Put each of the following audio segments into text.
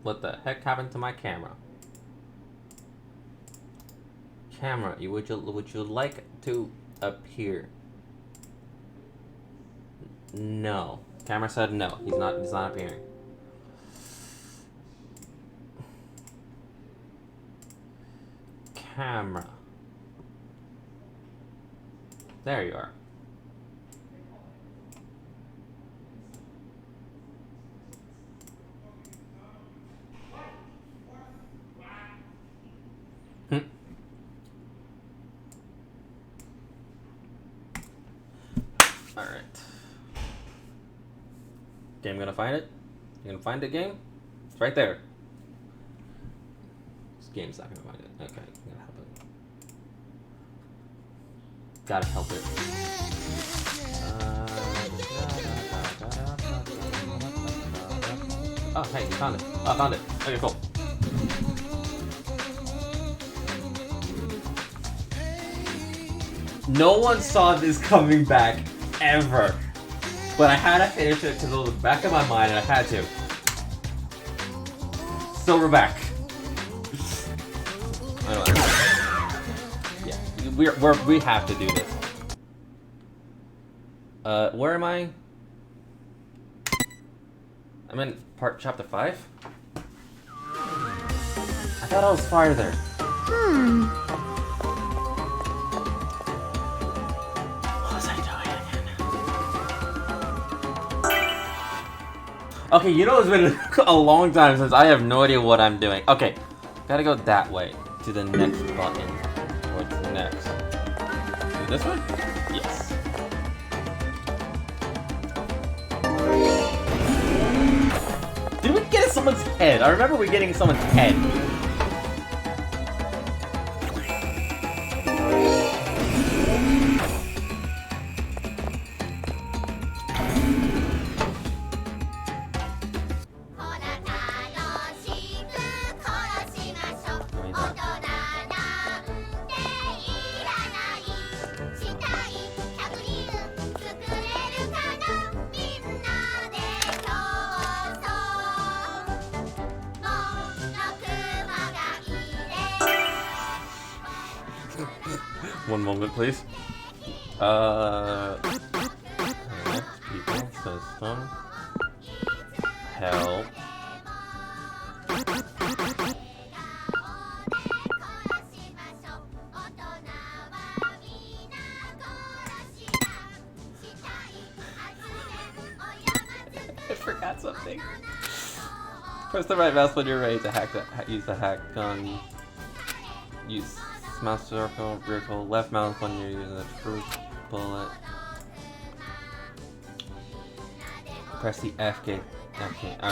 What the heck happened to my camera? Camera, would you like to appear? No. Camera said no. He's not appearing. Camera. There you are. Alright. Game gonna find it? You gonna find the game? It's right there. This game's not gonna find it. Okay, I'm gonna help it. Gotta help it. Oh, hey, you found it. Oh, I found it. Okay, cool. No one saw this coming back, ever. But I had to finish it because it was in the back of my mind and I had to. So we're back. Yeah, we have to do this. Where am I? I'm in chapter 5? I thought I was farther. What was I doing again? Okay, you know it's been a long time since I have no idea what I'm doing. Okay, gotta go that way to the next button. What's next? Is this one? Yes. Did we get someone's head? I remember we getting someone's head. One moment, please. Next people system. Help. I forgot something. Press the right mouse when you're ready to use the hack gun. Use mouse circle, vertical, left mouse when you're using the truth bullet. Press the F key. Okay. So.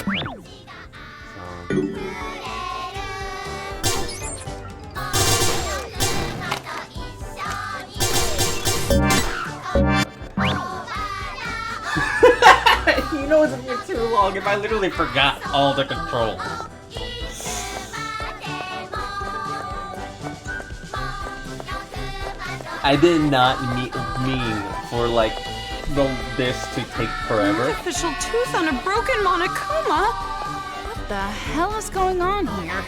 You know it's been too long if I literally forgot all the controls. I did not mean for like this to take forever. Artificial tooth on a broken Monokuma? What the hell is going on here?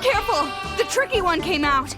Careful! The tricky one came out!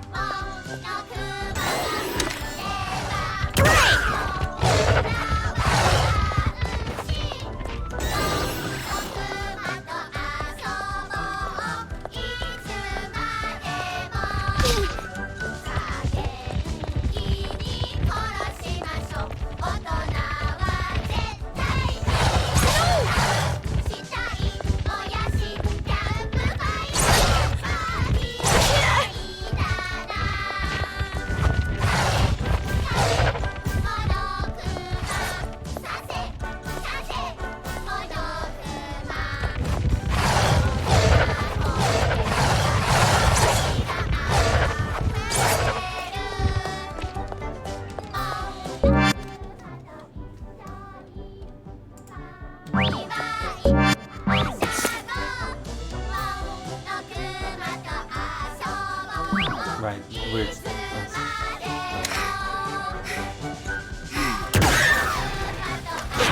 Right, weird.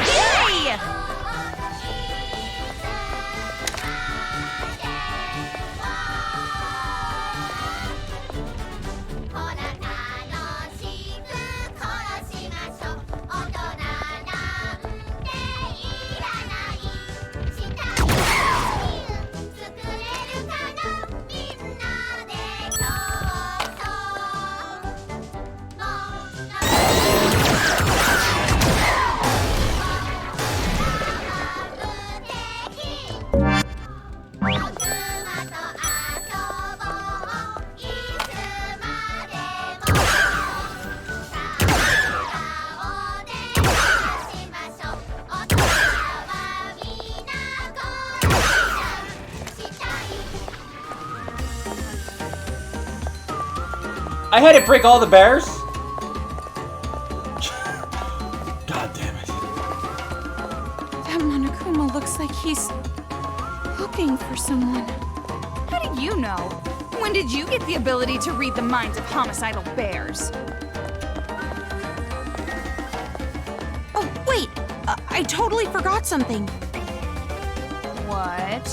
Yay! I had to break all the bears? God damn it. That Monokuma looks like he's looking for someone. How do you know? When did you get the ability to read the minds of homicidal bears? Oh, wait! I totally forgot something. What?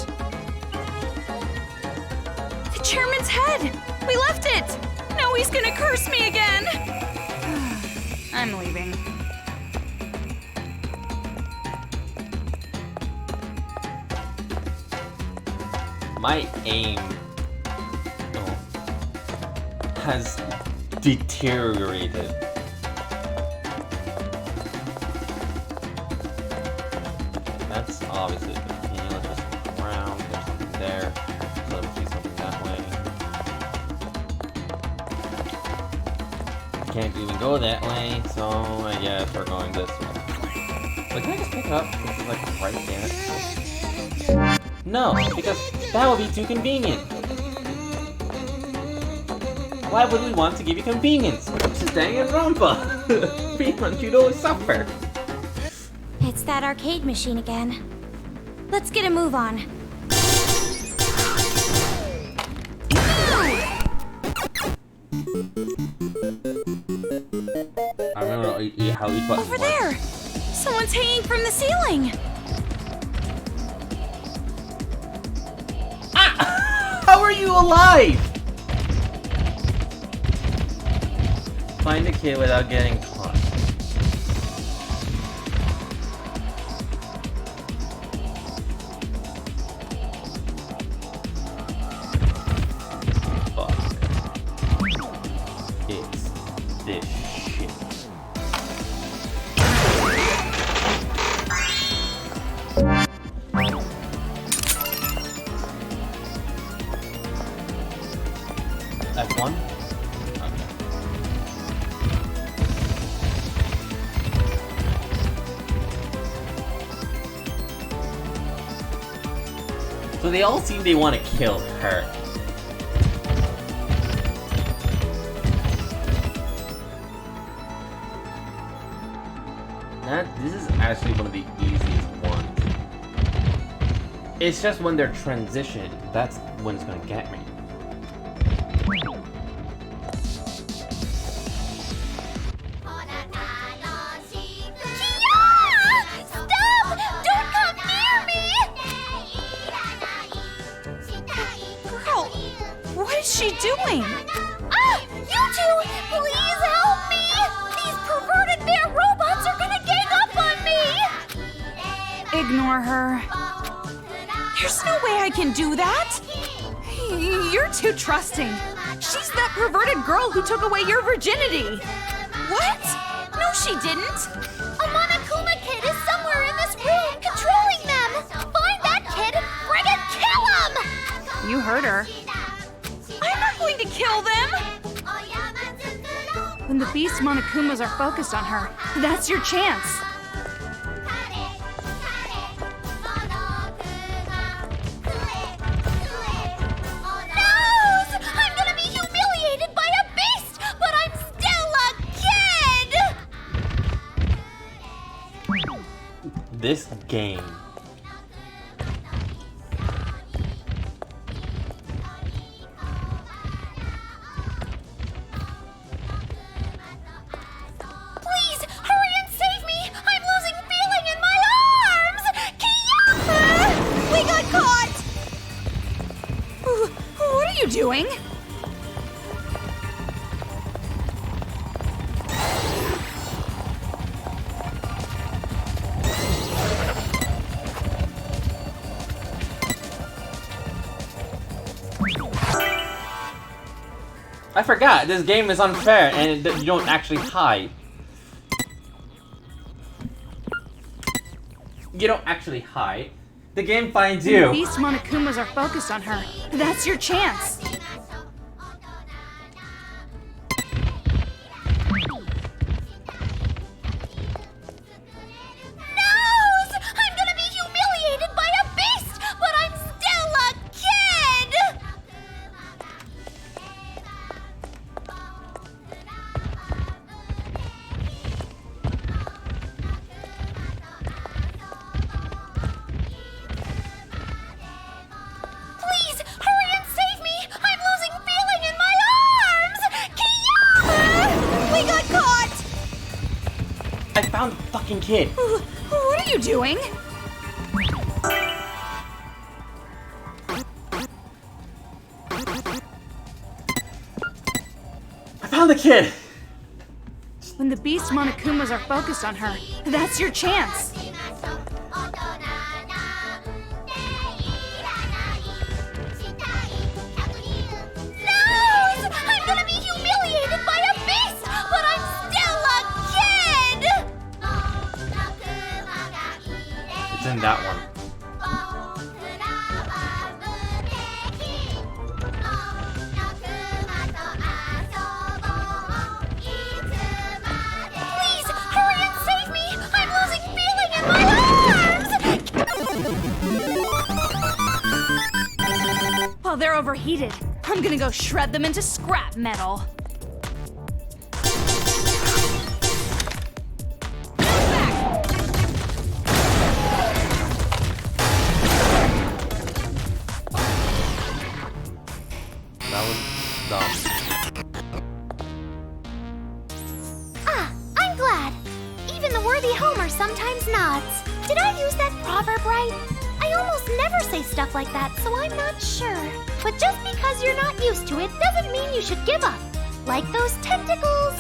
The chairman's head! We left it! Now he's gonna curse me again! I'm leaving. My aim has deteriorated. That's obviously the continue. Let's just go around. There's something there. So let's do something that way. Can't even go that way, so I guess we're going this way. But can I just pick it up? This is like right there. No, because that would be too convenient. Why would we want to give you convenience? This is danganronpa. We want you to suffer. It's that arcade machine again. Let's get a move on. I remember how each button Over there! Someone's hanging from the ceiling! Ah! How are you alive? Find the kid without getting caught. Fuck. It's this shit. F1? Okay. So they all seem they want to kill her. This is actually one of the easiest ones. It's just when they're transitioned, that's when it's gonna get me. She doing? Ah! You two! Please help me! These perverted bear robots are gonna gang up on me! Ignore her. There's no way I can do that! You're too trusting. She's that perverted girl who took away your virginity. What? No, she didn't. A Monokuma kid is somewhere in this room controlling them! Find that kid! Friggin' kill him! You heard her. I'm not going to kill them! When the beast Monokumas are focused on her, that's your chance. No! I'm gonna be humiliated by a beast, but I'm still a kid! This game. you doing? I forgot, this game is unfair and you don't actually hide. You don't actually hide. The game finds you. Beast Monokumas are focused on her. That's your chance. I'm gonna be humiliated by a beast, but I'm still a kid! Please, hurry and save me! I'm losing feeling in my arms! Kiyama! We got caught! I found the fucking kid. What are you doing? I found the kid. When the Beast Monokumas are focused on her, that's your chance. I'm gonna be humiliated by a beast, but I'm still a kid! It's in that one. Please, hurry and save me! I'm losing feeling in my arms! While they're overheated, I'm gonna go shred them into scrap metal. That was dumb. I'm glad. Even the worthy Homer sometimes nods. Did I use that proverb right? I almost never say stuff like that, so I'm not sure. But just because you're not used to it doesn't mean you should give up. Like those tentacles.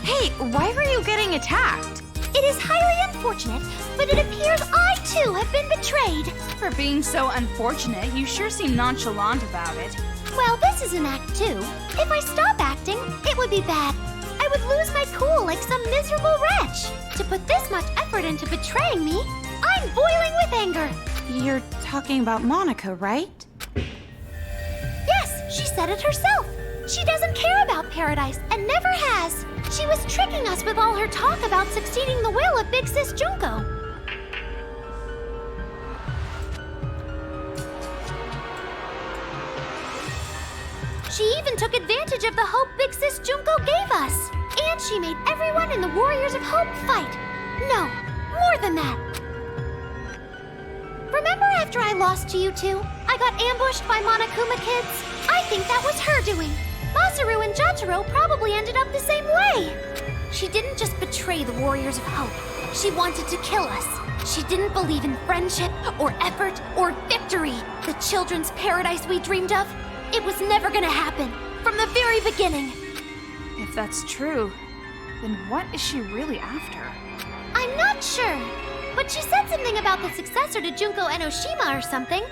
Hey, why were you getting attacked? It is highly unfortunate, but it appears I too have been betrayed. For being so unfortunate, you sure seem nonchalant about it. Well, this is an act two. If I stop acting, it would be bad. I would lose my cool like some miserable wretch. To put this much effort into betraying me, I'm boiling with anger. You're talking about Monica, right? Yes, she said it herself. She doesn't care about paradise and never has. She was tricking us with all her talk about succeeding the will of Big Sis Junko. She even took advantage of the hope Big Sis Junko gave us. And she made everyone in the Warriors of Hope fight. No, more than that. Remember after I lost to you two, I got ambushed by Monokuma kids? I think that was her doing. Masaru and Jotaro probably ended up the same way. She didn't just betray the Warriors of Hope. She wanted to kill us. She didn't believe in friendship or effort or victory. The children's paradise we dreamed of. It was never gonna happen. From the very beginning. If that's true, then what is she really after? I'm not sure. But she said something about the successor to Junko Enoshima or something.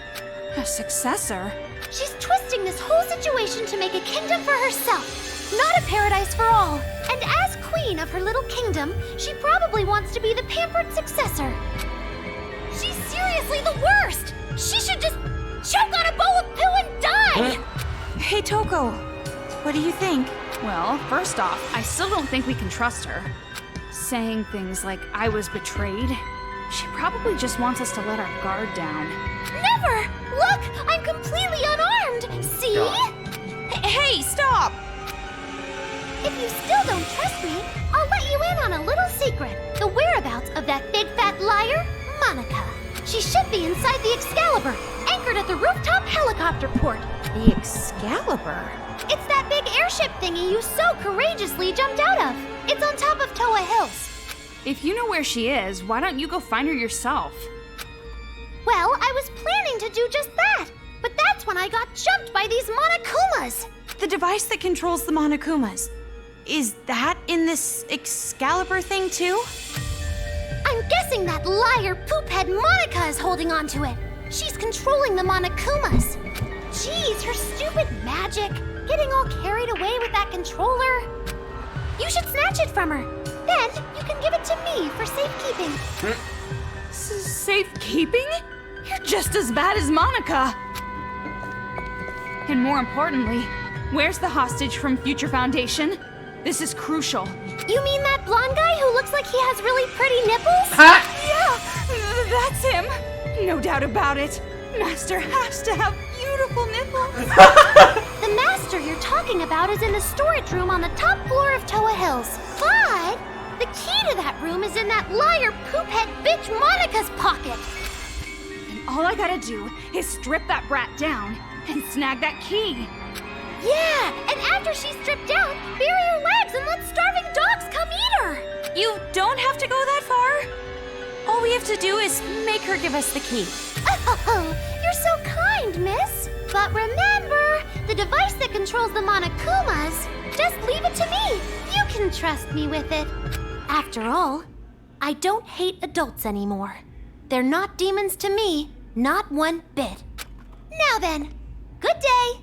A successor? She's twisting this whole situation to make a kingdom for herself, not a paradise for all. And as queen of her little kingdom, she probably wants to be the pampered successor. She's seriously the worst! She should just choke on a bowl of poo and die! Hey, Toko. What do you think? Well, first off, I still don't think we can trust her. Saying things like, I was betrayed. She probably just wants us to let our guard down. Never! Look, I'm completely unarmed! See? Hey, stop! If you still don't trust me, I'll let you in on a little secret. The whereabouts of that big fat liar, Monica. She should be inside the Excalibur, anchored at the rooftop helicopter port. The Excalibur? It's that big airship thingy you so courageously jumped out of. It's on top of Toa Hills. If you know where she is, why don't you go find her yourself? Well, I was planning to do just that, but that's when I got jumped by these Monokumas. The device that controls the Monokumas. Is that in this Excalibur thing too? I'm guessing that liar poophead Monica is holding on to it. She's controlling the Monokumas. Jeez, her stupid magic. Getting all carried away with that controller. You should snatch it from her. Then you can give it to me for safekeeping. Safekeeping? You're just as bad as Monica. And more importantly, where's the hostage from Future Foundation? This is crucial. You mean that blonde guy who looks like he has really pretty nipples? Yeah, that's him. No doubt about it. Master has to have beautiful nipples. The master you're talking about is in the storage room on the top floor of Toa Hills. But the key to that room is in that liar poophead bitch Monica's pocket. And all I gotta do is strip that brat down and snag that key. Yeah, and after she's stripped down, bury her legs and let starving dogs come eat her. You don't have to go that far. All we have to do is make her give us the key. Oh, you're so kind, miss. But remember, the device that controls the Monokumas, just leave it to me. You can trust me with it. After all, I don't hate adults anymore. They're not demons to me, not one bit. Now then, good day.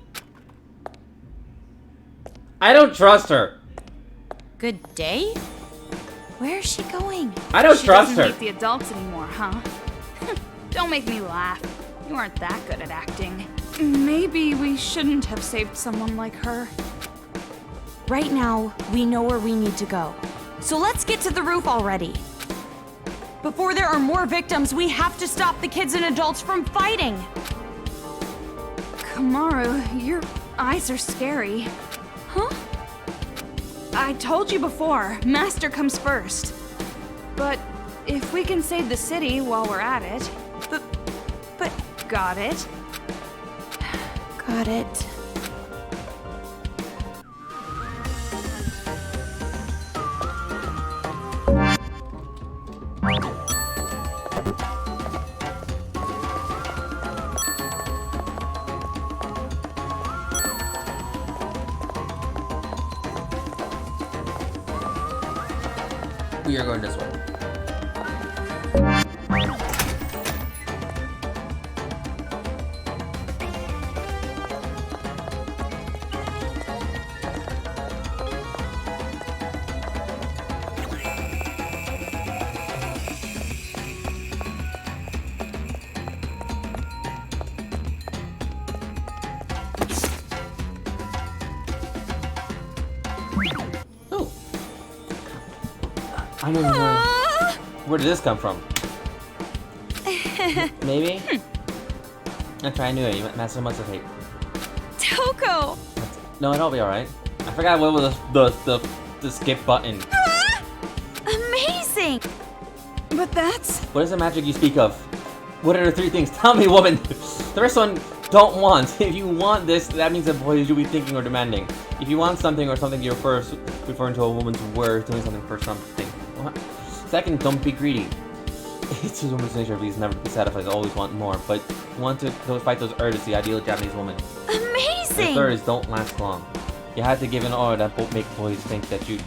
I don't trust her. Good day? Where is she going? I don't trust She her. doesn't hate the adults anymore, huh? Don't make me laugh. You aren't that good at acting. Maybe we shouldn't have saved someone like her. Right now, we know where we need to go. So let's get to the roof already. Before there are more victims, we have to stop the kids and adults from fighting. Kamaru, your eyes are scary. Huh? I told you before, Master comes first. But if we can save the city while we're at it... But got it. Got it. We are going this way. Oh. I don't know. Where did this come from? Maybe? Okay, I knew it. You Master must have hate. Toko! No, it'll be alright. I forgot what was the skip button. Amazing! But that's... What is the magic you speak of? What are the three things? Tell me, woman! The rest one, don't want. If you want this, that means that boys you'll be thinking or demanding. If you want something or something, you're first referring to a woman's word, doing something for something. What? Second, don't be greedy. It's a woman's nature of these never to be satisfied, always want more, but want to fight those urges, the ideal Japanese woman. amazing! The third is don't last long. You have to give an order that won't make boys think that you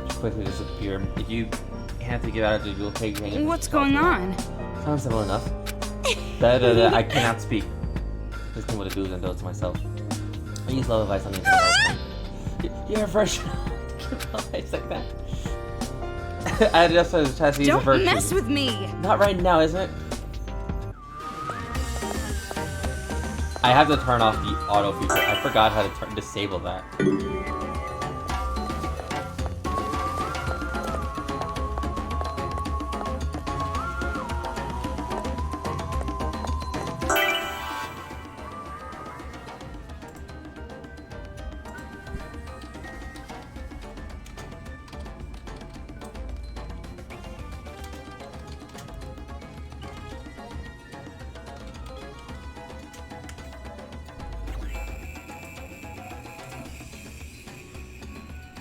quickly disappear. If you have to give attitude, you'll take things. What's going on? Sounds simple enough. I cannot speak. Just think what to do and do it to myself. I use love advice on the internet. You're a virgin. It's like that. I just try to use a virtue. Don't mess with me! Not right now, isn't it? I have to turn off the auto feature. I forgot how to disable that.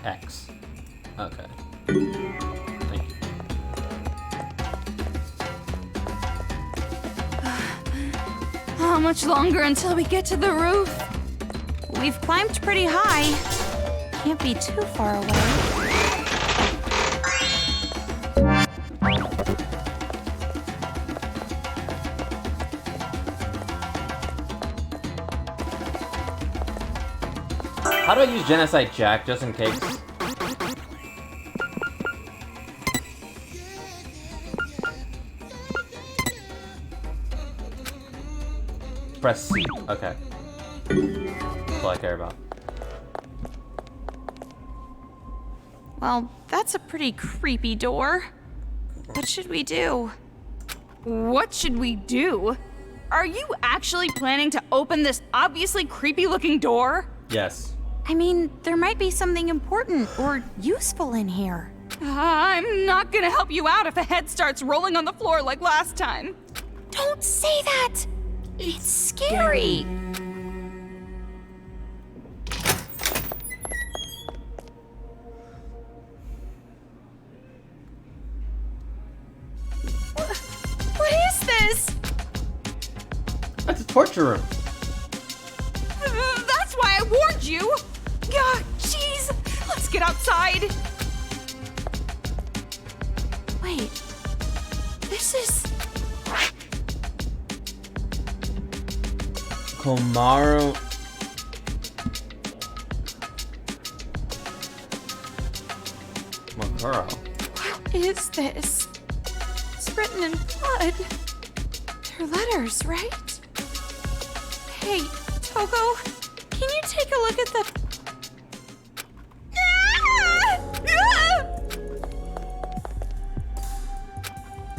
X. Okay. Thank you. How much longer until we get to the roof? We've climbed pretty high. Can't be too far away. How do I use Genocide Jack, just in case? Press C. Okay. That's all I care about. Well, that's a pretty creepy door. What should we do? What should we do? Are you actually planning to open this obviously creepy-looking door? Yes. I mean, there might be something important or useful in here. I'm not gonna help you out if a head starts rolling on the floor like last time. Don't say that! It's scary. What is this? That's a torture room. That's why I warned you! Yeah, jeez! Let's get outside! Wait. This is... Komaru... Makuro. What is this? It's written in blood. They're letters, right? Hey, Togo, can you take a look at the...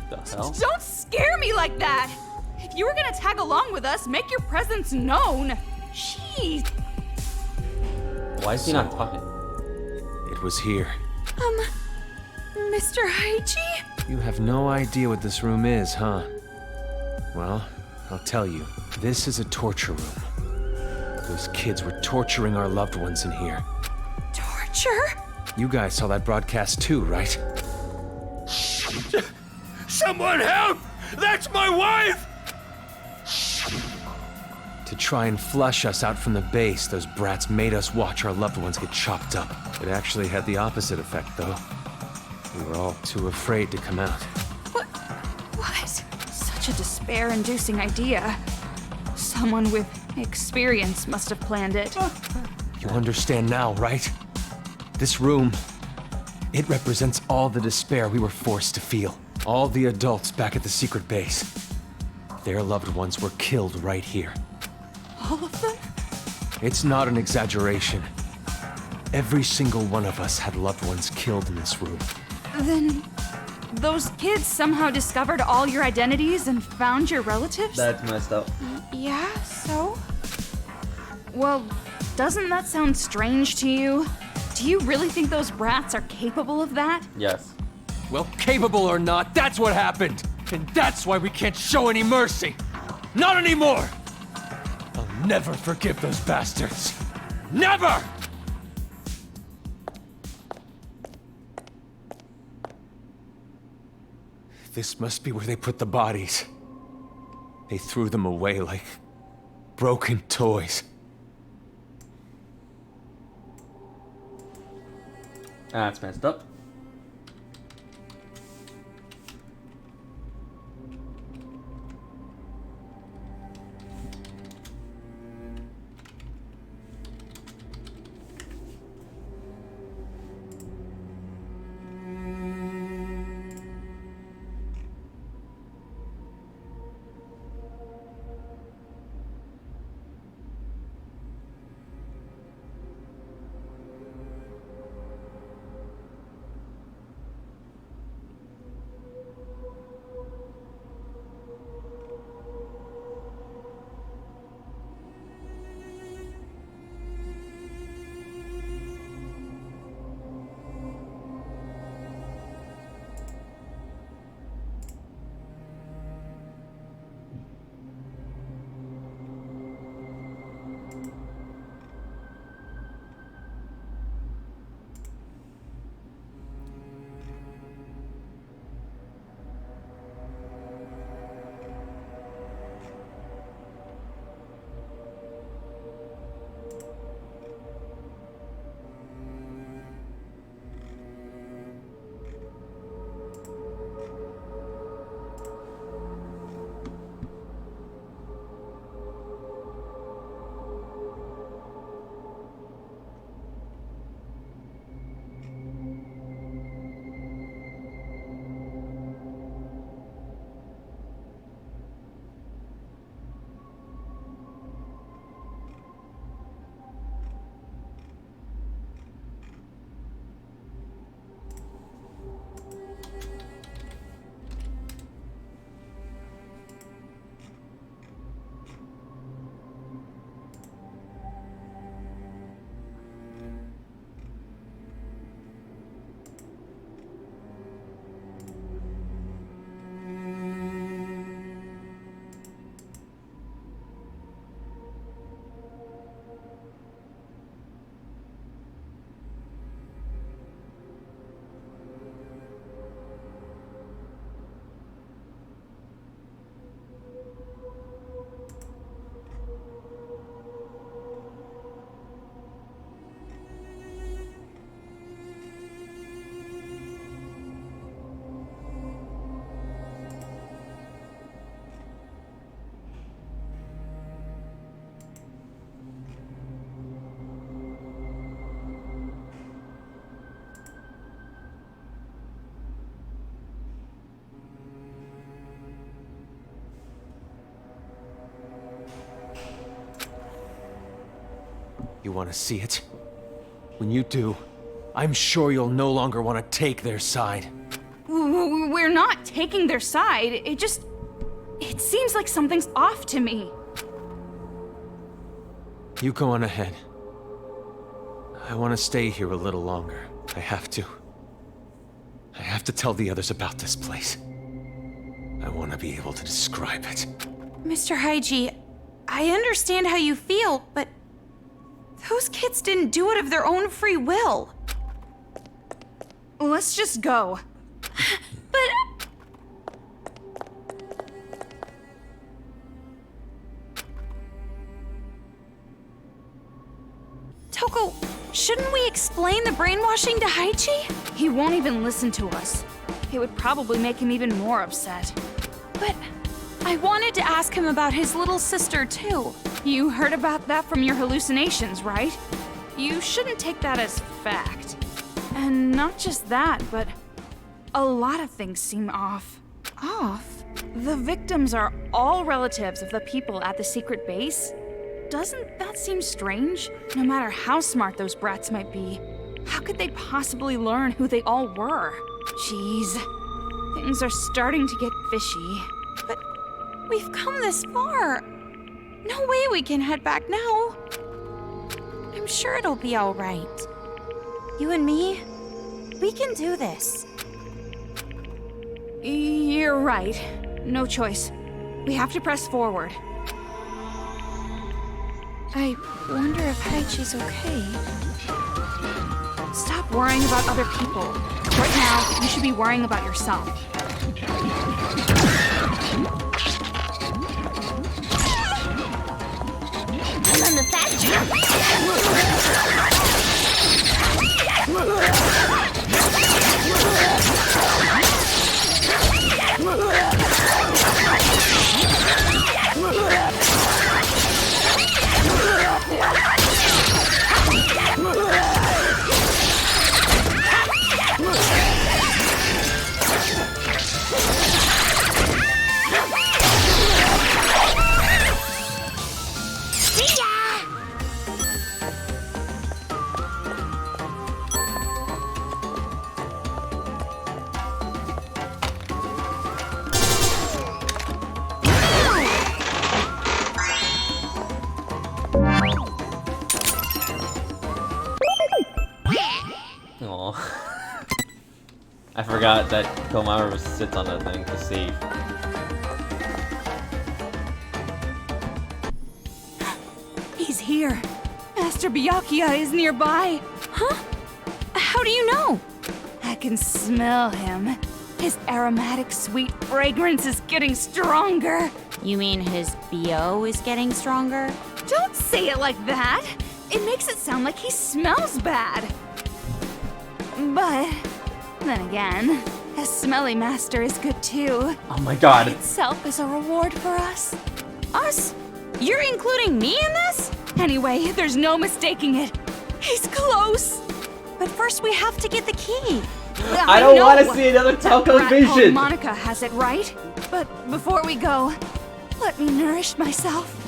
The hell? Don't scare me like that! If you were gonna tag along with us, make your presence known. Jeez. Why is he not talking? It was here. Mr. Haichi? You have no idea what this room is, huh? Well, I'll tell you. This is a torture room. Those kids were torturing our loved ones in here. Torture? You guys saw that broadcast too, right? Someone help! That's my wife! To try and flush us out from the base, those brats made us watch our loved ones get chopped up. It actually had the opposite effect, though. We were all too afraid to come out. What? Such a despair-inducing idea. Someone with experience must have planned it. You understand now, right? This room, it represents all the despair we were forced to feel. All the adults back at the secret base. Their loved ones were killed right here. All of them? It's not an exaggeration. Every single one of us had loved ones killed in this room. Then those kids somehow discovered all your identities and found your relatives? That's messed up. Yeah, so? Well, doesn't that sound strange to you? Do you really think those brats are capable of that? Yes. Well, capable or not, that's what happened! And that's why we can't show any mercy! Not anymore! I'll never forgive those bastards! Never! This must be where they put the bodies. They threw them away like broken toys. That's messed up. You want to see it? When you do, I'm sure you'll no longer want to take their side. We're not taking their side. It seems like something's off to me. You go on ahead. I want to stay here a little longer. I have to. I have to tell the others about this place. I want to be able to describe it. Mr. Haiji, I understand how you feel, but those kids didn't do it of their own free will. Let's just go. But... Toko, shouldn't we explain the brainwashing to Haiji? He won't even listen to us. It would probably make him even more upset. But I wanted to ask him about his little sister, too. You heard about that from your hallucinations, right? You shouldn't take that as fact. And not just that, but a lot of things seem off. Off? The victims are all relatives of the people at the secret base. Doesn't that seem strange? No matter how smart those brats might be, how could they possibly learn who they all were? Jeez, things are starting to get fishy. But we've come this far. No way we can head back now. I'm sure it'll be all right. You and me, we can do this. You're right. No choice. We have to press forward. I wonder if Haichi's okay. Stop worrying about other people. Right now, you should be worrying about yourself. I'm on the fast track. I forgot that Komaru sits on that thing to see. He's here. Master Byakuya is nearby. Huh? How do you know? I can smell him. His aromatic sweet fragrance is getting stronger. You mean his BO is getting stronger? Don't say it like that. It makes it sound like he smells bad. But then again, a smelly master is good too. Oh my god. Itself is a reward for us. Us? You're including me in this? Anyway, there's no mistaking it. He's close. But first we have to get the key. I don't want to see another Toko That vision. Monica has it, right? But before we go, let me nourish myself.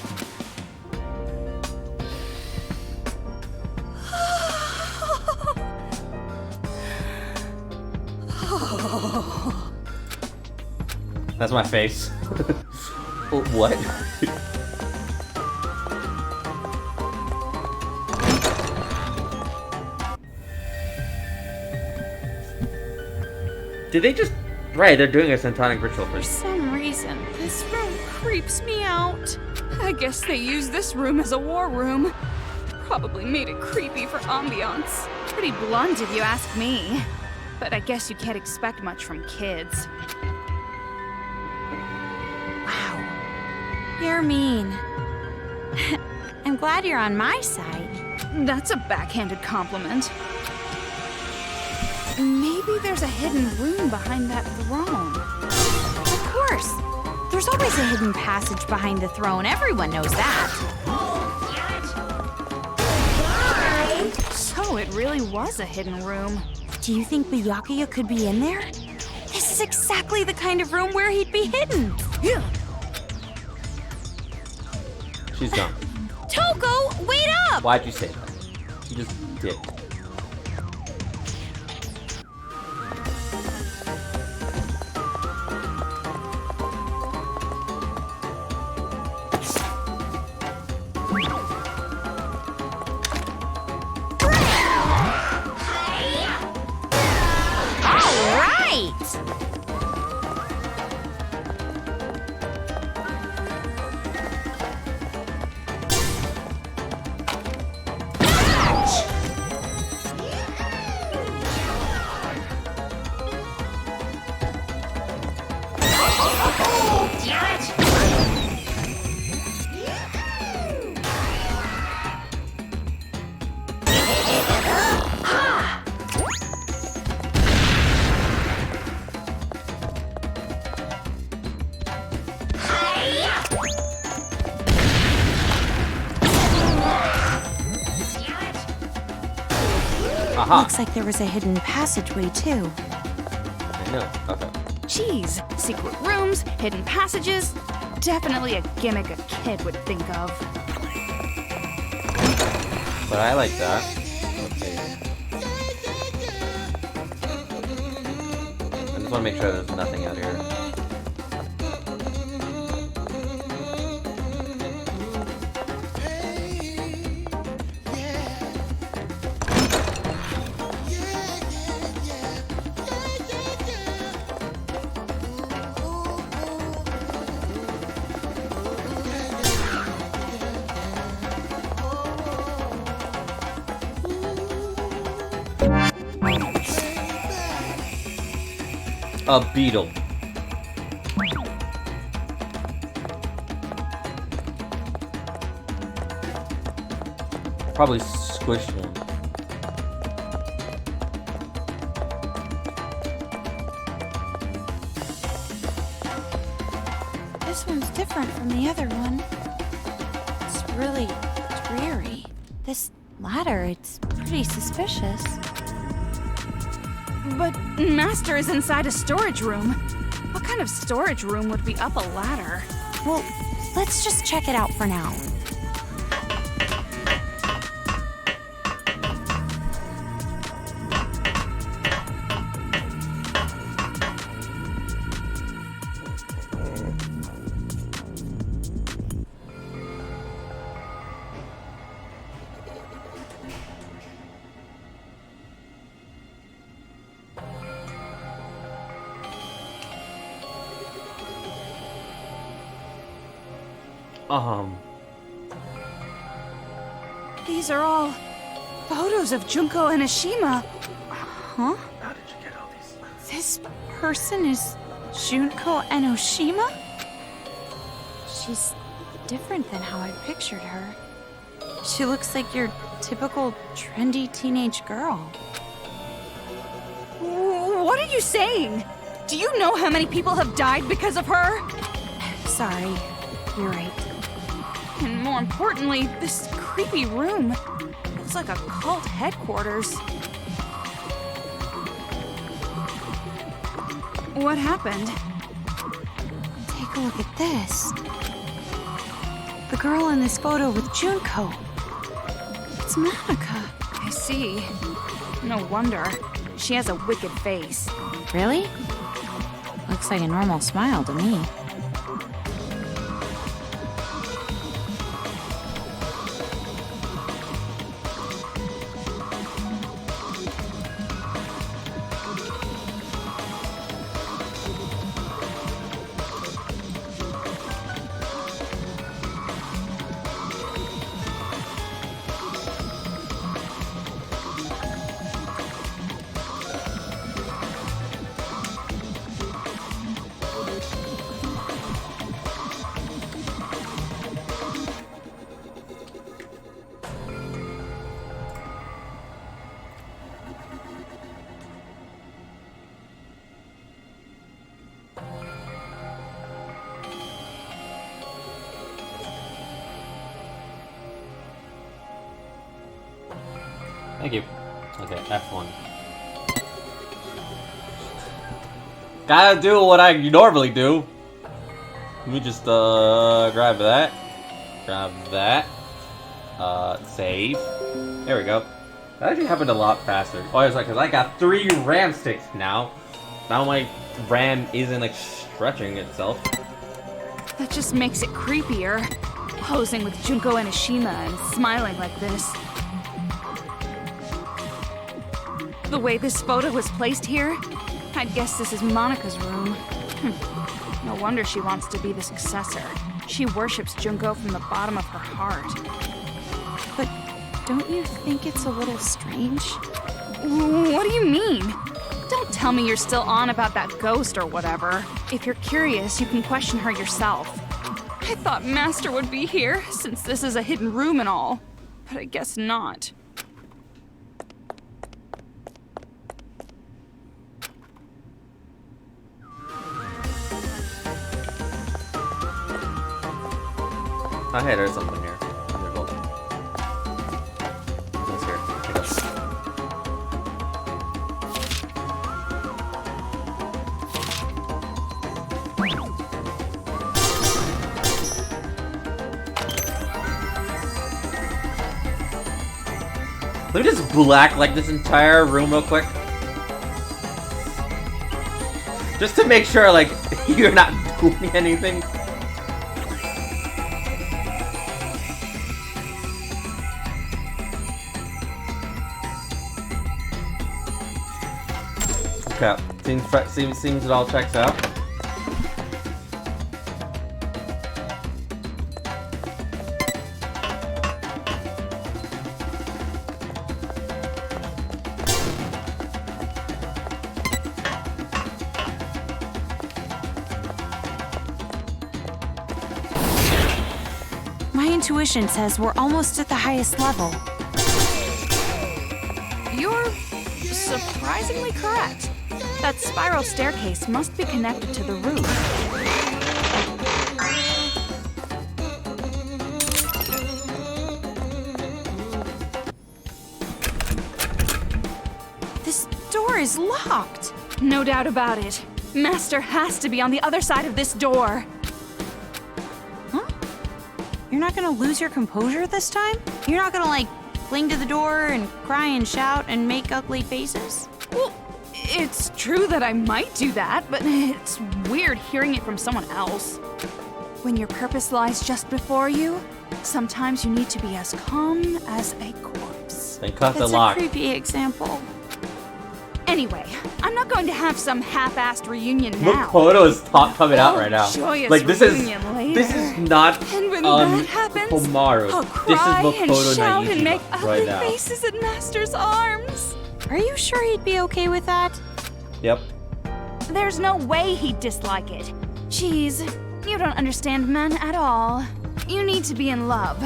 That's my face. What? Did they just... Right, they're doing a Santonic ritual For first. some reason, this room creeps me out. I guess they used this room as a war room. Probably made it creepy for ambiance. Pretty blunt if you ask me. But I guess you can't expect much from kids. Wow. You're mean. I'm glad you're on my side. That's a backhanded compliment. Maybe there's a hidden room behind that throne. Of course. There's always a hidden passage behind the throne. Everyone knows that. So it really was a hidden room. Do you think Byakuya could be in there? This is exactly the kind of room where he'd be hidden. She's gone. Toko, wait up! Why'd you say that? You just did. Aha. Looks like there was a hidden passageway, too. I know. Okay. Jeez, secret rooms, hidden passages. Definitely a gimmick a kid would think of. But I like that. Okay. I just want to make sure there's nothing out here. A beetle. Probably squished him. This one's different from the other one. It's really dreary. This ladder, it's pretty suspicious. But Master is inside a storage room. What kind of storage room would be up a ladder? Well, let's just check it out for now. These are all photos of Junko and Ashima. Huh? How did you get all these? This person is Junko Enoshima? She's different than how I pictured her. She looks like your typical trendy teenage girl. What are you saying? Do you know how many people have died because of her? Sorry, you're right. And more importantly, this creepy room. It's like a cult headquarters. What happened? Take a look at this. The girl in this photo with Junko. It's Monica. I see. No wonder. She has a wicked face. Really? Looks like a normal smile to me. Thank you. Okay, F1. Gotta do what I normally do. Let me just grab that. Grab that. Save. There we go. That actually happened a lot faster. Oh, I was like, because I got 3 RAM sticks now. Now my RAM isn't like stretching itself. That just makes it creepier. Posing with Junko Enoshima and smiling like this. The way this photo was placed here, I'd guess this is Monika's room. No wonder she wants to be the successor. She worships Junko from the bottom of her heart. But don't you think it's a little strange? What do you mean? Don't tell me you're still on about that ghost or whatever. If you're curious, you can question her yourself. I thought Master would be here, since this is a hidden room and all. But I guess not. Oh, hey, there's something here. Here, look. What's here? Pick up. Let me just black like this entire room real quick. Just to make sure like you're not doing anything. Okay, seems it all checks out. My intuition says we're almost at the highest level. You're surprisingly correct. That spiral staircase must be connected to the roof. This door is locked. No doubt about it. Master has to be on the other side of this door. Huh? You're not gonna lose your composure this time? You're not gonna, like, cling to the door and cry and shout and make ugly faces? Well, it's true that I might do that, but it's weird hearing it from someone else. When your purpose lies just before you, sometimes you need to be as calm as a corpse. Then cut the That's lock. a creepy example. Anyway, I'm not going to have some half-assed reunion Look, now. photo is coming out right now. Joyous Like this reunion later. this is not And when that happens, Komaru. I'll This is cry and Makoto shout Naijima and make ugly right now. faces in Master's arms. Are you sure he'd be okay with that? Yep. There's no way he'd dislike it. Jeez, you don't understand men at all. You need to be in love.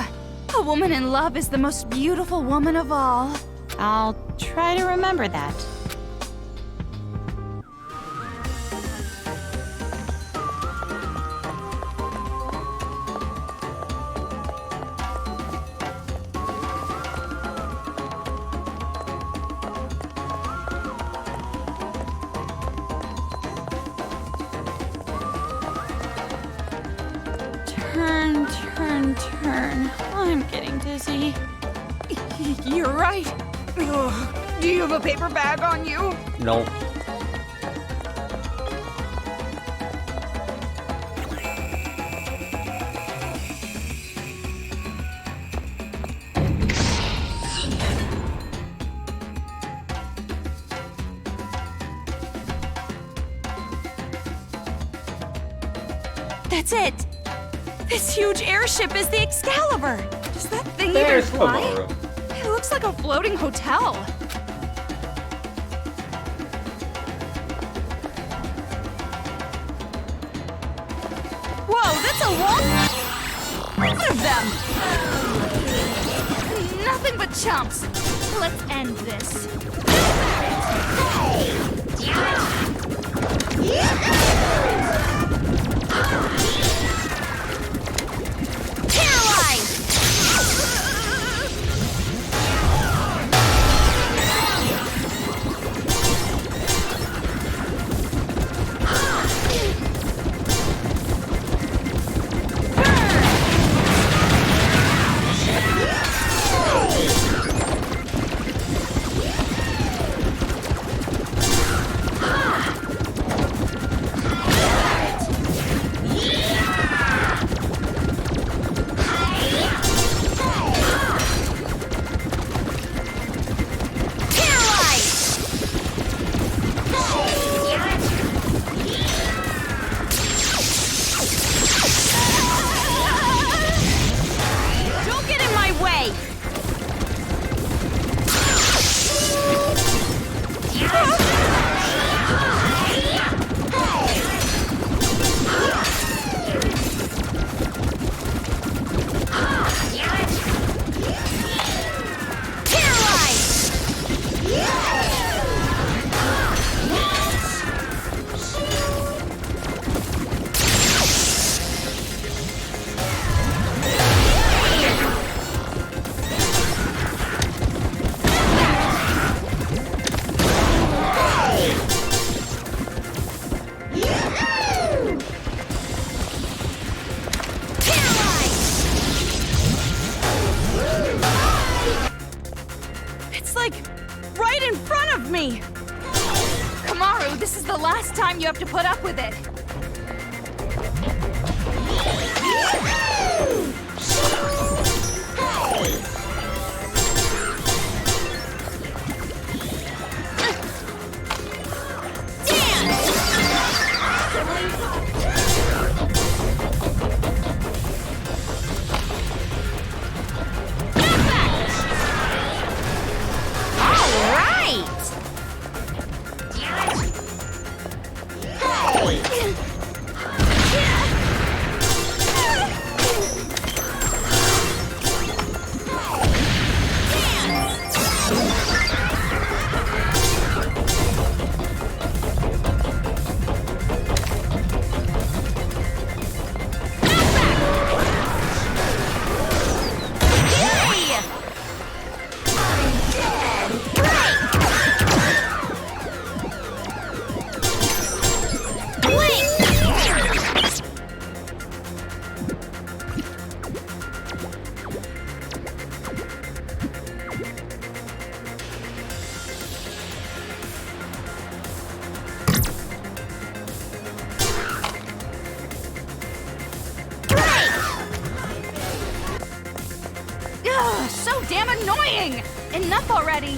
A woman in love is the most beautiful woman of all. I'll try to remember that. Turn. I'm getting dizzy. You're right. Ugh. Do you have a paper bag on you? Nope. That's it! This huge airship is the Excalibur! Does that thing There's even fly? Komaru. It looks like a floating hotel. Whoa, that's a wall? What of them? Nothing but chumps. Let's end this. the last time you have to put up with it. Ugh, so damn annoying! Enough already!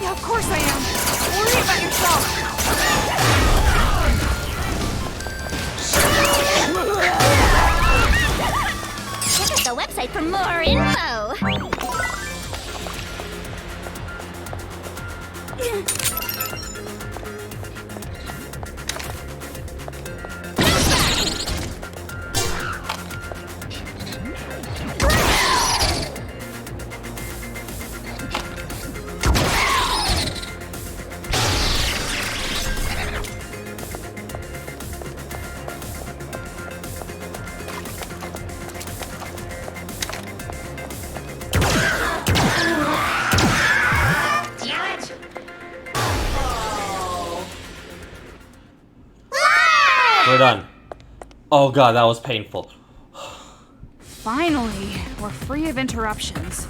Of course I am. Worry about yourself. Check out the website for more info. We're done. Oh god, that was painful. Finally, we're free of interruptions.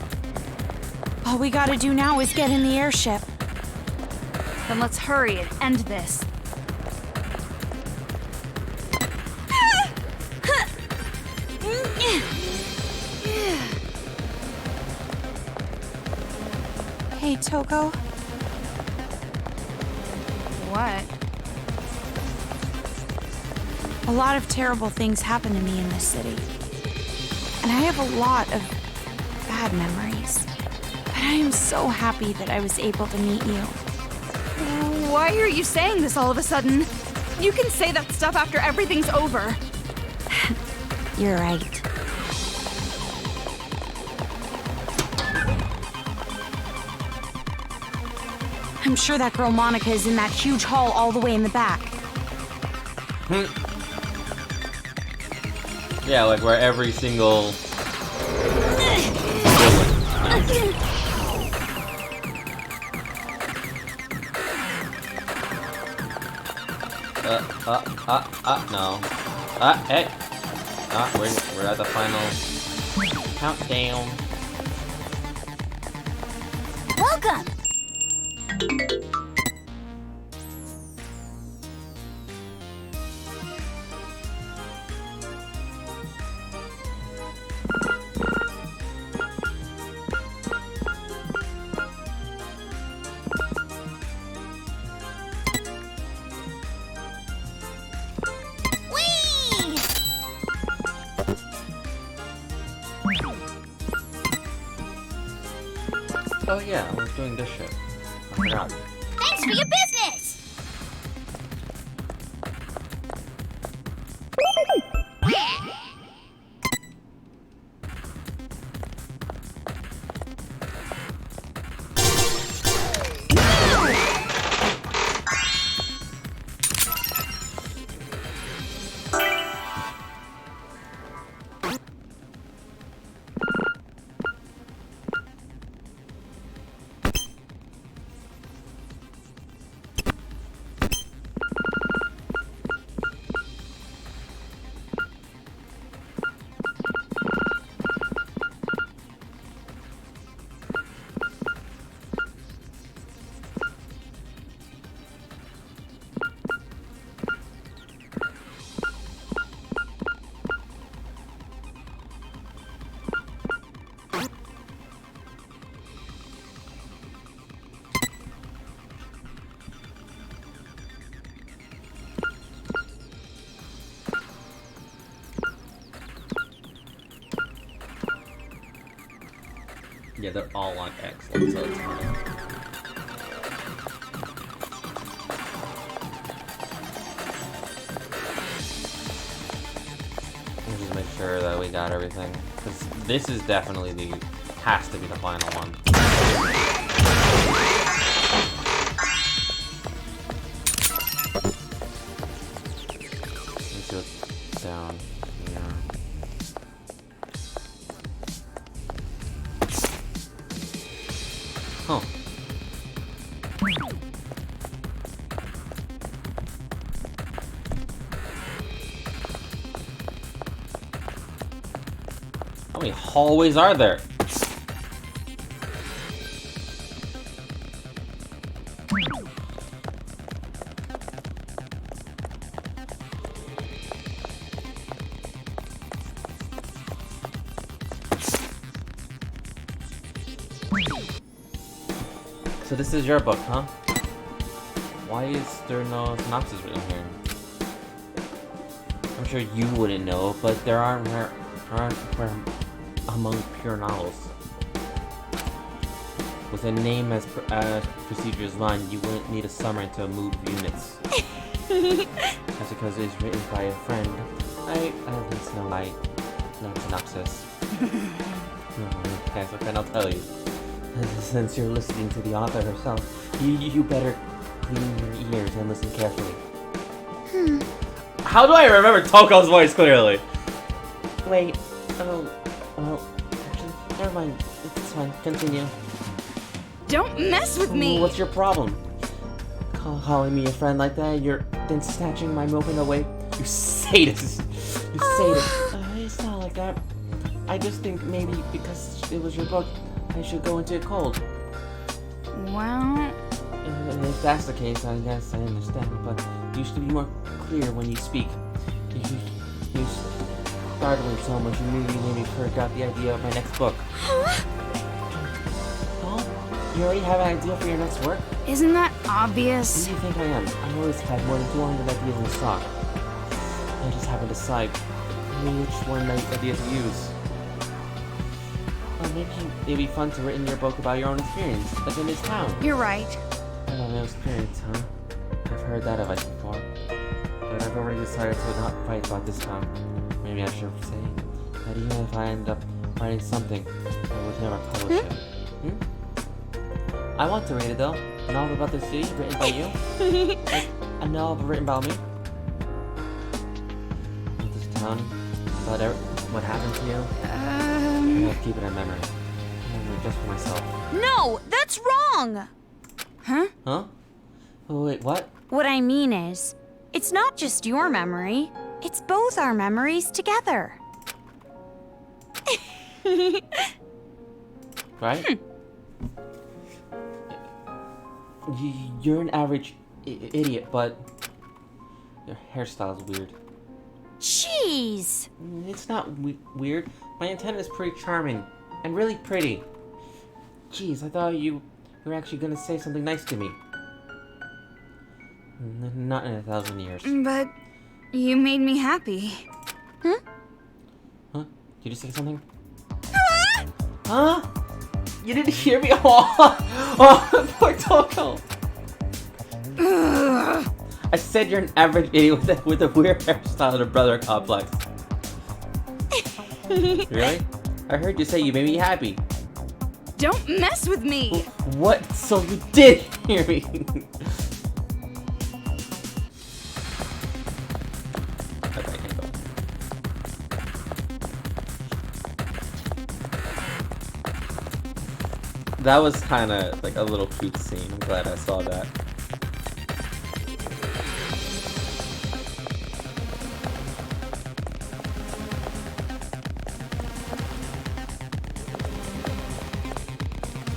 All we gotta do now is get in the airship. Then let's hurry and end this. Hey, Toko. What? A lot of terrible things happen to me in this city. And I have a lot of bad memories. But I am so happy that I was able to meet you. Why are you saying this all of a sudden? You can say that stuff after everything's over. You're right. I'm sure that girl Monica is in that huge hall all the way in the back. Yeah, like where every single no. Hey. We're at the final countdown. Welcome. Oh yeah, I was doing this shit. I forgot. Thanks for your business. Yeah, they're all on excellent, so it's fine. Let's just make sure that we got everything. Because this is definitely has to be the final one. Let's go down here. Huh. How many hallways are there? So this is your book, huh? Why is there no synopsis written here? I'm sure you wouldn't know, but there aren't among pure novels. With a name as procedure as mine, you wouldn't need a summary to move units. That's because it is written by a friend. I at least know my synopsis. Guys, what can I tell you? Since you're listening to the author herself, you better clean your ears and listen carefully. How do I remember Toko's voice clearly? Wait, oh, well, actually, never mind. It's fine. Continue. Don't mess with me! What's your problem? Calling me a friend like that, then snatching my moment away? You sadist! You sadist! It's not like that. I just think maybe because it was your book, I should go into it cold. Well... If that's the case, I guess I understand, but you should be more clear when you speak. You startling so much, you made me forget the idea of my next book. Huh? You already have an idea for your next work? Isn't that obvious? Who do you think I am? I always had more than 200 ideas in stock. I just haven't decided which one idea to use. Well, maybe it'd be fun to write in your book about your own experience, like in this town. You're right. About my own experience, huh? I've heard that advice before. But I've already decided to not write about this town. Maybe I should say that even if I end up writing something, I would never publish it. I want to read it though. A novel about the city written by you. Like a novel written about me. About this town. About what happened to you. I'll keep it in memory. Just for myself. No, that's wrong! Huh? Huh? Oh, wait, what? What I mean is, it's not just your memory, it's both our memories together. Right? You're an average idiot, but your hairstyle's weird. Jeez! It's not weird. My intent is pretty charming and really pretty. Jeez, I thought you were actually gonna say something nice to me. Not in 1,000 years. But you made me happy. Huh? Did you say something? Huh? You didn't hear me? Oh, poor Toko. I said you're an average idiot with a weird hairstyle and a brother complex. Really? I heard you say you made me happy. Don't mess with me! What? So you did hear me? Okay, I can go. That was kind of like a little cute scene. I'm glad I saw that.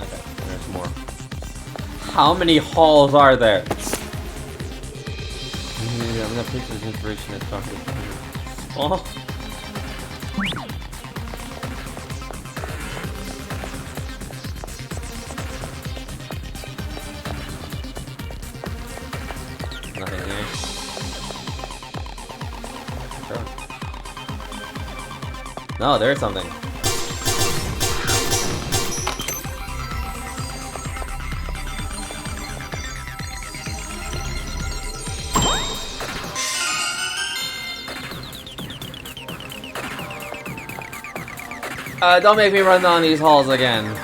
Okay, there's more. How many halls are there? I'm gonna picture this inspiration as talking. Oh. Nothing here. Sure. No, there's something. Don't make me run down these halls again.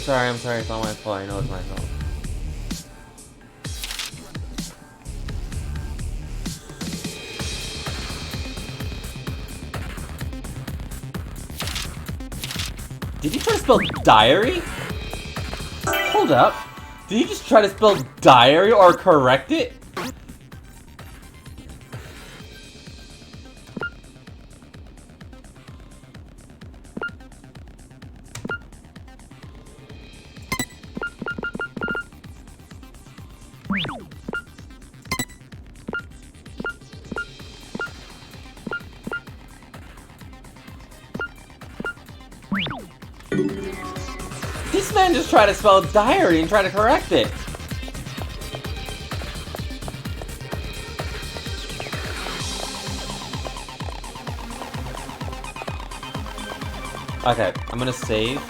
I'm sorry, it's not my fault, I know it's my fault. Did you try to spell diary? Hold up. Did you just try to spell diary or correct it? This man just tried to spell diary and try to correct it. Okay, I'm gonna save.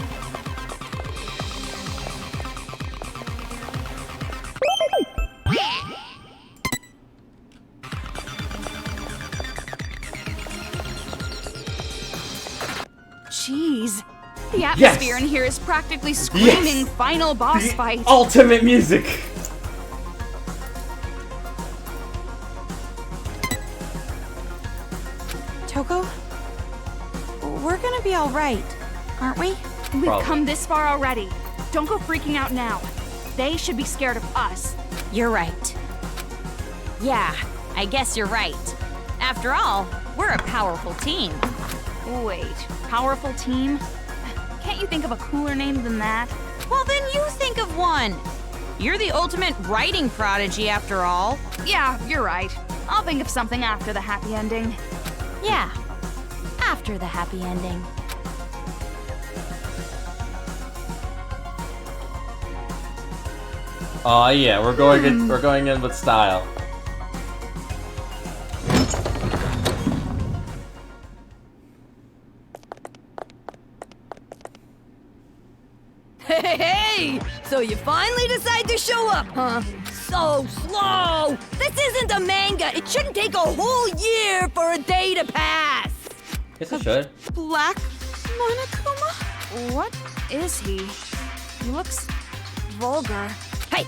Jeez. The atmosphere in here is practically screaming final boss fight. Ultimate music. Toko? We're gonna be alright, aren't we? We've come this far already. Don't go freaking out now. They should be scared of us. You're right. Yeah, I guess you're right. After all, we're a powerful team. Wait, powerful team? Can't you think of a cooler name than that? Well, then you think of one. You're the ultimate writing prodigy, after all. Yeah, you're right. I'll think of something after the happy ending. Yeah, after the happy ending. Oh yeah, we're going in with style. Hey! So you finally decide to show up, huh? So slow! This isn't a manga! It shouldn't take a whole year for a day to pass! Yes, it should. Black Monokuma? What is he? He looks vulgar. Hey!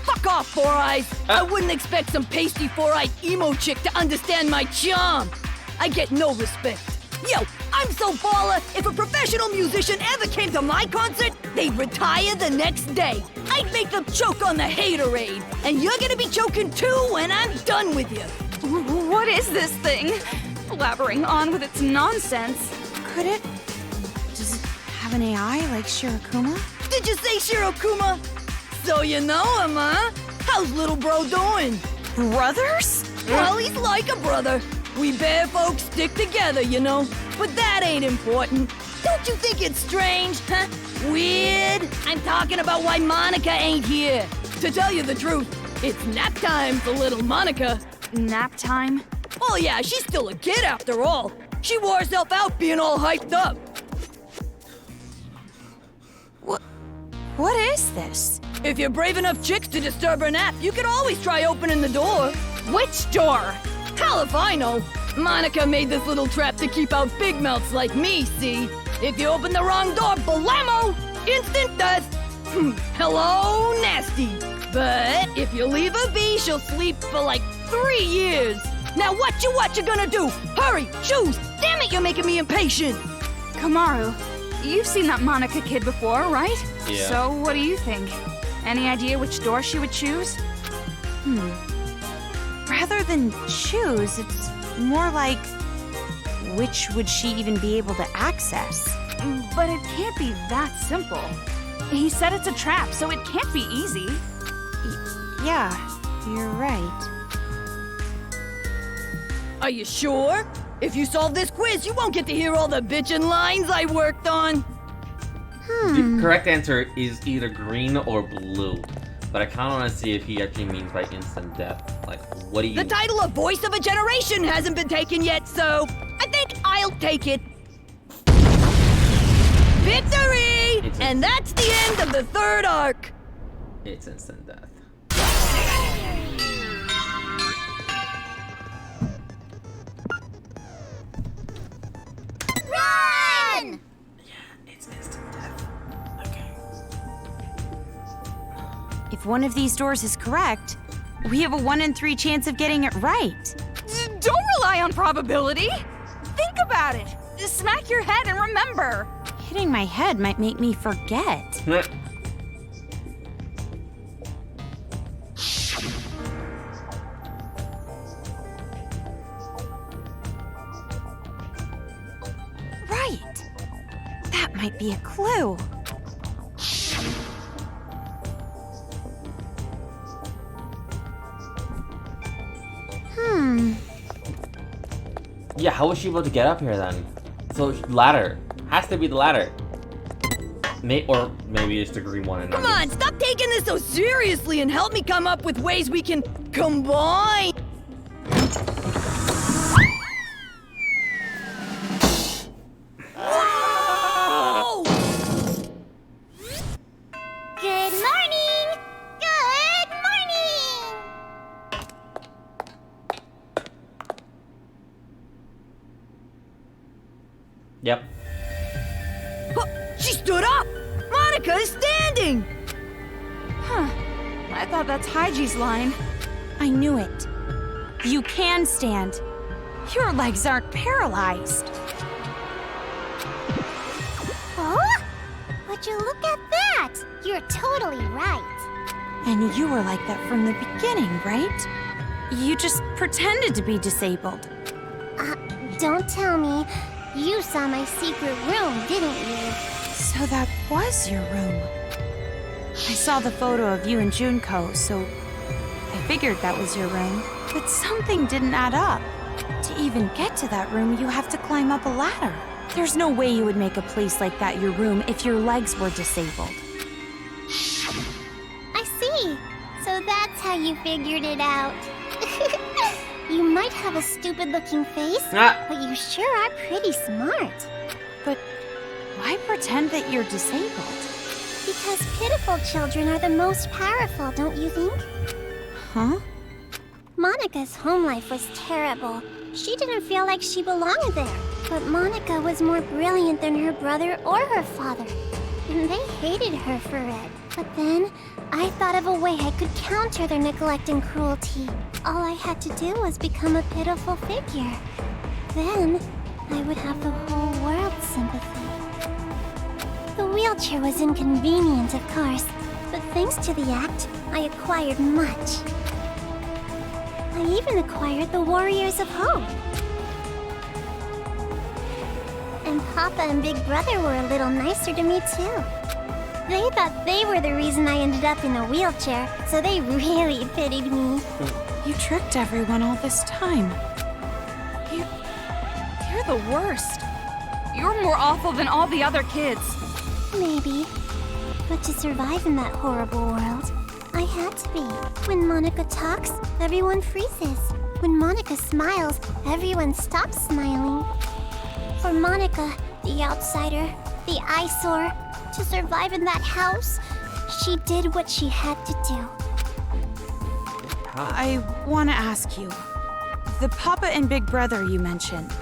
Fuck off, Four Eyes! I wouldn't expect some pasty four-eyed emo chick to understand my charm! I get no respect. Yo, I'm so baller, if a professional musician ever came to my concert, they'd retire the next day. I'd make them choke on the haterade, and you're gonna be choking too when I'm done with you. What is this thing? Blabbering on with its nonsense. Could it? Does it have an AI like Shirokuma? Did you say Shirokuma? So you know him, huh? How's little bro doing? Brothers? Well, he's like a brother. We bear folks stick together, you know. But that ain't important. Don't you think it's strange, huh? Weird? I'm talking about why Monica ain't here. To tell you the truth, it's nap time for little Monica. Nap time? Oh yeah, she's still a kid after all. She wore herself out being all hyped up. What is this? If you're brave enough chicks to disturb her nap, you can always try opening the door. Which door? Hell if I know. Monica made this little trap to keep out big mouths like me, see? If you open the wrong door, blammo! Instant death! Hello, nasty. But if you leave her be, she'll sleep for like 3 years. Now what you gonna do? Hurry, choose! Damn it, you're making me impatient! Kamaru, you've seen that Monica kid before, right? Yeah. So what do you think? Any idea which door she would choose? Rather than choose, it's more like which would she even be able to access? But it can't be that simple. He said it's a trap, so it can't be easy. Yeah, you're right. Are you sure? If you solve this quiz, you won't get to hear all the bitchin' lines I worked on. The correct answer is either green or blue. But I kind of want to see if he actually means by instant death. Like, what do you... The title of Voice of a Generation hasn't been taken yet, so I think I'll take it. Victory! And that's the end of the third arc. It's instant death. Run! It's instant death. Okay. If one of these doors is correct, we have a 1 in 3 chance of getting it right. Don't rely on probability. Think about it. Just smack your head and remember. Hitting my head might make me forget. Right. That might be a clue. Yeah, how was she able to get up here then? So, ladder. Has to be the ladder. Or maybe it's the green one. And Come on, stop taking this so seriously and help me come up with ways we can combine. Whoa! Good morning! Good morning! Yep. Huh, she stood up! Monica is standing! Huh. I thought that's Haiji's line. I knew it. You can stand. Your legs aren't paralyzed. Oh? Would you look at that? You're totally right. And you were like that from the beginning, right? You just pretended to be disabled. Don't tell me. You saw my secret room, didn't you? So that was your room. I saw the photo of you and Junko, so I figured that was your room. But something didn't add up. To even get to that room, you have to climb up a ladder. There's no way you would make a place like that your room if your legs were disabled. I see. So that's how you figured it out. You might have a stupid-looking face, but you sure are pretty smart. But why pretend that you're disabled? Because pitiful children are the most powerful, don't you think? Huh? Monica's home life was terrible. She didn't feel like she belonged there. But Monica was more brilliant than her brother or her father. And they hated her for it. But then, I thought of a way I could counter their neglect and cruelty. All I had to do was become a pitiful figure. Then, I would have the whole world's sympathy. The wheelchair was inconvenient, of course. But thanks to the act, I acquired much. I even acquired the Warriors of Hope. And Papa and Big Brother were a little nicer to me, too. They thought they were the reason I ended up in a wheelchair, so they really pitied me. You tricked everyone all this time. You're the worst. You're more awful than all the other kids. Maybe. But to survive in that horrible world, I had to be. When Monica talks, everyone freezes. When Monica smiles, everyone stops smiling. For Monica, the outsider, the eyesore, to survive in that house, she did what she had to do. I want to ask you, the Papa and Big Brother you mentioned,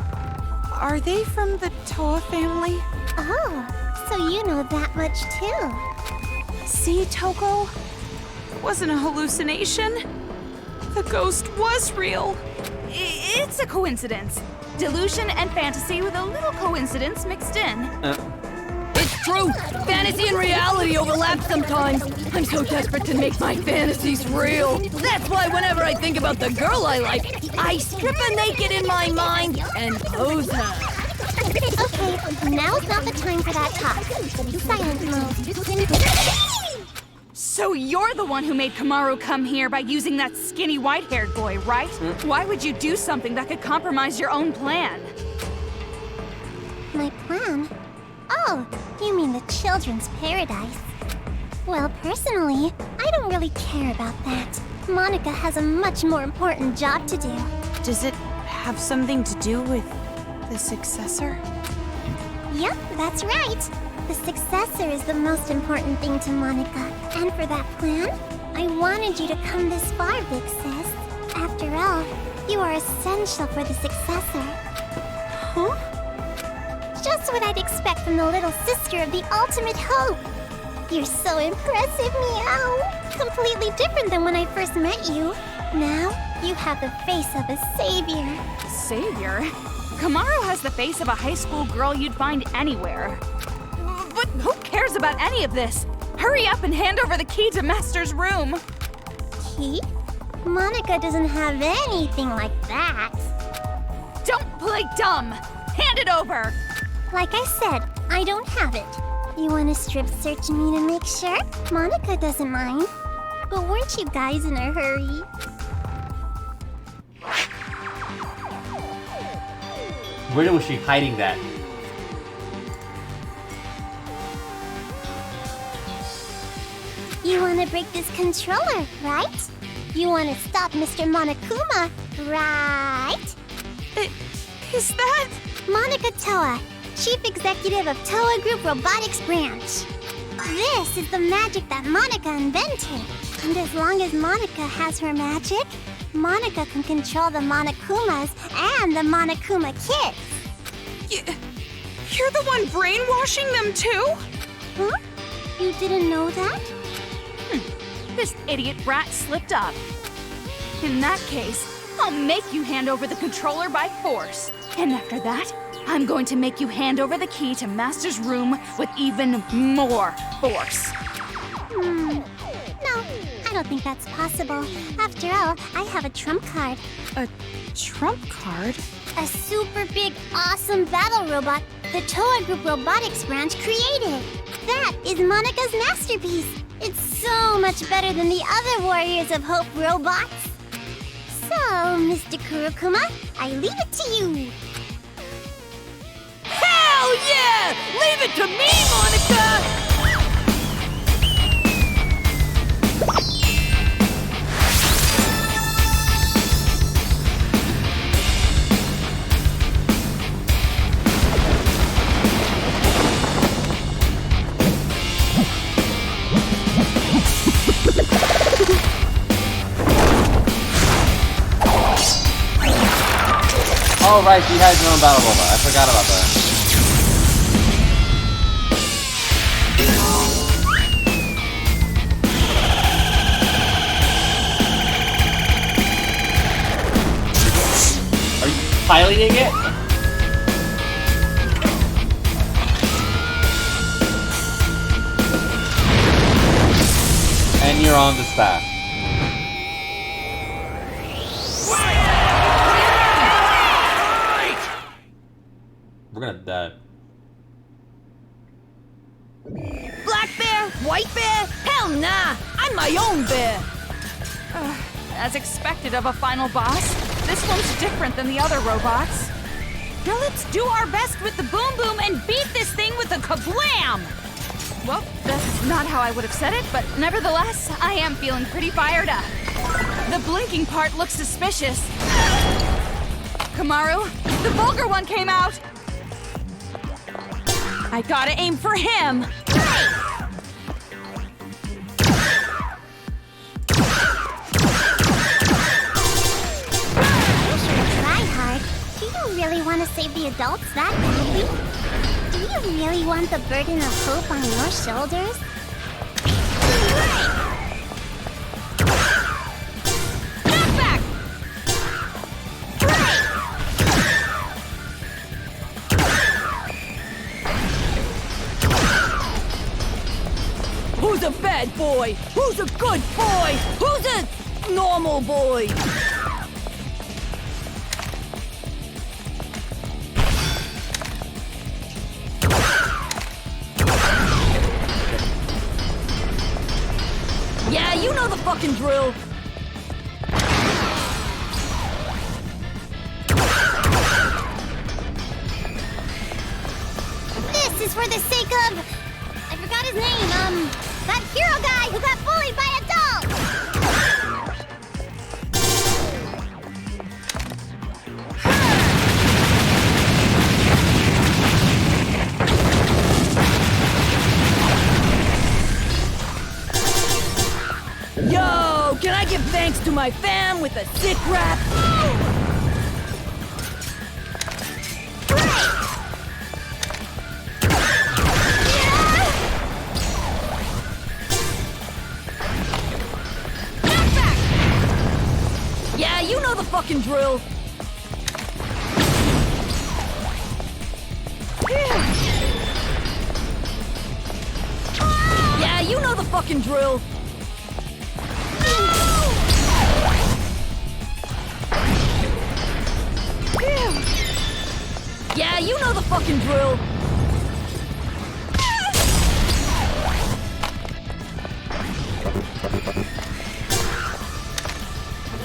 are they from the Toa family? Oh, so you know that much too. See, Toko? It wasn't a hallucination. The ghost was real. It's a coincidence. Delusion and fantasy with a little coincidence mixed in. It's true! Fantasy and reality overlap sometimes. I'm so desperate to make my fantasies real. That's why whenever I think about the girl I like, I strip her naked in my mind and pose her. Okay, now's not the time for that talk. Silent mode. So you're the one who made Kamaru come here by using that skinny white-haired boy, right? Why would you do something that could compromise your own plan? My plan? Oh, you mean the children's paradise. Well, personally, I don't really care about that. Monica has a much more important job to do. Does it have something to do with the successor? Yep, that's right. The successor is the most important thing to Monica. And for that plan, I wanted you to come this far, Big Sis. After all, you are essential for the successor. Huh? Just what I'd expect from the little sister of the ultimate hope. You're so impressive, Meow. Completely different than when I first met you. Now, you have the face of a savior. Savior? Kamaru has the face of a high school girl you'd find anywhere. But who cares about any of this? Hurry up and hand over the key to Master's room. Key? Monica doesn't have anything like that. Don't play dumb. Hand it over. Like I said, I don't have it. You want to strip search me to make sure? Monica doesn't mind. But weren't you guys in a hurry? Where was she hiding that? You want to break this controller, right? You want to stop Mr. Monokuma, right? Is that? Monica Toa, Chief Executive of Toa Group Robotics Branch. This is the magic that Monica invented. And as long as Monica has her magic, Monica can control the Monokumas and the Monokuma kids. You're the one brainwashing them too? Huh? You didn't know that? This idiot rat slipped up. In that case, I'll make you hand over the controller by force. And after that, I'm going to make you hand over the key to Master's room with even more force. No, I don't think that's possible. After all, I have a trump card. A trump card? A super big, awesome battle robot the Toa Group Robotics Branch created. That is Monica's masterpiece. It's so much better than the other Warriors of Hope robots. So, Mr. Kurokuma, I leave it to you. Hell yeah! Leave it to me, Monica! Oh right, she has her own battle robot. I forgot about that. Are you piloting it? And you're on this path. We're gonna die. Black bear? White bear? Hell nah! I'm my own bear! As expected of a final boss, this one's different than the other robots. Now let's do our best with the boom boom and beat this thing with a kablam! Well, that's not how I would have said it, but nevertheless, I am feeling pretty fired up. The blinking part looks suspicious. Kamaru, the vulgar one came out! I gotta aim for him! Try hard. Do you really want to save the adults that badly? Do you really want the burden of hope on your shoulders? Get back! Who's a bad boy? Who's a good boy? Who's a normal boy? Yeah, you know the fucking drill. This is for the sake of... I forgot his name, That hero guy who got bullied by adults! Yo, can I give thanks to my fam with a sick rap? Yeah, you know the fucking drill. Yeah, you know the fucking drill. Yeah, you know the fucking drill.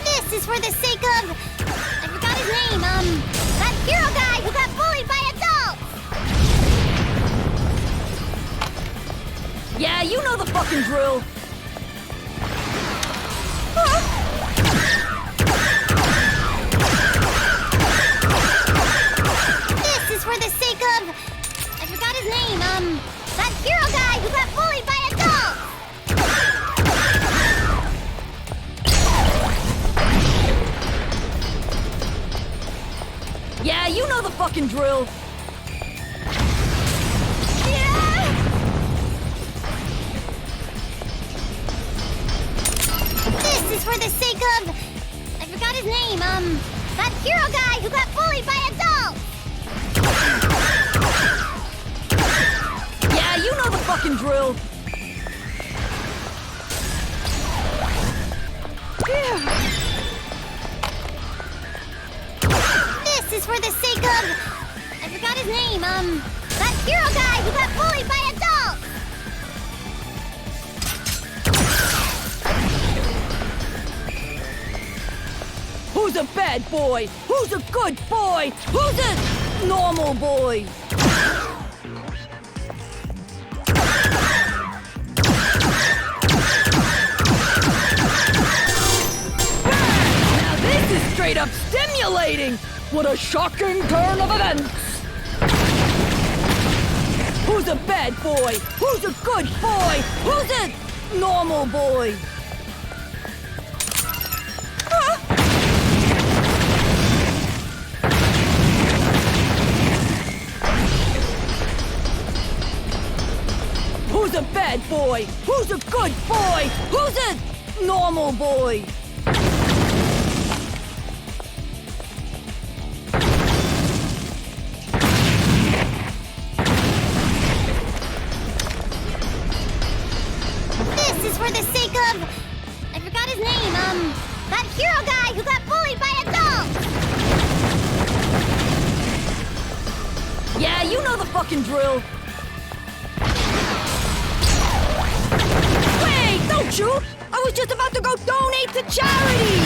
This is for the sake of... I forgot his name, that hero guy who got bullied by adults! Yeah, you know the fucking drill. This is for the sake of... I forgot his name, that hero guy who got bullied by adults! Yeah, you know the fucking drill. This is for the sake of... I forgot his name, that hero guy who got bullied by adults! Yeah, you know the fucking drill. This is for the sake of... I forgot his name, that hero guy who got bullied by adults! Who's a bad boy? Who's a good boy? Who's a normal boy? Now this is straight up stimulating! What a shocking turn of events! Who's a bad boy? Who's a good boy? Who's a normal boy? Who's a bad boy? Who's a good boy? Who's a normal boy? This is for the sake of... I forgot his name, that hero guy who got bullied by adults! Yeah, you know the fucking drill. Wait, don't you? I was just about to go donate to charity!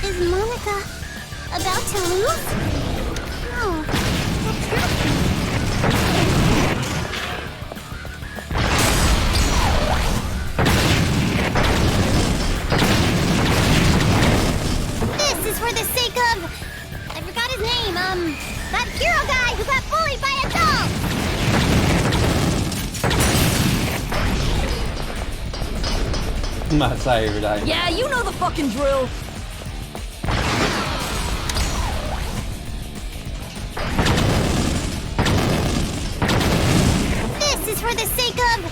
Is Monica about to lose? Oh, what's happening? This is for the sake of... I forgot his name, that hero guy who got bullied by adults! Masai died. Yeah, you know the fucking drill. This is for the sake of...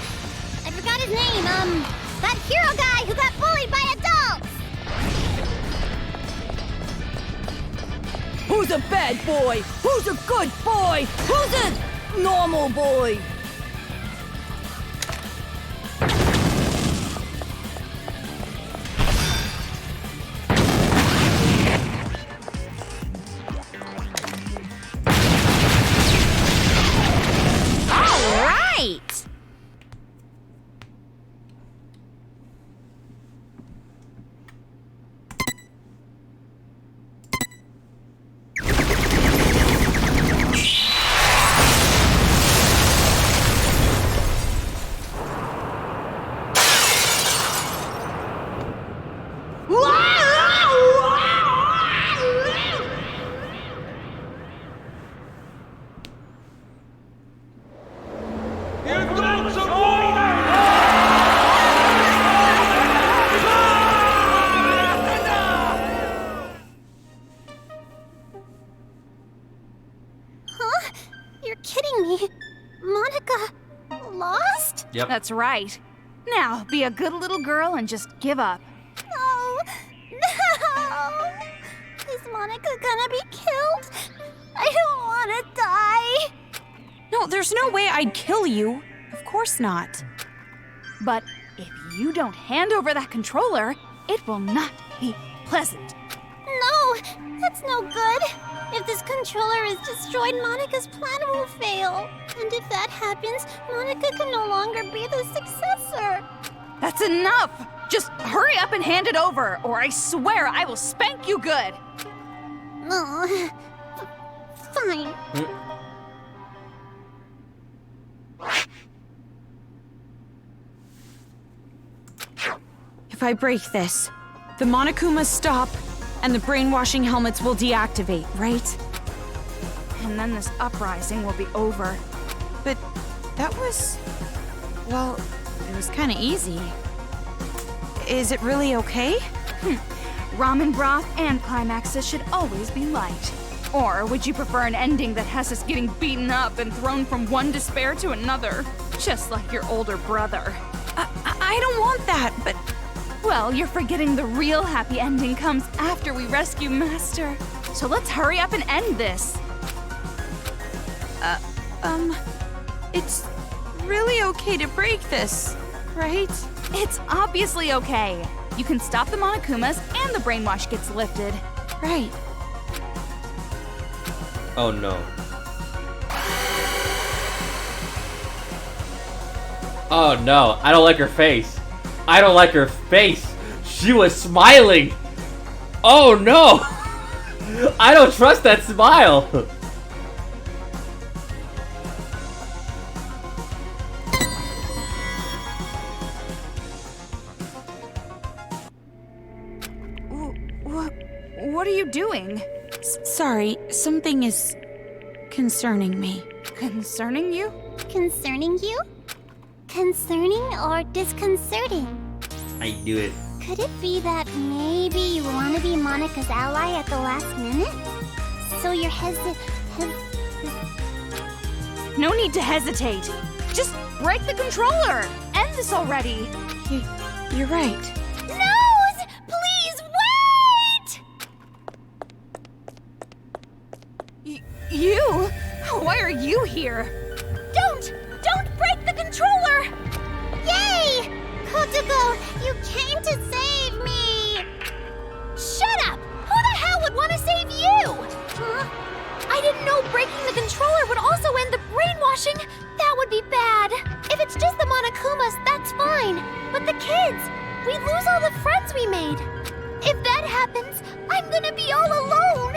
I forgot his name, that hero guy who got bullied by adults! Who's a bad boy? Who's a good boy? Who's a normal boy? All right! kidding me? Monica lost? Yep. That's right. Now, be a good little girl and just give up. Oh, no! Is Monica gonna be killed? I don't want to die. No, there's no way I'd kill you. Of course not. But if you don't hand over that controller, it will not be pleasant. No, that's no good. If this controller is destroyed, Monica's plan will fail. And if that happens, Monica can no longer be the successor. That's enough! Just hurry up and hand it over, or I swear I will spank you good! Oh, fine. If I break this, the Monokumas stop, and the brainwashing helmets will deactivate, right? And then this uprising will be over. But that was... well, it was kind of easy. Is it really okay? Ramen broth and climaxes should always be light. Or would you prefer an ending that has us getting beaten up and thrown from one despair to another? Just like your older brother. I don't want that, but... Well, you're forgetting the real happy ending comes after we rescue Master. So let's hurry up and end this. It's really okay to break this, right? It's obviously okay. You can stop the Monokumas and the brainwash gets lifted. Right. Oh no. Oh no, I don't like her face. I don't like her face. She was smiling. Oh no. I don't trust that smile. What are you doing? Sorry, something is concerning me. Concerning you? Concerning you? Concerning or disconcerting? I knew it. Could it be that maybe you want to be Monica's ally at the last minute? So you're No need to hesitate. Just break the controller. End this already. You're right. Nose! Please wait! You? Why are you here? Don't break the controller! Yay! Kotoko, you came to save me! Shut up! Who the hell would want to save you? Huh? I didn't know breaking the controller would also end the brainwashing. That would be bad. If it's just the Monokumas, that's fine. But the kids, we lose all the friends we made. If that happens, I'm gonna be all alone.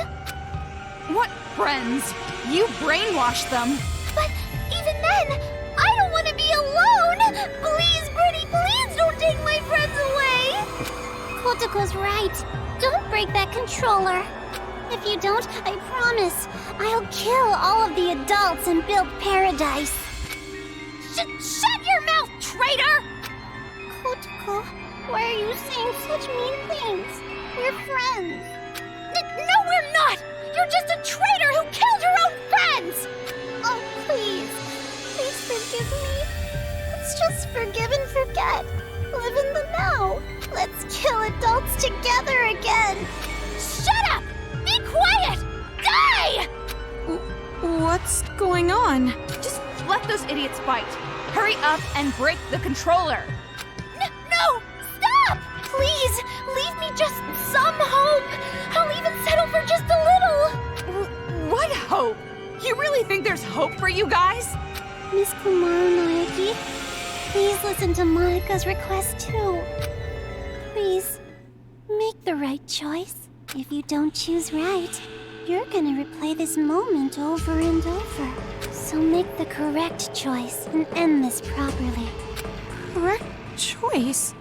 What friends? You brainwashed them. But even then, I don't want to be alone! Please, Birdie, please don't take my friends away! Kotoko's right. Don't break that controller. If you don't, I promise, I'll kill all of the adults and build paradise. Shut your mouth, traitor! Kotoko, why are you saying such mean things? We're friends. No, we're not! You're just a traitor who killed your own friends! Oh, please. Please forgive me. Let's just forgive and forget. Live in the now. Let's kill adults together again. Shut up! Be quiet! Die! What's going on? Just let those idiots fight. Hurry up and break the controller. No! Stop! Please, leave me just some hope. I'll even settle for just a little. What hope? You really think there's hope for you guys? Miss Kumaru Naeki, please listen to Monika's request too. Please, make the right choice. If you don't choose right, you're gonna replay this moment over and over. So make the correct choice and end this properly. Correct choice?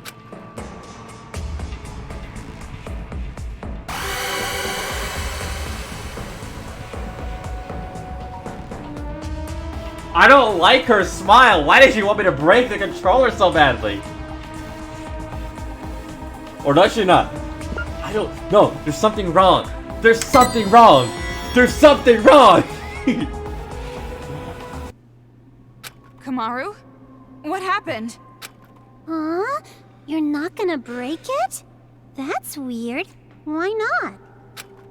I don't like her smile. Why did she want me to break the controller so badly? Or does she not? I don't know. There's something wrong. There's something wrong. There's something wrong. Kamaru? What happened? Huh? You're not gonna break it? That's weird. Why not?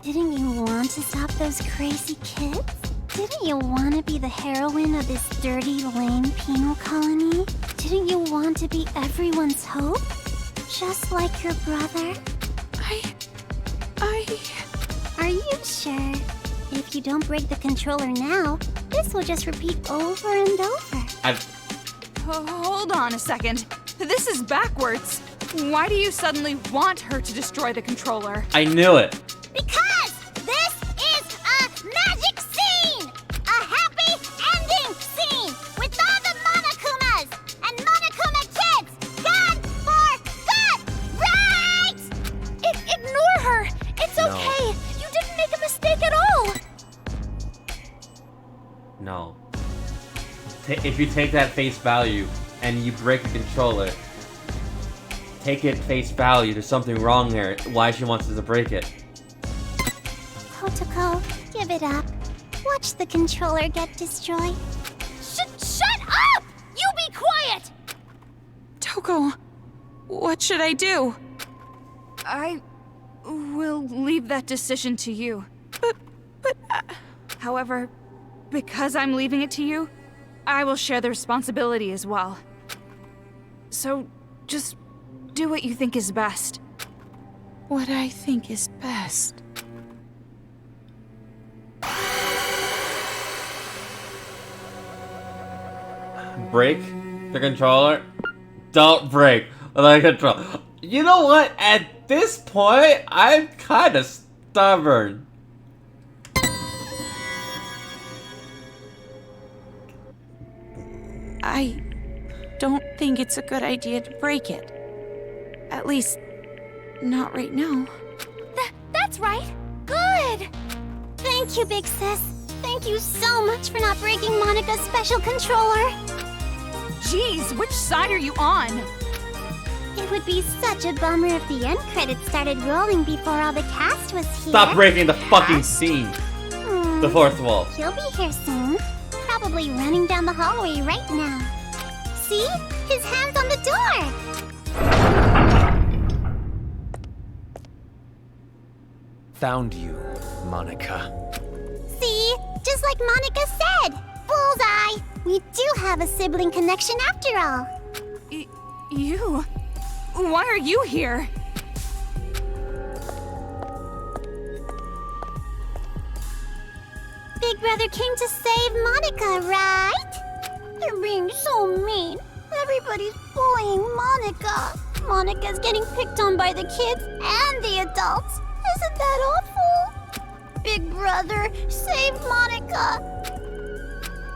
Didn't you want to stop those crazy kids? Didn't you want to be the heroine of this dirty, lame penal colony? Didn't you want to be everyone's hope? Just like your brother? Are you sure? If you don't break the controller now, this will just repeat over and over. Hold on a second. This is backwards. Why do you suddenly want her to destroy the controller? I knew it. Because this is a magic scene! A happy ending scene! With all the Monokumas and Monokuma kids gone for good! Right? Ignore her! It's No. okay! You didn't make a mistake at all! No. If you take that face value and you break the controller, take it face value. There's something wrong there. Why she wants us to break it. Kotoko, give it up. Watch the controller get destroyed. Shut up! You be quiet! Toko, what should I do? I will leave that decision to you. But However, because I'm leaving it to you, I will share the responsibility as well. So, just do what you think is best. what I think is best. Break the controller. Don't break the controller. You know what? At this point, I'm kind of stubborn. I don't think it's a good idea to break it. At least, not right now. That's right. Good. Thank you, Big Sis. Thank you so much for not breaking Monica's special controller. Jeez, which side are you on? It would be such a bummer if the end credits started rolling before all the cast was here. Stop breaking the fucking scene. The fourth wall. He'll be here soon. Probably running down the hallway right now. See? His hand's on the door. Found you, Monica. See? Just like Monica said. Bullseye. We do have a sibling connection after all. You? Why are you here? Big Brother came to save Monica, right? They're being so mean. Everybody's bullying Monica. Monica's getting picked on by the kids and the adults. Isn't that awful? Big Brother, save Monica.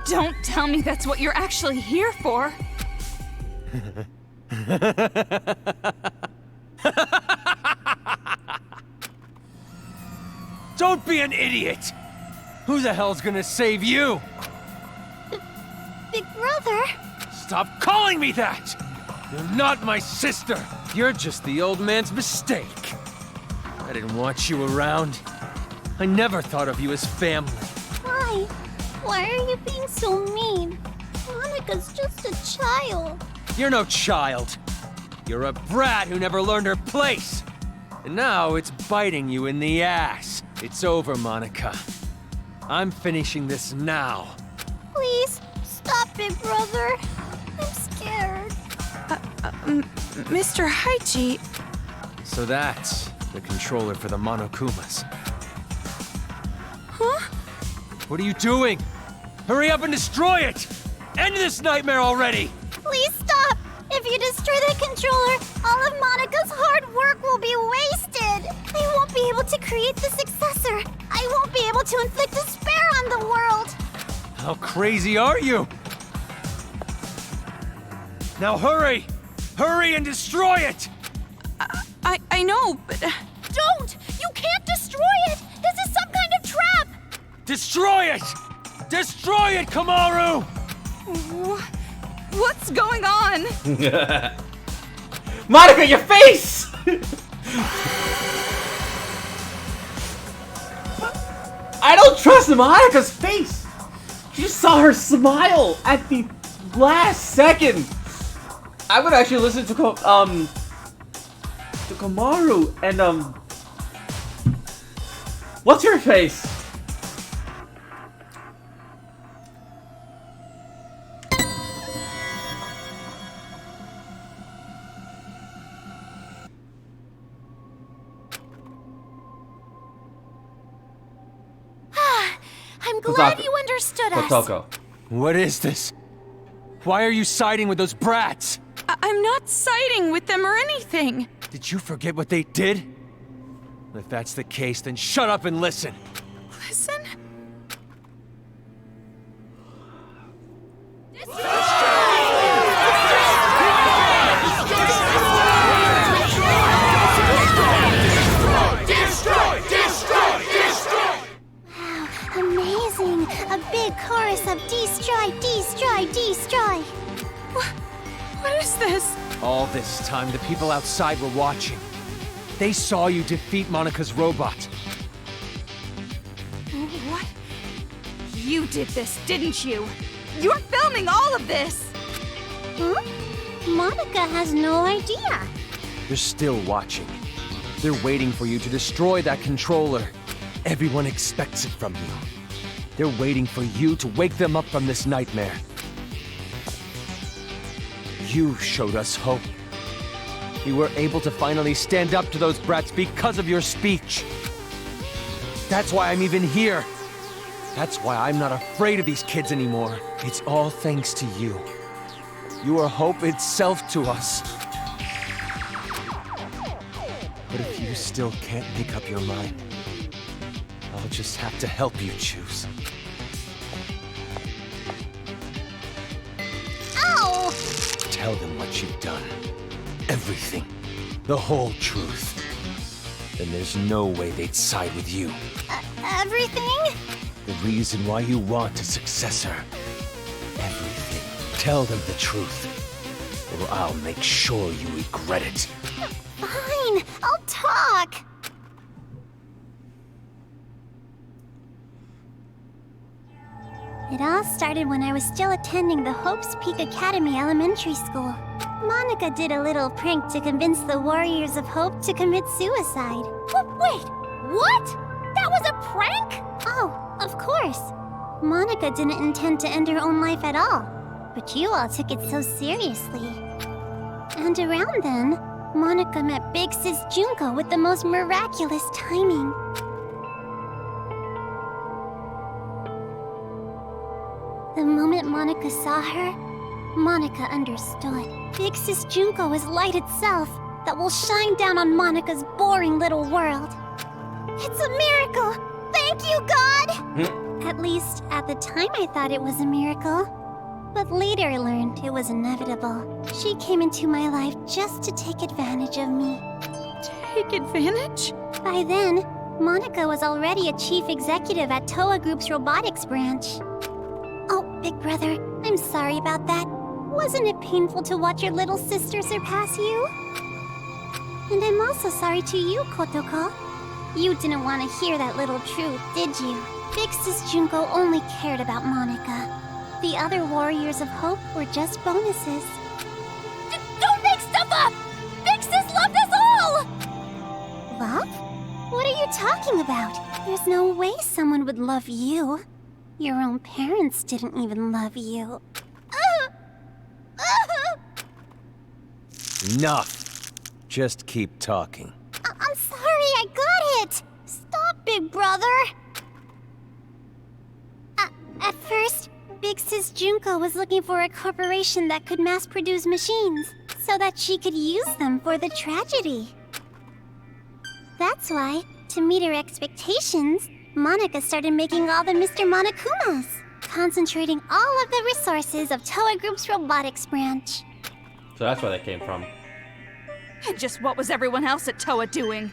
Don't tell me that's what you're actually here for. Don't be an idiot! Who the hell's gonna save you? Big Brother? Stop calling me that! You're not my sister! You're just the old man's mistake. I didn't want you around. I never thought of you as family. Why? Why are you being so mean? Monica's just a child. You're no child. You're a brat who never learned her place. And now it's biting you in the ass. It's over, Monica. I'm finishing this now. Please, stop it, Brother. I'm scared. Mr. Haichi, So that's the controller for the Monokumas. huh? What are you doing? Hurry up and destroy it! End this nightmare already! Please stop! If you destroy the controller, all of Monica's hard work will be wasted. I won't be able to create the successor. I won't be able to inflict despair on the world. How crazy are you? Now hurry! Hurry and destroy it! I know, but... Don't! You can't destroy it! This is some kind of trap! Destroy it! Destroy it, Kamaru! What's going on? Monica, your face! I don't trust Monica's face! You saw her smile at the last second, I would actually listen to Komaru and what's her face? I'm glad you understood us. Kotoko. What is this? Why are you siding with those brats? I'm not siding with them or anything. Did you forget what they did? If that's the case, then shut up and listen. Listen? Amazing! A big chorus of destroy, destroy, destroy! What is this? All this time, the people outside were watching. They saw you defeat Monika's robot. What? You did this, didn't you? You're filming all of this! Huh? Monika has no idea. They're still watching. They're waiting for you to destroy that controller. Everyone expects it from you. They're waiting for you to wake them up from this nightmare. You showed us hope. You were able to finally stand up to those brats because of your speech. That's why I'm even here. That's why I'm not afraid of these kids anymore. It's all thanks to you. You are hope itself to us. But if you still can't make up your mind, I'll just have to help you choose. Ow! Tell them what you've done. Everything. The whole truth. Then there's no way they'd side with you. Everything? The reason why you want a successor. Everything. Tell them the truth. Or I'll make sure you regret it. Fine, I'll talk. It all started when I was still attending the Hope's Peak Academy Elementary School. Monika did a little prank to convince the Warriors of Hope to commit suicide. Wait, what? That was a prank? Oh, of course. Monika didn't intend to end her own life at all. But you all took it so seriously. And around then, Monika met Big Sis Junko with the most miraculous timing. The moment Monika saw her, Monika understood. Big Sis Junko is light itself that will shine down on Monika's boring little world. It's a miracle! Thank you, God! At least, at the time I thought it was a miracle. But later I learned it was inevitable. She came into my life just to take advantage of me. Take advantage? By then, Monika was already a chief executive at Toa Group's robotics branch. Oh, big brother, I'm sorry about that. Wasn't it painful to watch your little sister surpass you? And I'm also sorry to you, Kotoko. You didn't want to hear that little truth, did you? Big Sis Junko only cared about Monika. The other Warriors of Hope were just bonuses. Don't make stuff up! Big Sis loved us all! Love? What are you talking about? There's no way someone would love you. Your own parents didn't even love you. Enough. Just keep talking. I'm sorry, I got it! Stop, big brother! At first, Big Sis Junko was looking for a corporation that could mass-produce machines, so that she could use them for the tragedy. That's why, to meet her expectations, Monika started making all the Mr. Monokumas, concentrating all of the resources of Toa Group's robotics branch. So that's where that came from. And just what was everyone else at Toa doing?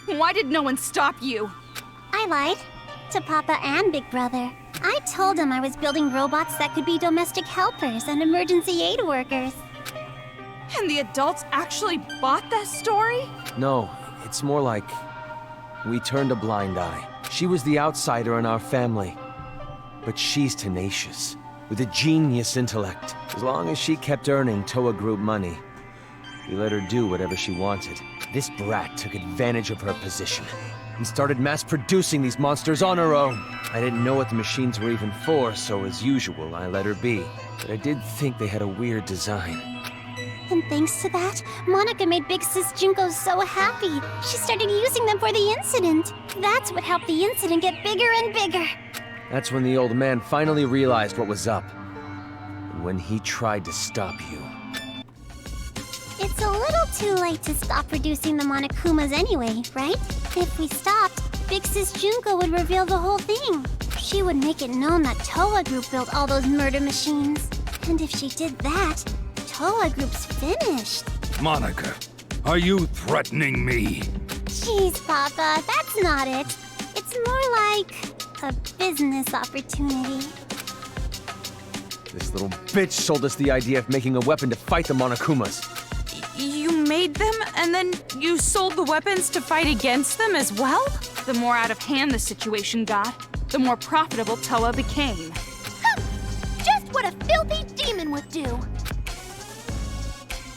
Why did no one stop you? I lied to Papa and Big Brother. I told them I was building robots that could be domestic helpers and emergency aid workers. And the adults actually bought that story? No, it's more like we turned a blind eye. She was the outsider in our family, but she's tenacious. with a genius intellect. As long as she kept earning Toa Group money, we let her do whatever she wanted. This brat took advantage of her position and started mass-producing these monsters on her own. I didn't know what the machines were even for, so as usual, I let her be. But I did think they had a weird design. And thanks to that, Monica made Big Sis Junko so happy. She started using them for the incident. That's what helped the incident get bigger and bigger. That's when the old man finally realized what was up. And when he tried to stop you. It's a little too late to stop producing the Monokumas anyway, right? If we stopped, Big Sis Junko would reveal the whole thing. She would make it known that Toa Group built all those murder machines. And if she did that, Toa Group's finished. Monica, are you threatening me? Jeez, Papa, that's not it. It's more like a business opportunity. This little bitch sold us the idea of making a weapon to fight the Monokumas. You made them, and then you sold the weapons to fight against them as well? The more out of hand the situation got, the more profitable Toa became. Just what a filthy demon would do.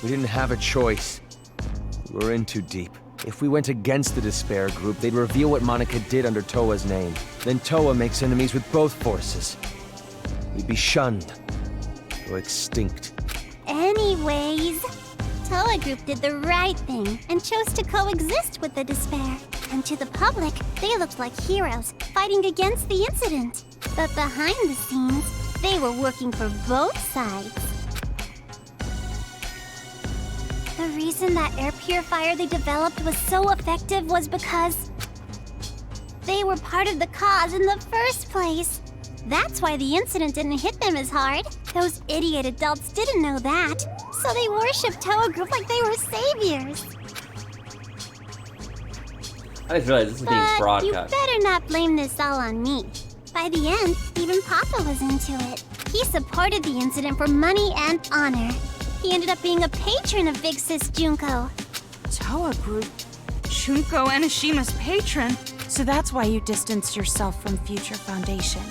We didn't have a choice. We were in too deep. If we went against the Despair Group, they'd reveal what Monica did under Toa's name. Then Toa makes enemies with both forces. We'd be shunned. Go extinct. Anyways, Toa Group did the right thing and chose to coexist with the Despair. And to the public, they looked like heroes fighting against the incident. But behind the scenes, they were working for both sides. The reason that air purifier they developed was so effective was because they were part of the cause in the first place. That's why the incident didn't hit them as hard. Those idiot adults didn't know that, so they worshipped Toa Group like they were saviors. I just realized this is being But you broadcast. better not blame this all on me. By the end, even Papa was into it. He supported the incident for money and honor. He ended up being a patron of Big Sis Junko. Toa Group? Junko Enoshima's patron? So that's why you distanced yourself from Future Foundation.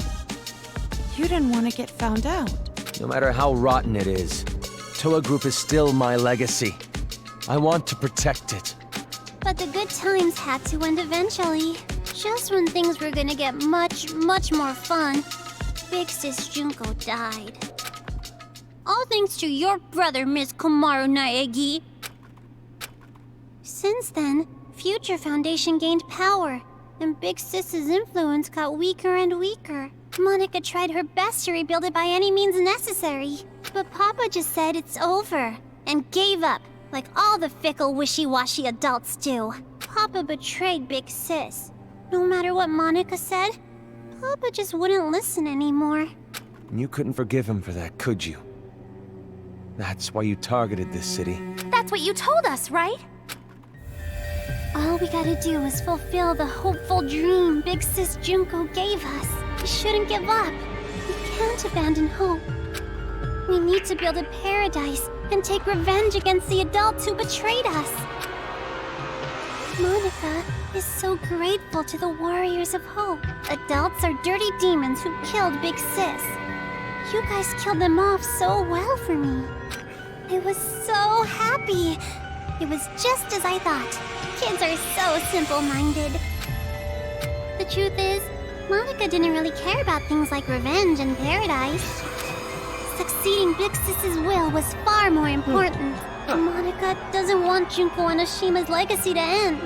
You didn't want to get found out. No matter how rotten it is, Toa Group is still my legacy. I want to protect it. But the good times had to end eventually. Just when things were gonna get much, much more fun, Big Sis Junko died. All thanks to your brother, Miss Komaru Naegi. Since then, Future Foundation gained power, and Big Sis's influence got weaker and weaker. Monica tried her best to rebuild it by any means necessary, but Papa just said it's over, and gave up, like all the fickle, wishy-washy adults do. Papa betrayed Big Sis. No matter what Monica said, Papa just wouldn't listen anymore. And you couldn't forgive him for that, could you? That's why you targeted this city. That's what you told us, right? All we gotta do is fulfill the hopeful dream Big Sis Junko gave us. We shouldn't give up. We can't abandon hope. We need to build a paradise and take revenge against the adults who betrayed us. Monica is so grateful to the Warriors of Hope. Adults are dirty demons who killed Big Sis. You guys killed them off so well for me. I was so happy. It was just as I thought. Kids are so simple-minded. The truth is, Monica didn't really care about things like revenge and paradise. Succeeding Big Sis's will was far more important. Monica doesn't want Junko Enoshima's legacy to end.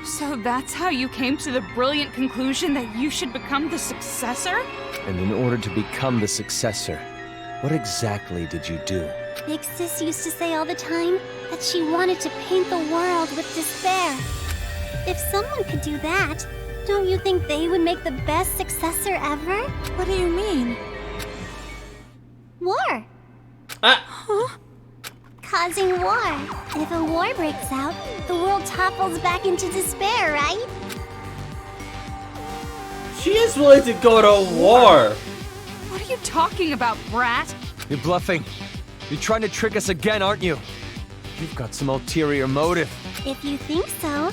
So that's how you came to the brilliant conclusion that you should become the successor? And in order to become the successor, what exactly did you do? Big Sis used to say all the time that she wanted to paint the world with despair. If someone could do that, don't you think they would make the best successor ever? What do you mean? War. Ah! Causing war. If a war breaks out, the world topples back into despair, right? She is willing to go to war. What are you talking about, brat? You're bluffing. You're trying to trick us again, aren't you? You've got some ulterior motive. If you think so,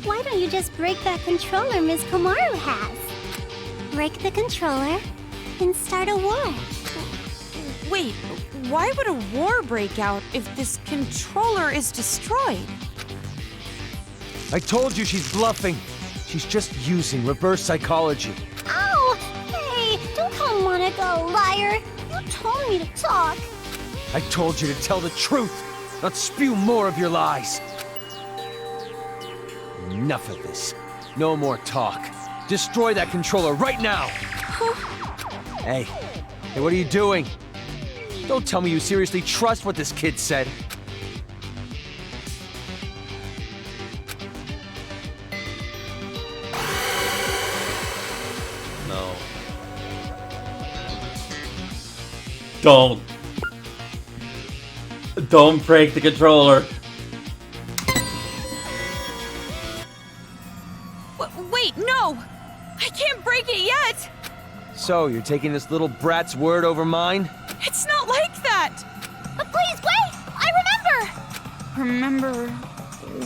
why don't you just break that controller Ms. Komaru has? break the controller and start a war. Wait, why would a war break out if this controller is destroyed? I told you she's bluffing. She's just using reverse psychology. Ow! Hey, don't call Monica a liar. You told me to talk. I told you to tell the truth, not spew more of your lies. Enough of this. No more talk. Destroy that controller right now! Hey, what are you doing? Don't tell me you seriously trust what this kid said. No. Don't. Don't break the controller. Wait, no! I can't break it yet! So, you're taking this little brat's word over mine? It's not like that! Please wait! I remember! Remember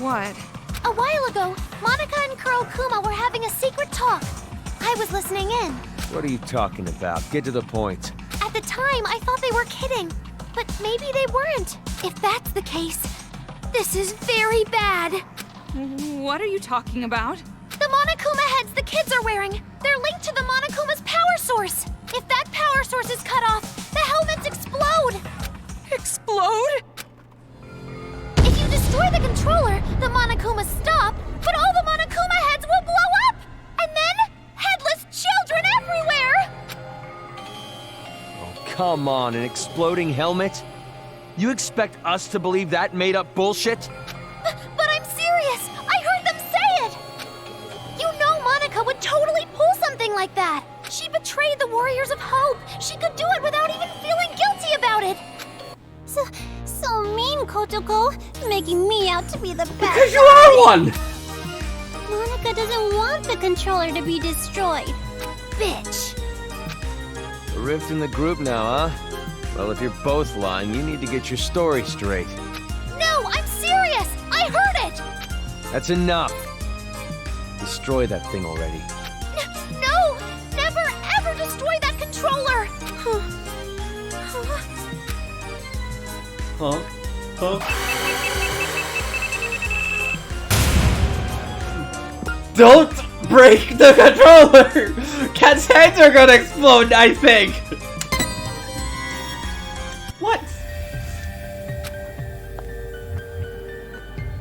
what? A while ago, Monica and Kurokuma were having a secret talk. I was listening in. What are you talking about? Get to the point. At the time, I thought they were kidding. But maybe they weren't. If that's the case, this is very bad. What are you talking about? The Monokuma heads the kids are wearing. They're linked to the Monokuma's power source. If that power source is cut off, the helmets explode. Explode? If you destroy the controller, the Monokumas stop, but all the Monokuma heads will blow up. And then, headless children everywhere. Oh, come on, an exploding helmet? You expect us to believe that made-up bullshit? But I'm serious. I heard them say it. You know Monica would totally pull something like that. She betrayed the Warriors of Hope. She could do it without even feeling guilty about it. So mean, Kotoko. Making me out to be the bad Because you are one! Monica doesn't want the controller to be destroyed. Bitch. A rift in the group now, huh? Well, if you're both lying, you need to get your story straight. No, I'm serious. I heard it. That's enough. Destroy that thing already. No, never ever destroy that controller. Huh? Don't break the controller! Cat's heads are gonna explode, I think! What?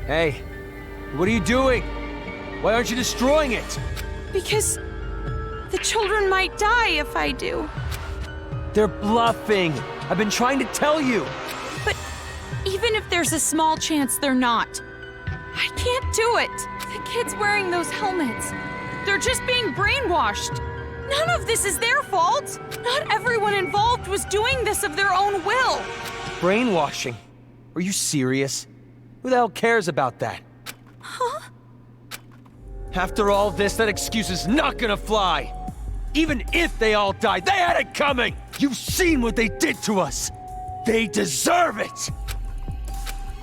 Hey, what are you doing? Why aren't you destroying it? Because the children might die if I do. They're bluffing. I've been trying to tell you. But even if there's a small chance they're not, I can't do it. The kids wearing those helmets, they're just being brainwashed. None of this is their fault. Not everyone involved was doing this of their own will. Brainwashing? Are you serious? Who the hell cares about that? Huh? After all this, that excuse is not gonna fly. Even if they all died, they had it coming! You've seen what they did to us! They deserve it!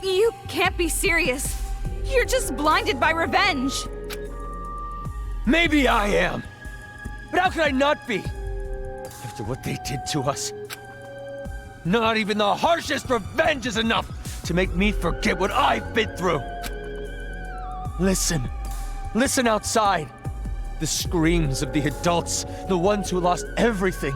You can't be serious. You're just blinded by revenge. Maybe I am. But how could I not be? After what they did to us. Not even the harshest revenge is enough to make me forget what I've been through. Listen. Listen outside. The screams of the adults, the ones who lost everything.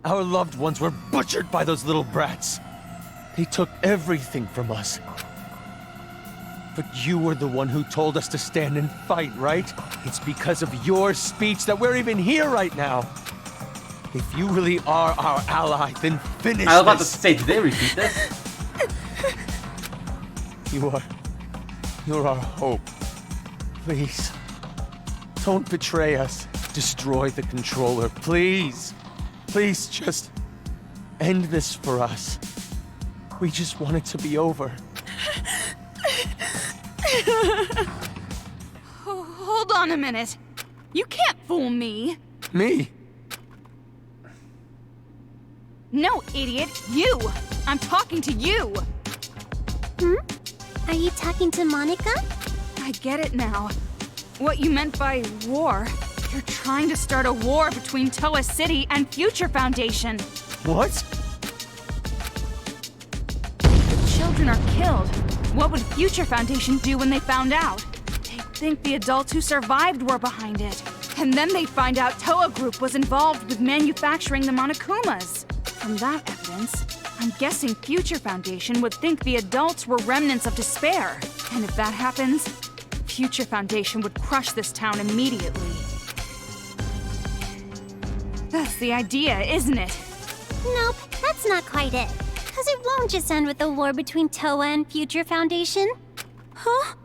Our loved ones were butchered by those little brats. They took everything from us. But you were the one who told us to stand and fight, right? It's because of your speech that we're even here right now. If you really are our ally, then finish I was about to this. say, did they repeat this? You're our hope. Please, don't betray us. Destroy the controller, please. Please, just end this for us. We just want it to be over. Hold on a minute. You can't fool me. Me? No, idiot, you! I'm talking to you! Are you talking to Monica? I get it now. What you meant by war. You're trying to start a war between Toa City and Future Foundation. What? The children are killed. What would Future Foundation do when they found out? They'd think the adults who survived were behind it. And then they'd find out Toa Group was involved with manufacturing the Monokumas. From that evidence, I'm guessing Future Foundation would think the adults were remnants of despair. And if that happens, Future Foundation would crush this town immediately. That's the idea, isn't it? Nope, that's not quite it. Because it won't just end with a war between Toa and Future Foundation. Huh?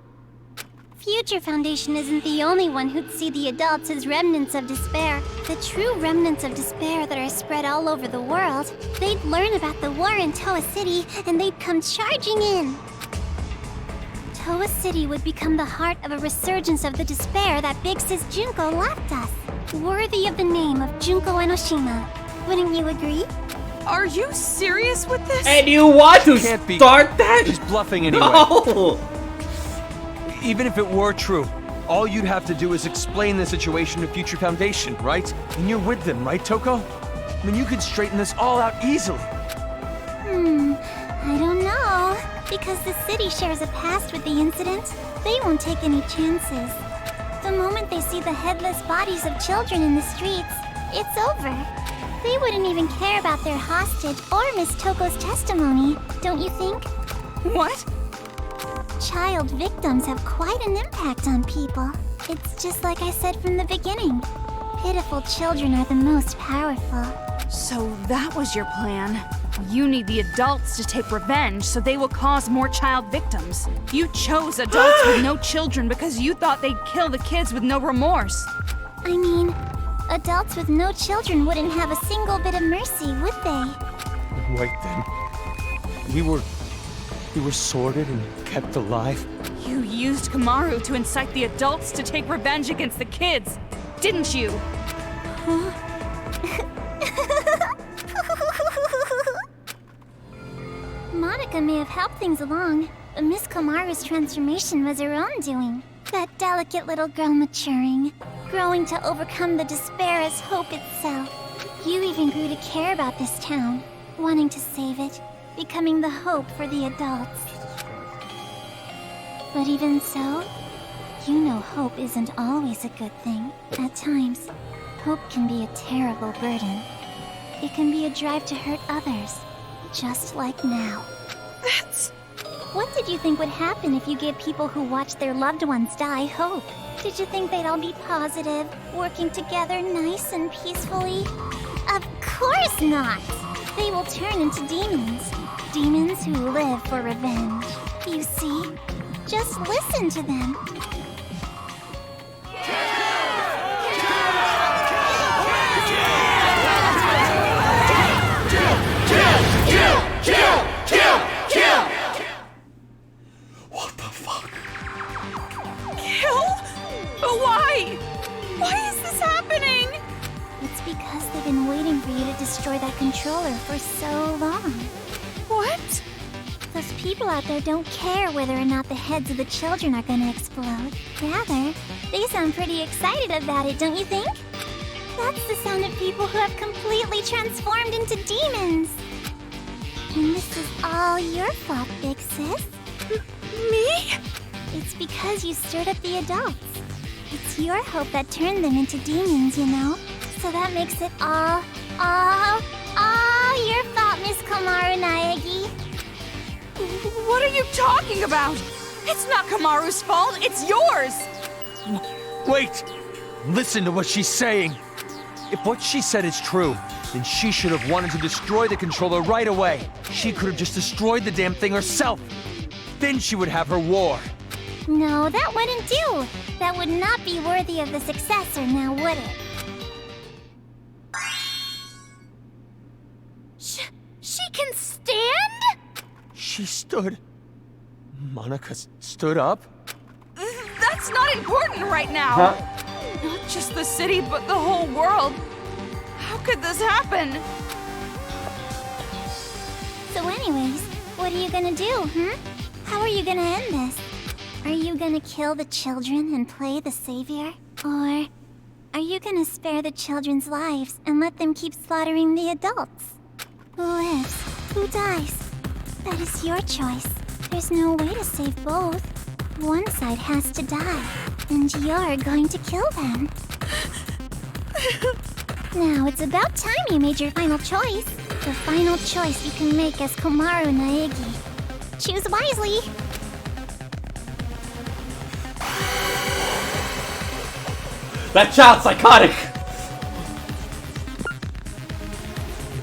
Future Foundation isn't the only one who'd see the adults as remnants of despair. The true remnants of despair that are spread all over the world. They'd learn about the war in Toa City, and they'd come charging in. Toa City would become the heart of a resurgence of the despair that Big Sis Junko left us. Worthy of the name of Junko Enoshima. Wouldn't you agree? Are you serious with this? And you want to Can't be. start that? She's bluffing anyway. No! Even if it were true, all you'd have to do is explain the situation to Future Foundation, right? And you're with them, right, Toko? I mean, you could straighten this all out easily. I don't know. Because the city shares a past with the incident, they won't take any chances. The moment they see the headless bodies of children in the streets, it's over. They wouldn't even care about their hostage or Miss Toko's testimony, don't you think? What? Child victims have quite an impact on people. It's just like I said from the beginning. Pitiful children are the most powerful. So that was your plan. You need the adults to take revenge so they will cause more child victims. You chose adults with no children because you thought they'd kill the kids with no remorse. I mean, adults with no children wouldn't have a single bit of mercy, would they? Wait, then. We were sorted and kept alive? You used Kamaru to incite the adults to take revenge against the kids, didn't you? Monica may have helped things along, but Miss Komaru's transformation was her own doing. That delicate little girl maturing, growing to overcome the despair as hope itself. You even grew to care about this town, wanting to save it, becoming the hope for the adults. But even so, you know hope isn't always a good thing. At times, hope can be a terrible burden. It can be a drive to hurt others, just like now. What did you think would happen if you gave people who watched their loved ones die hope? Did you think they'd all be positive, working together nice and peacefully? Of course not! They will turn into demons. Demons who live for revenge. You see? Just listen to them. What the fuck? Kill? But why? Why is this happening? It's because they've been waiting for you to destroy that controller for so long. What? Those people out there don't care whether or not the heads of the children are gonna explode. Rather, they sound pretty excited about it, don't you think? That's the sound of people who have completely transformed into demons. And this is all your fault, Big Sis. Me? It's because you stirred up the adults. It's your hope that turned them into demons, you know? So that makes it all your fault, Miss Komaru Naegi. What are you talking about? It's not Kamaru's fault, it's yours! Wait! Listen to what she's saying. If what she said is true, then she should have wanted to destroy the controller right away. She could have just destroyed the damn thing herself. Then she would have her war. No, that wouldn't do. That would not be worthy of the successor, now would it? She can stand? She stood. Monica stood up? That's not important right now. Huh? Not just the city, but the whole world. How could this happen? Anyways, what are you gonna do, How are you gonna end this? Are you gonna kill the children and play the savior? Or are you gonna spare the children's lives and let them keep slaughtering the adults? Who lives? Who dies? That is your choice. There's no way to save both. One side has to die, and you're going to kill them. Now, it's about time you made your final choice. The final choice you can make as Komaru Naegi. Choose wisely. That child's psychotic!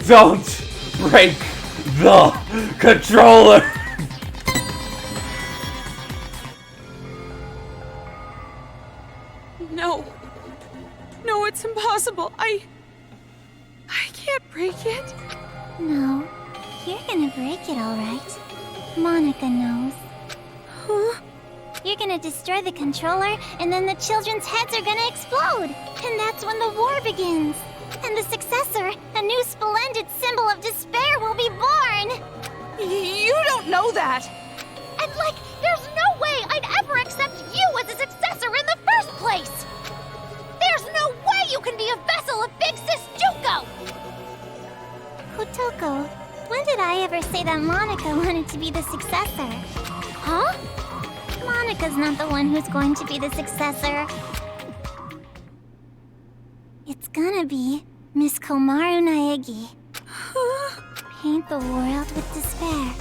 Don't break the controller! No. No, it's impossible. I can't break it. No, you're gonna break it all right. Monica knows. Huh? You're gonna destroy the controller, and then the children's heads are gonna explode. And that's when the war begins. And the successor, a new splendid symbol of despair, will be born. You don't know that. And there's no way I'd ever accept you as a successor in the first place. There's no way you can be a vessel of Big Sis Junko. Kotoko, when did I ever say that Monica wanted to be the successor? Huh? Monica's not the one who's going to be the successor. It's gonna be Miss Komaru Naegi. Paint the world with despair.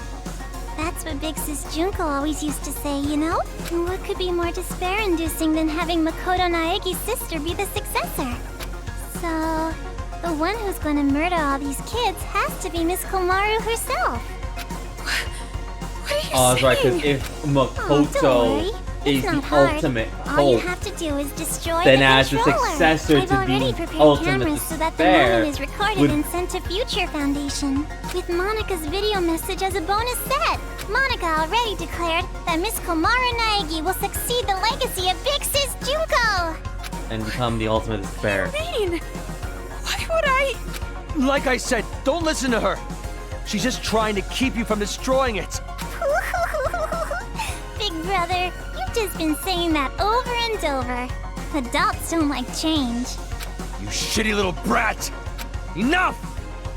That's what Big Sis Junko always used to say, you know? And what could be more despair-inducing than having Makoto Naegi's sister be the successor? So, the one who's gonna murder all these kids has to be Miss Komaru herself. What are you Oh, that's right, because saying? if don't Makoto worry. is It's the not hard. ultimate All you hope, have to do is destroy then the as the controller. successor I've to already the prepared ultimate cameras so that the despair moment is recorded would- and sent to Future Foundation with Monica's video message as a bonus set. Monica already declared that Miss Komaru Naegi will succeed the legacy of Big Sis Junko. and become the ultimate despair. Mean? Why would I? Like I said, don't listen to her. She's just trying to keep you from destroying it. Big brother, you've just been saying that over and over. Adults don't like change. You shitty little brat! Enough!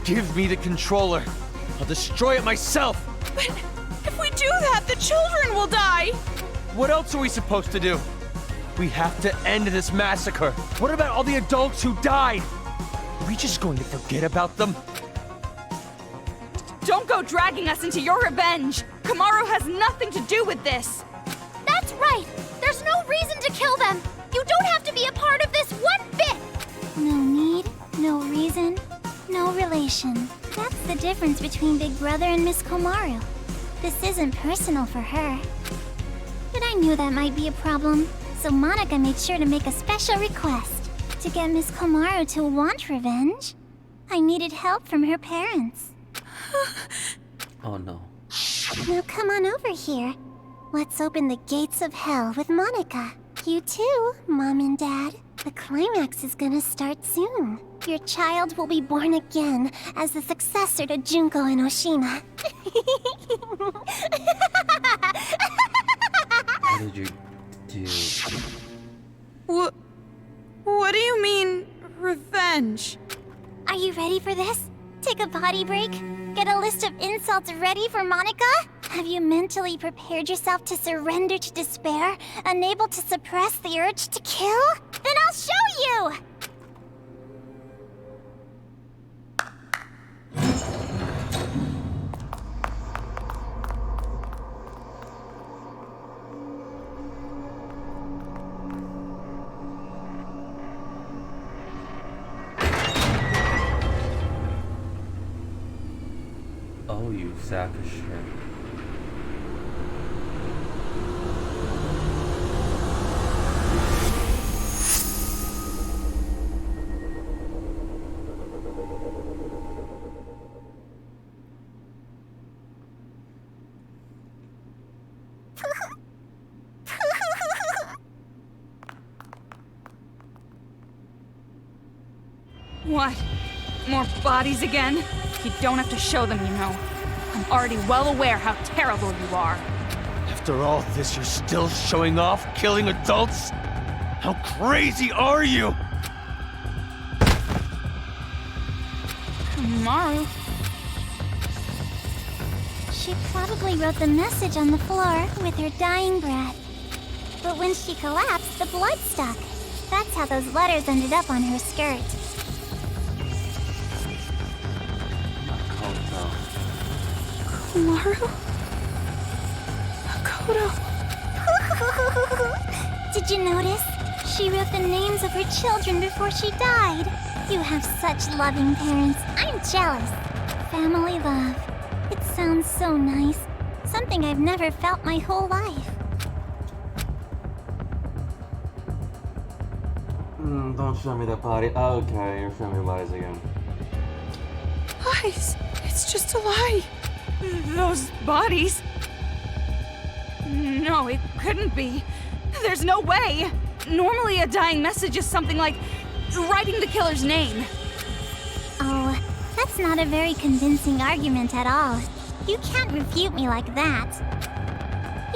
Give me the controller. I'll destroy it myself. But if we do that, the children will die. What else are we supposed to do? We have to end this massacre. What about all the adults who died? Are we just going to forget about them? Don't go dragging us into your revenge. Komaru has nothing to do with this. That's right! There's no reason to kill them! You don't have to be a part of this one bit! No need, no reason, no relation. That's the difference between Big Brother and Miss Komaru. This isn't personal for her. But I knew that might be a problem, so Monica made sure to make a special request. To get Miss Komaru to want revenge, I needed help from her parents. Oh no. Now come on over here. Let's open the gates of hell with Monica. You too, Mom and Dad. The climax is gonna start soon. Your child will be born again as the successor to Junko and Oshima. What did you do? What do you mean, revenge? Are you ready for this? Take a potty break? Get a list of insults ready for Monica? Have you mentally prepared yourself to surrender to despair, unable to suppress the urge to kill? Then I'll show you! Oh, you sack of shit. What? More bodies again? You don't have to show them, you know. I'm already well aware how terrible you are. After all this, you're still showing off, killing adults? How crazy are you? Maru. She probably wrote the message on the floor with her dying breath. But when she collapsed, the blood stuck. That's how those letters ended up on her skirt. Maru? Makoto. Did you notice? She wrote the names of her children before she died. You have such loving parents. I'm jealous. Family love. It sounds so nice. Something I've never felt my whole life. Don't show me that body. Okay, you're showing me lies again. Lies. It's just a lie. Those bodies. No, it couldn't be. There's no way. Normally a dying message is something like writing the killer's name. Oh, that's not a very convincing argument at all. You can't refute me like that.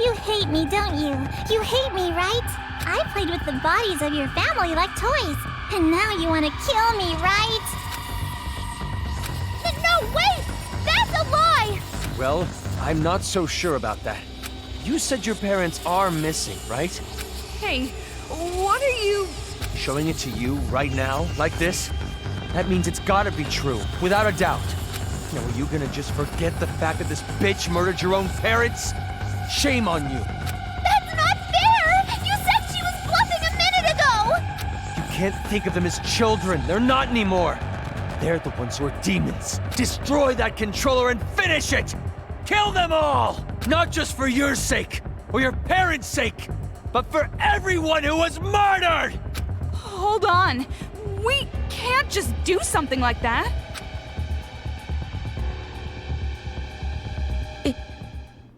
You hate me, don't you? You hate me, right? I played with the bodies of your family like toys. And now you want to kill me, right? No, wait! That's a lie! Well, I'm not so sure about that. You said your parents are missing, right? Hey, what are you... Showing it to you right now, like this? That means it's gotta be true, without a doubt. Now, are you gonna just forget the fact that this bitch murdered your own parents? Shame on you! That's not fair! You said she was bluffing a minute ago! You can't think of them as children. They're not anymore. They're the ones who are demons. Destroy that controller and finish it! Kill them all! Not just for your sake, or your parents' sake, but for everyone who was murdered! Hold on. We can't just do something like that.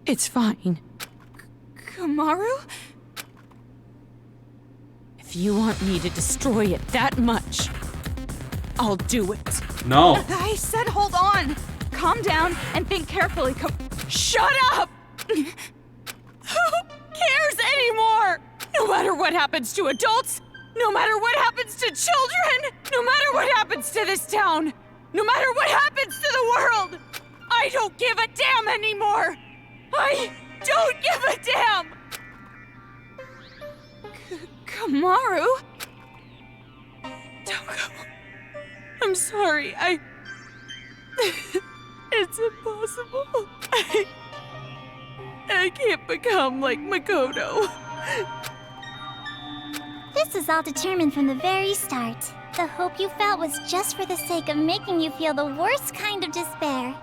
It's fine. Kamaru? If you want me to destroy it that much, I'll do it. No. I said hold on. Calm down and think carefully. Shut up! Who cares anymore? No matter what happens to adults, no matter what happens to children, no matter what happens to this town, no matter what happens to the world, I don't give a damn anymore! I don't give a damn! Kamaru? Don't go. I'm sorry, It's impossible. I can't become like Makoto. This was all determined from the very start. The hope you felt was just for the sake of making you feel the worst kind of despair.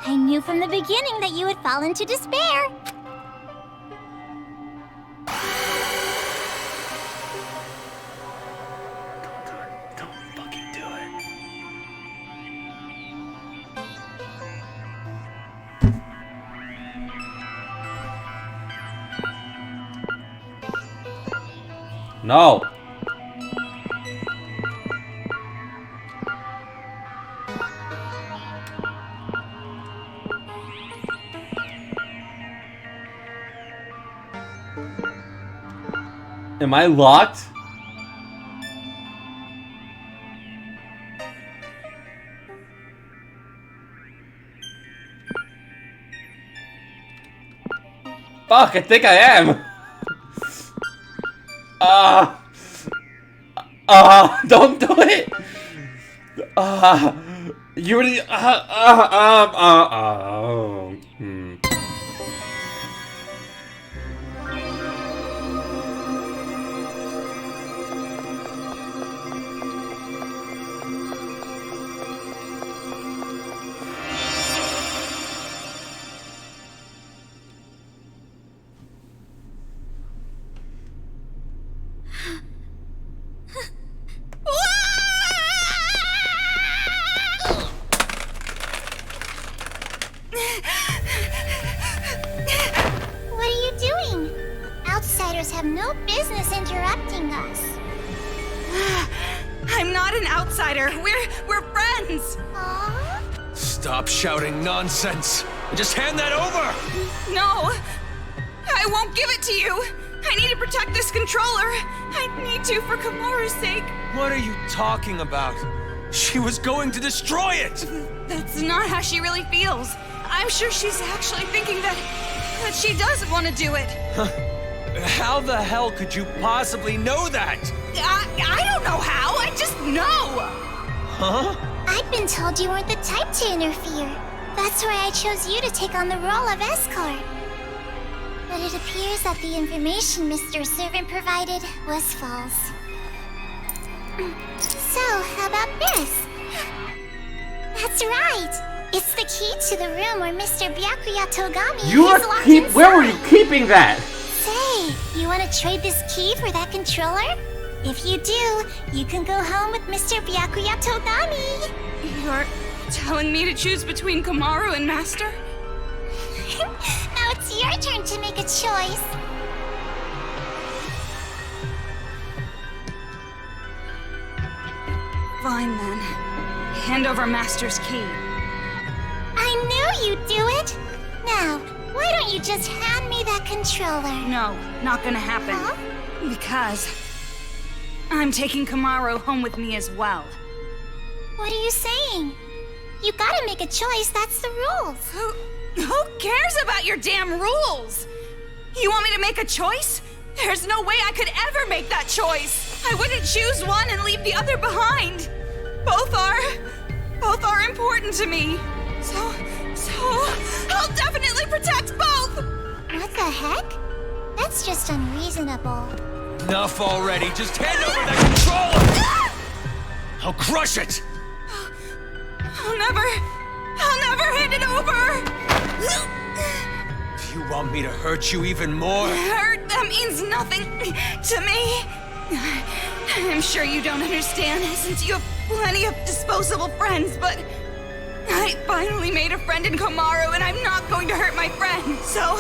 I knew from the beginning that you would fall into despair. Don't fucking do it. No. Am I locked? Fuck, I think I am. Don't do it. You already. What are you doing? Outsiders have no business interrupting us. I'm not an outsider. We're friends. Aww. Stop shouting nonsense! Just hand that over! No! I won't give it to you! I need to protect this controller! I need to for Kamaru's sake! What are you talking about? She was going to destroy it! That's not how she really feels. I'm sure she's actually thinking that she doesn't want to do it. How the hell could you possibly know that? I don't know how, I just know! Huh? I'd been told you weren't the type to interfere. That's why I chose you to take on the role of escort. But it appears that the information Mr. Servant provided was false. So, how about this? That's right! It's the key to the room where Mr. Byakuya Togami is locked inside. Where were you keeping that? Say, you want to trade this key for that controller? If you do, you can go home with Mr. Byakuya Togami. You're telling me to choose between Kamaru and Master? Now it's your turn to make a choice. Fine then. Hand over Master's key. I knew you'd do it. Now, why don't you just hand me that controller? No, not gonna happen. Huh? Because I'm taking Kamaru home with me as well. What are you saying? You gotta make a choice, that's the rules. Who cares about your damn rules? You want me to make a choice? There's no way I could ever make that choice. I wouldn't choose one and leave the other behind. Both are important to me. So I'll definitely protect both. What the heck? That's just unreasonable. Enough already. Just hand over that controller! I'll crush it! I'll never hand it over. Do you want me to hurt you even more? Hurt, that means nothing to me. I'm sure you don't understand since you have plenty of disposable friends, but I finally made a friend in Kamaru and I'm not going to hurt my friend, so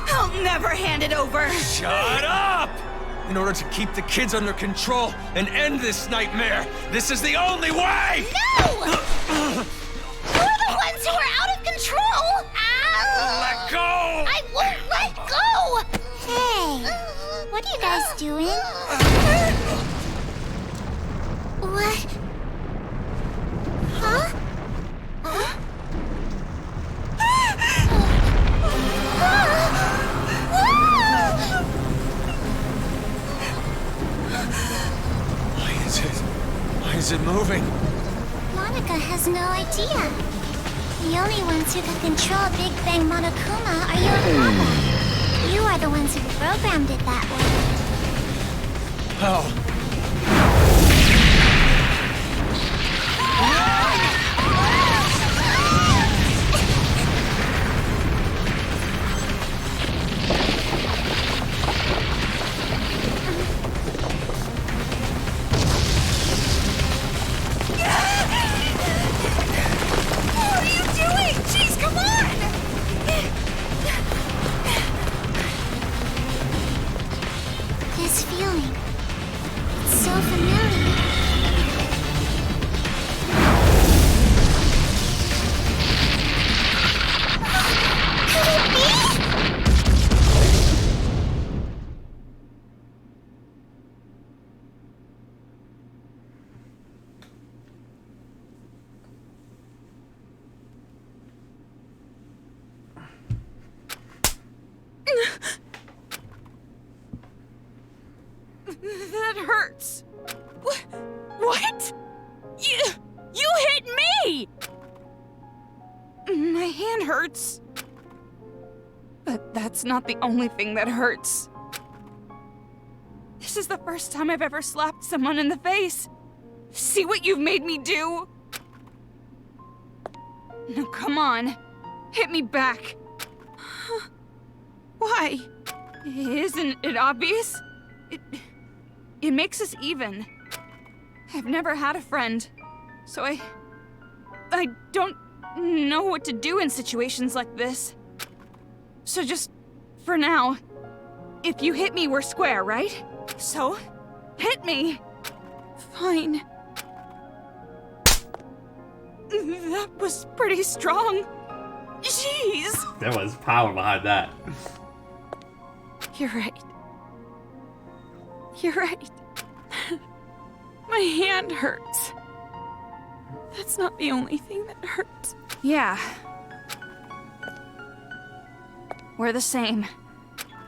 I'll never hand it over. Shut up! In order to keep the kids under control and end this nightmare, this is the only way! No! You're the ones who are out of control! Ow! Let go! I won't let go! Hey, what are you guys doing? What? Huh? Why is it moving? Monica has no idea. The only ones who can control Big Bang Monokuma are you and Papa. You are the ones who programmed it that way. Oh. What are you doing? Jeez, come on! This feeling, it's so familiar. Could it be? That hurts. What? You hit me! My hand hurts. But that's not the only thing that hurts. This is the first time I've ever slapped someone in the face. See what you've made me do? Now come on, hit me back. Why? Isn't it obvious? It makes us even. I've never had a friend, so I don't know what to do in situations like this. So just, for now, if you hit me, we're square, right? So, hit me. Fine. That was pretty strong. Jeez! There was power behind that. You're right. You're right. My hand hurts. That's not the only thing that hurts. Yeah. We're the same.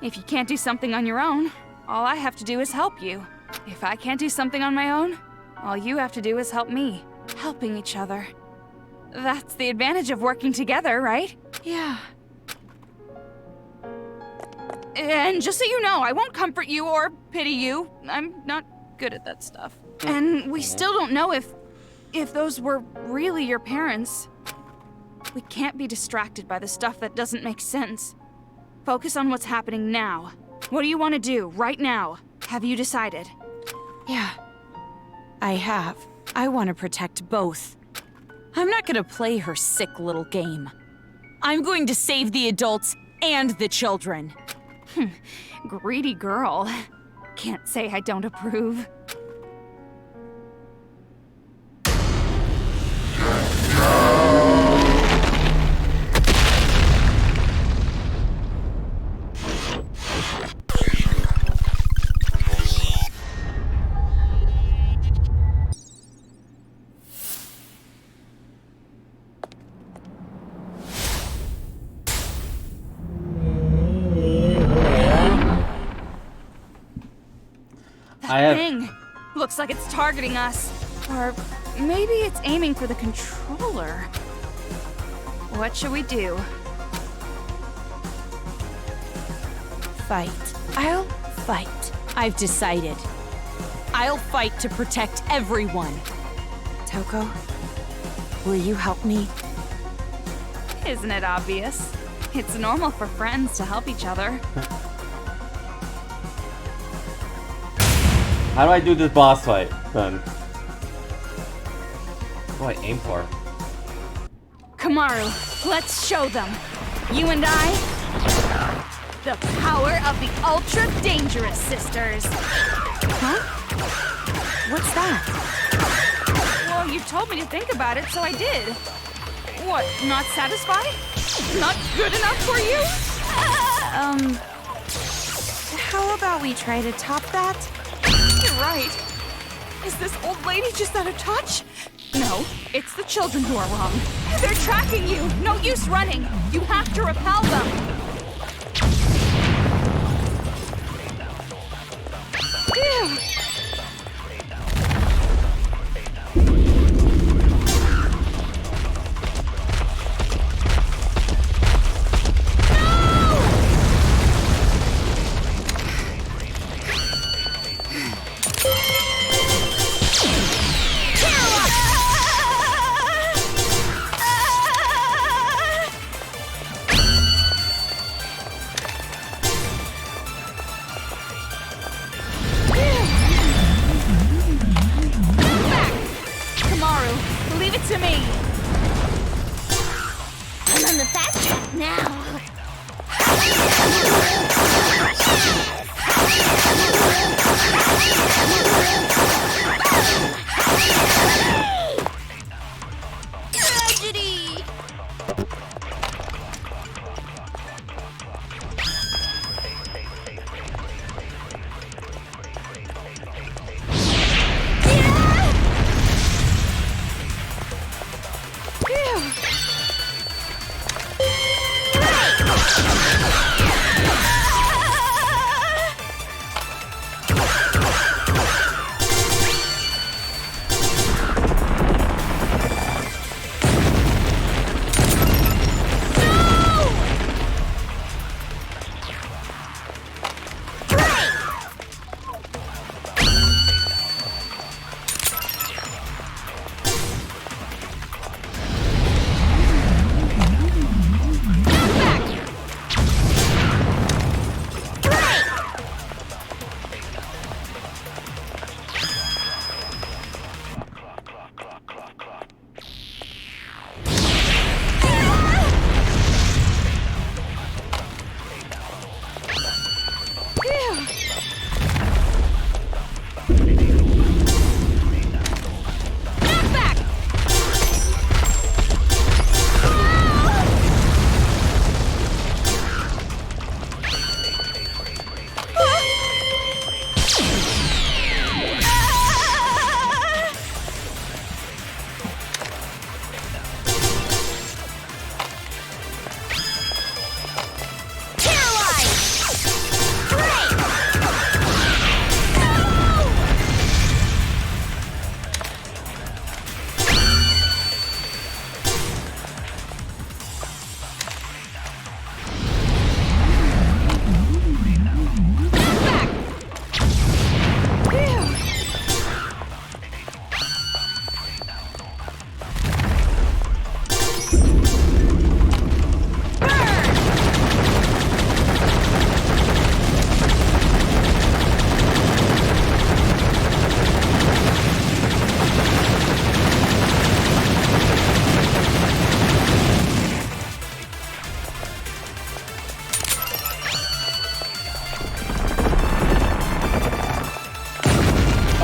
If you can't do something on your own, all I have to do is help you. If I can't do something on my own, all you have to do is help me. Helping each other. That's the advantage of working together, right? Yeah. And just so you know, I won't comfort you or pity you. I'm not good at that stuff. And we still don't know if those were really your parents. We can't be distracted by the stuff that doesn't make sense. Focus on what's happening now. What do you want to do right now? Have you decided? Yeah. I have. I want to protect both. I'm not gonna play her sick little game. I'm going to save the adults and the children. Greedy girl. Can't say I don't approve. That thing looks like it's targeting us. Or maybe it's aiming for the controller. What should we do? Fight. I'll fight. I've decided. I'll fight to protect everyone. Toko, will you help me? Isn't it obvious? It's normal for friends to help each other. How do I do this boss fight, then? What do I aim for? Kamaru, let's show them. You and I, the power of the Ultra Dangerous Sisters. Huh? What's that? Well, you told me to think about it, so I did. What, not satisfied? Not good enough for you? How about we try to top that? You're right. Is this old lady just out of touch? No, it's the children who are wrong. They're tracking you. No use running. You have to repel them. Ew. Leave it to me. I'm on the fast track now. Tragedy.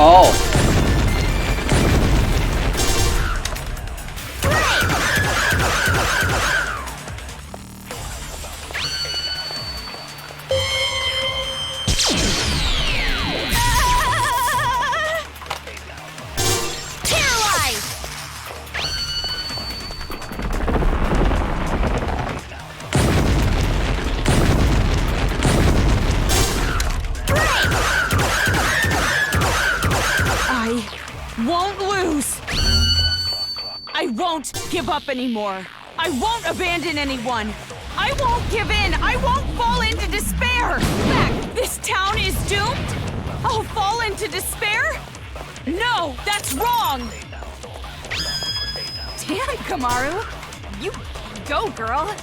Oh. I won't give up anymore. I won't abandon anyone. I won't give in. I won't fall into despair. Back. This town is doomed? I'll fall into despair? No, that's wrong. Damn, Kamaru. You go, girl.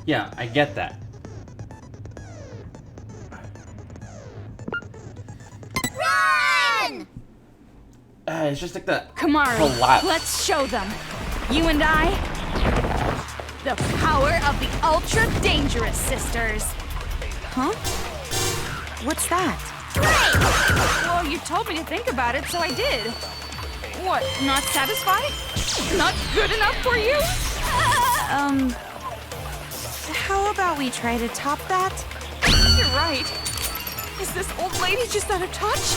Yeah, I get that. Run! It's just like the Kamaru, collapse. let's show them. You and I, the power of the Ultra Dangerous Sisters. Huh? What's that? Well, you told me to think about it, so I did. What, not satisfied? Not good enough for you? How about we try to top that? You're right. Is this old lady just out of touch?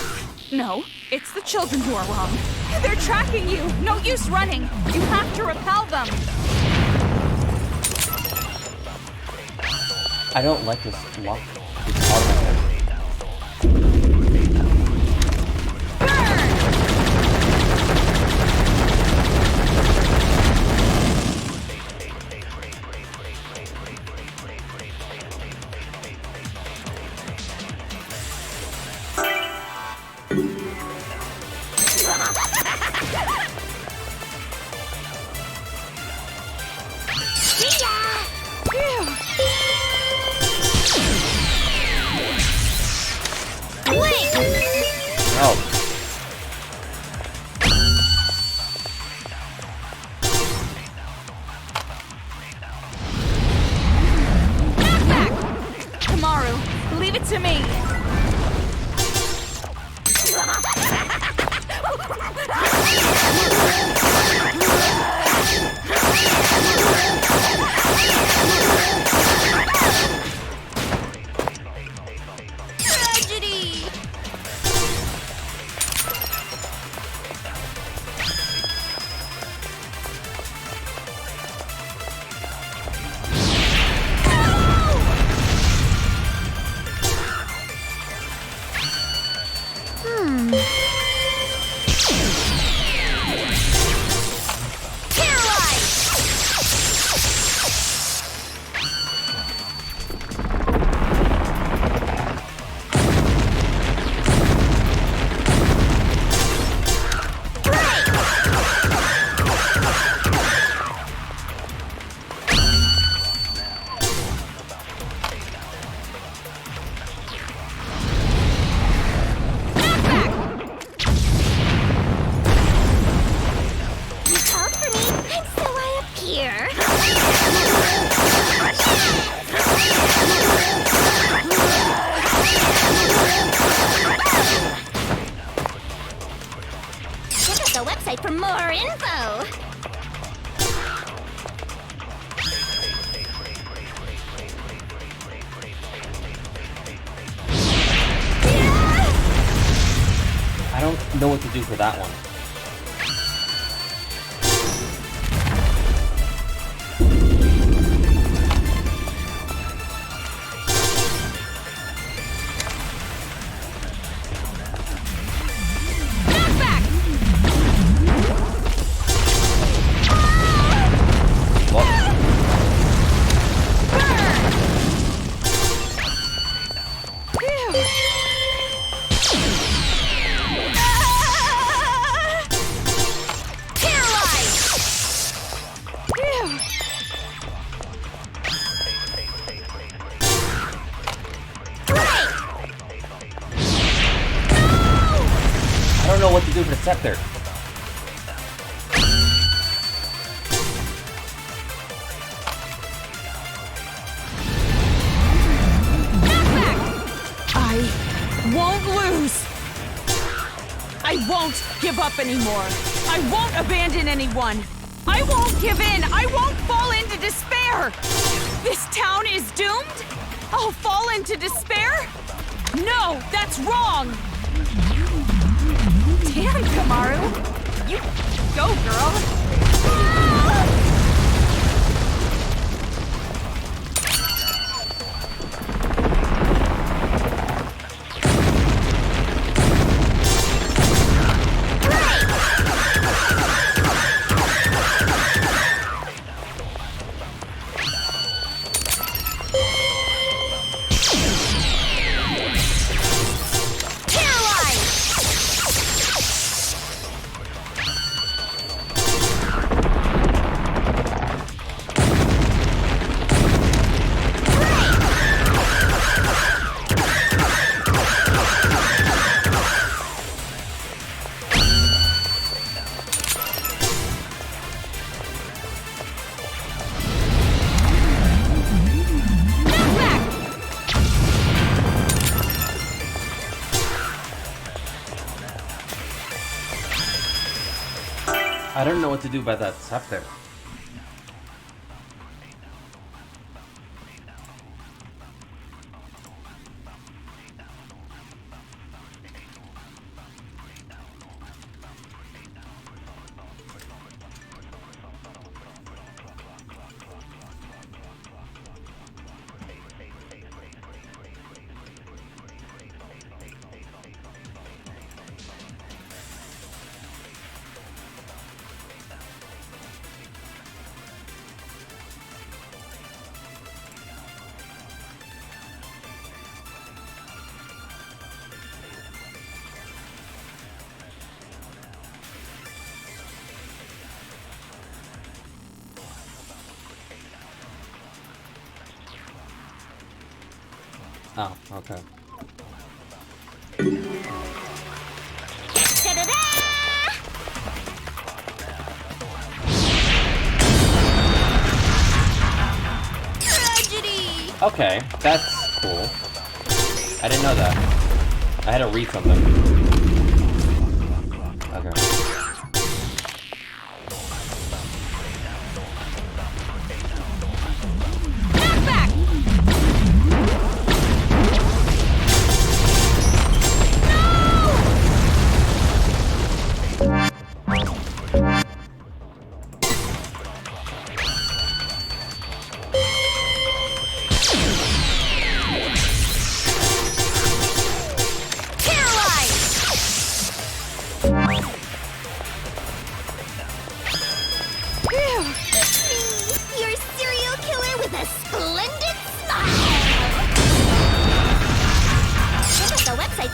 No, it's the children who are wrong. They're tracking you. No use running. You have to repel them. I don't like this lock. It's automatic. Kamaru, leave it to me. Tragedy! Check out the website for more info. I don't know what to do for that one. know what to do for the scepter. I won't lose. I won't give up anymore. I won't abandon anyone. I won't give in. I won't fall into despair. This town is doomed? I'll fall into despair? No, that's wrong. Damn, Kamaru. You go, girl. I don't know what to do about that scepter. Oh, okay. Ta-da-da! Tragedy! Okay, that's cool. I didn't know that. I had to read something. Okay.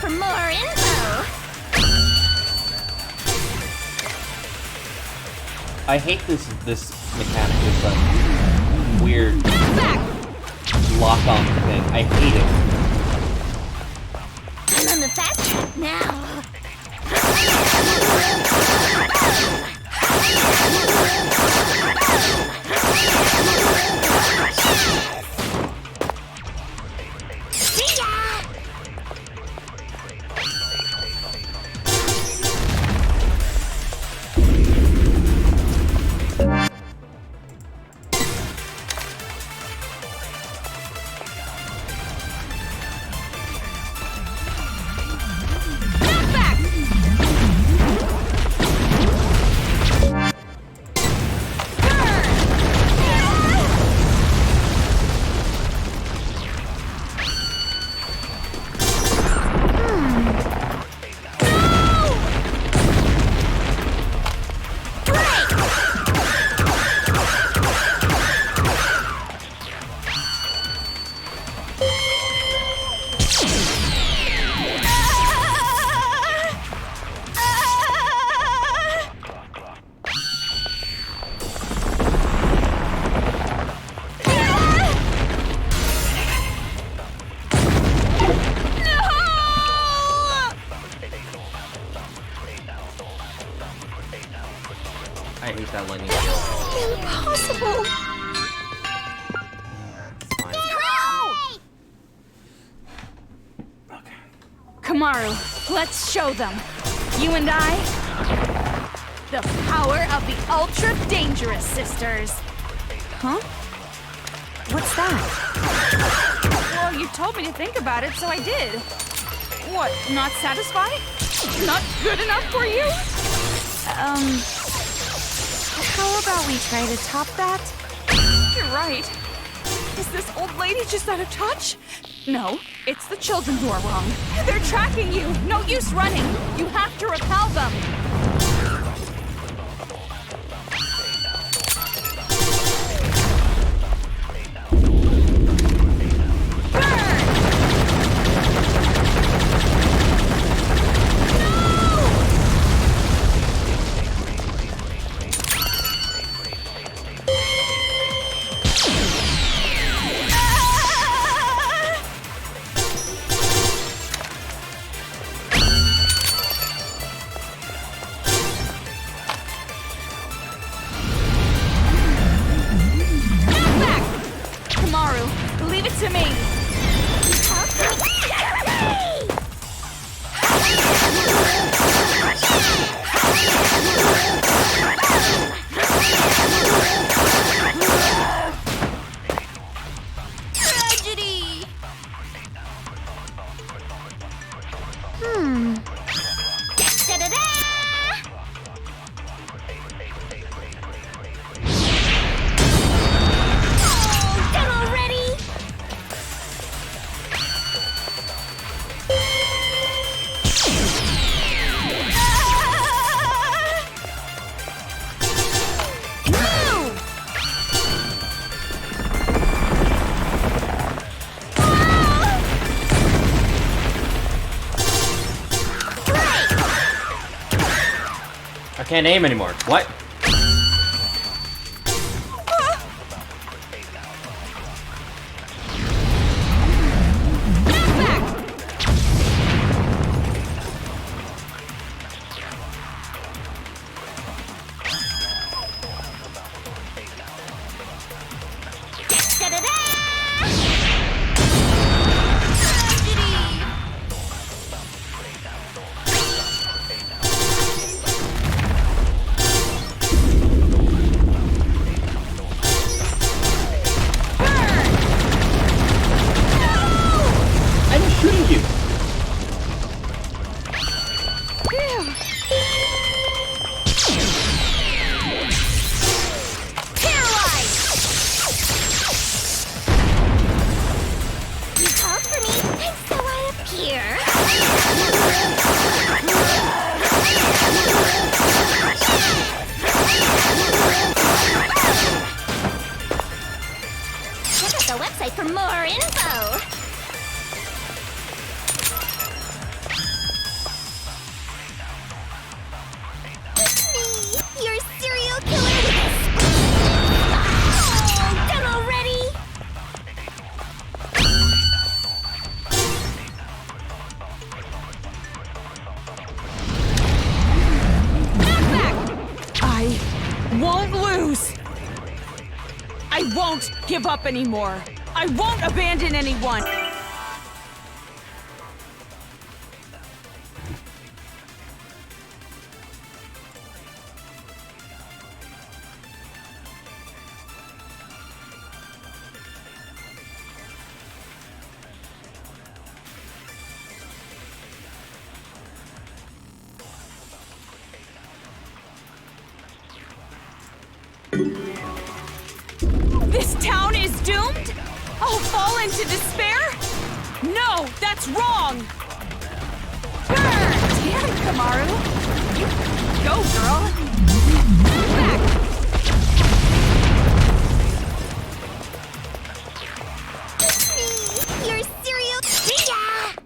For more info. I hate this mechanic, this like weird lock-on thing. I hate it. I'm on the fast track now. See ya! I hate that lightning shield. Impossible. Okay. Kamaru, let's show them. You and I, the power of the Ultra Dangerous Sisters. Huh? What's that? Well, you told me to think about it, so I did. What, not satisfied? Not good enough for you? How about we try to top that? You're right. Is this old lady just out of touch? No, it's the children who are wrong. They're tracking you. No use running. You have to repel them. Leave it to me! Tragedy! Da-da-da! Oh, done already? I can't aim anymore. What? I'm shooting you. You called for me, and so I appear. Check out the website for more info. It's me, your serial killer with a Oh, done already? I won't lose. I won't give up anymore. I won't abandon anyone. This town is doomed? I'll fall into despair? No, that's wrong! Burn! Damn, Kamaru! You go, girl! Back! Me, your serial killer.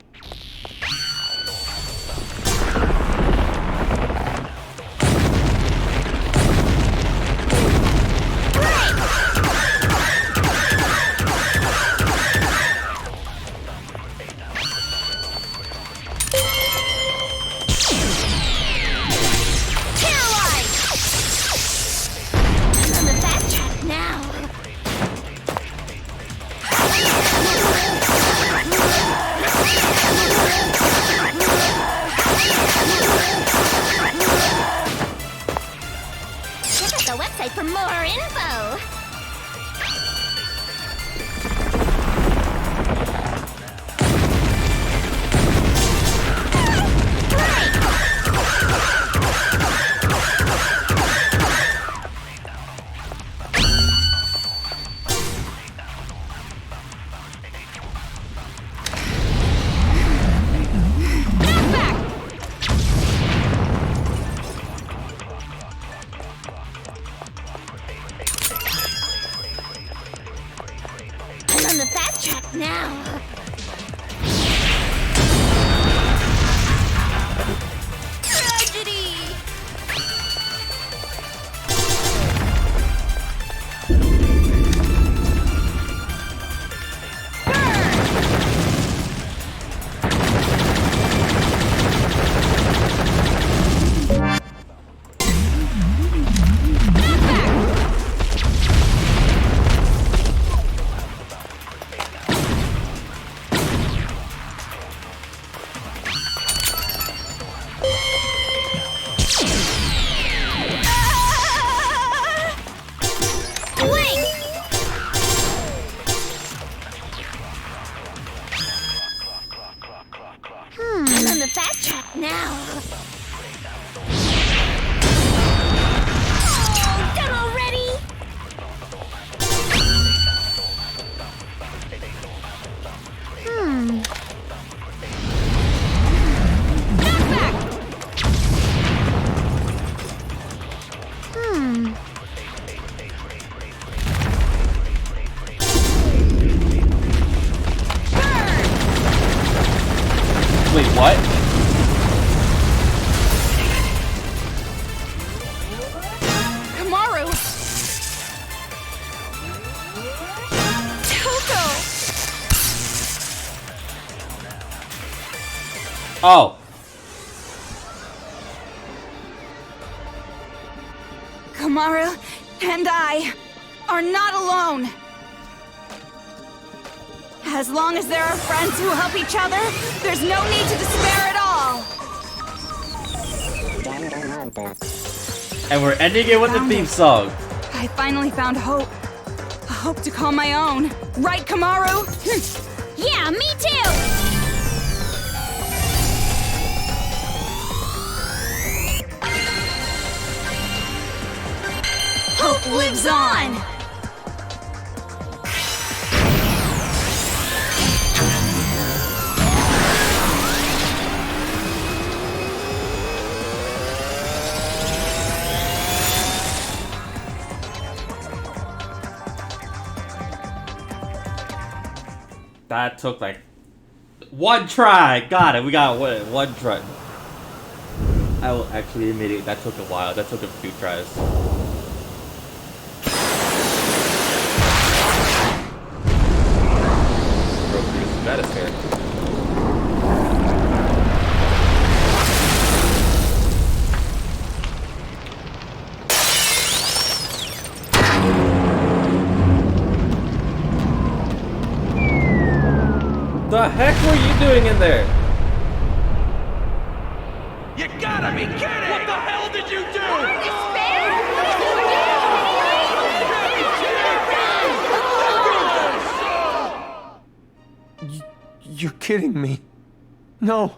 the fast track now. Oh, done already? Wait, what? Kamaru! Toko! Oh. Kamaru and I are not alone. As long as there are friends who help each other, there's no need to despair at all. And we're ending it with the theme song. I finally found hope. A hope to call my own. Right, Kamaru? Yeah, me too! Hope lives on! That took like one try. Got it. We got one try. I will actually admit it. That took a while. That took a few tries. Broke through the stratosphere. The heck were you doing in there? You gotta be kidding! What the hell did you do? You're kidding me. No.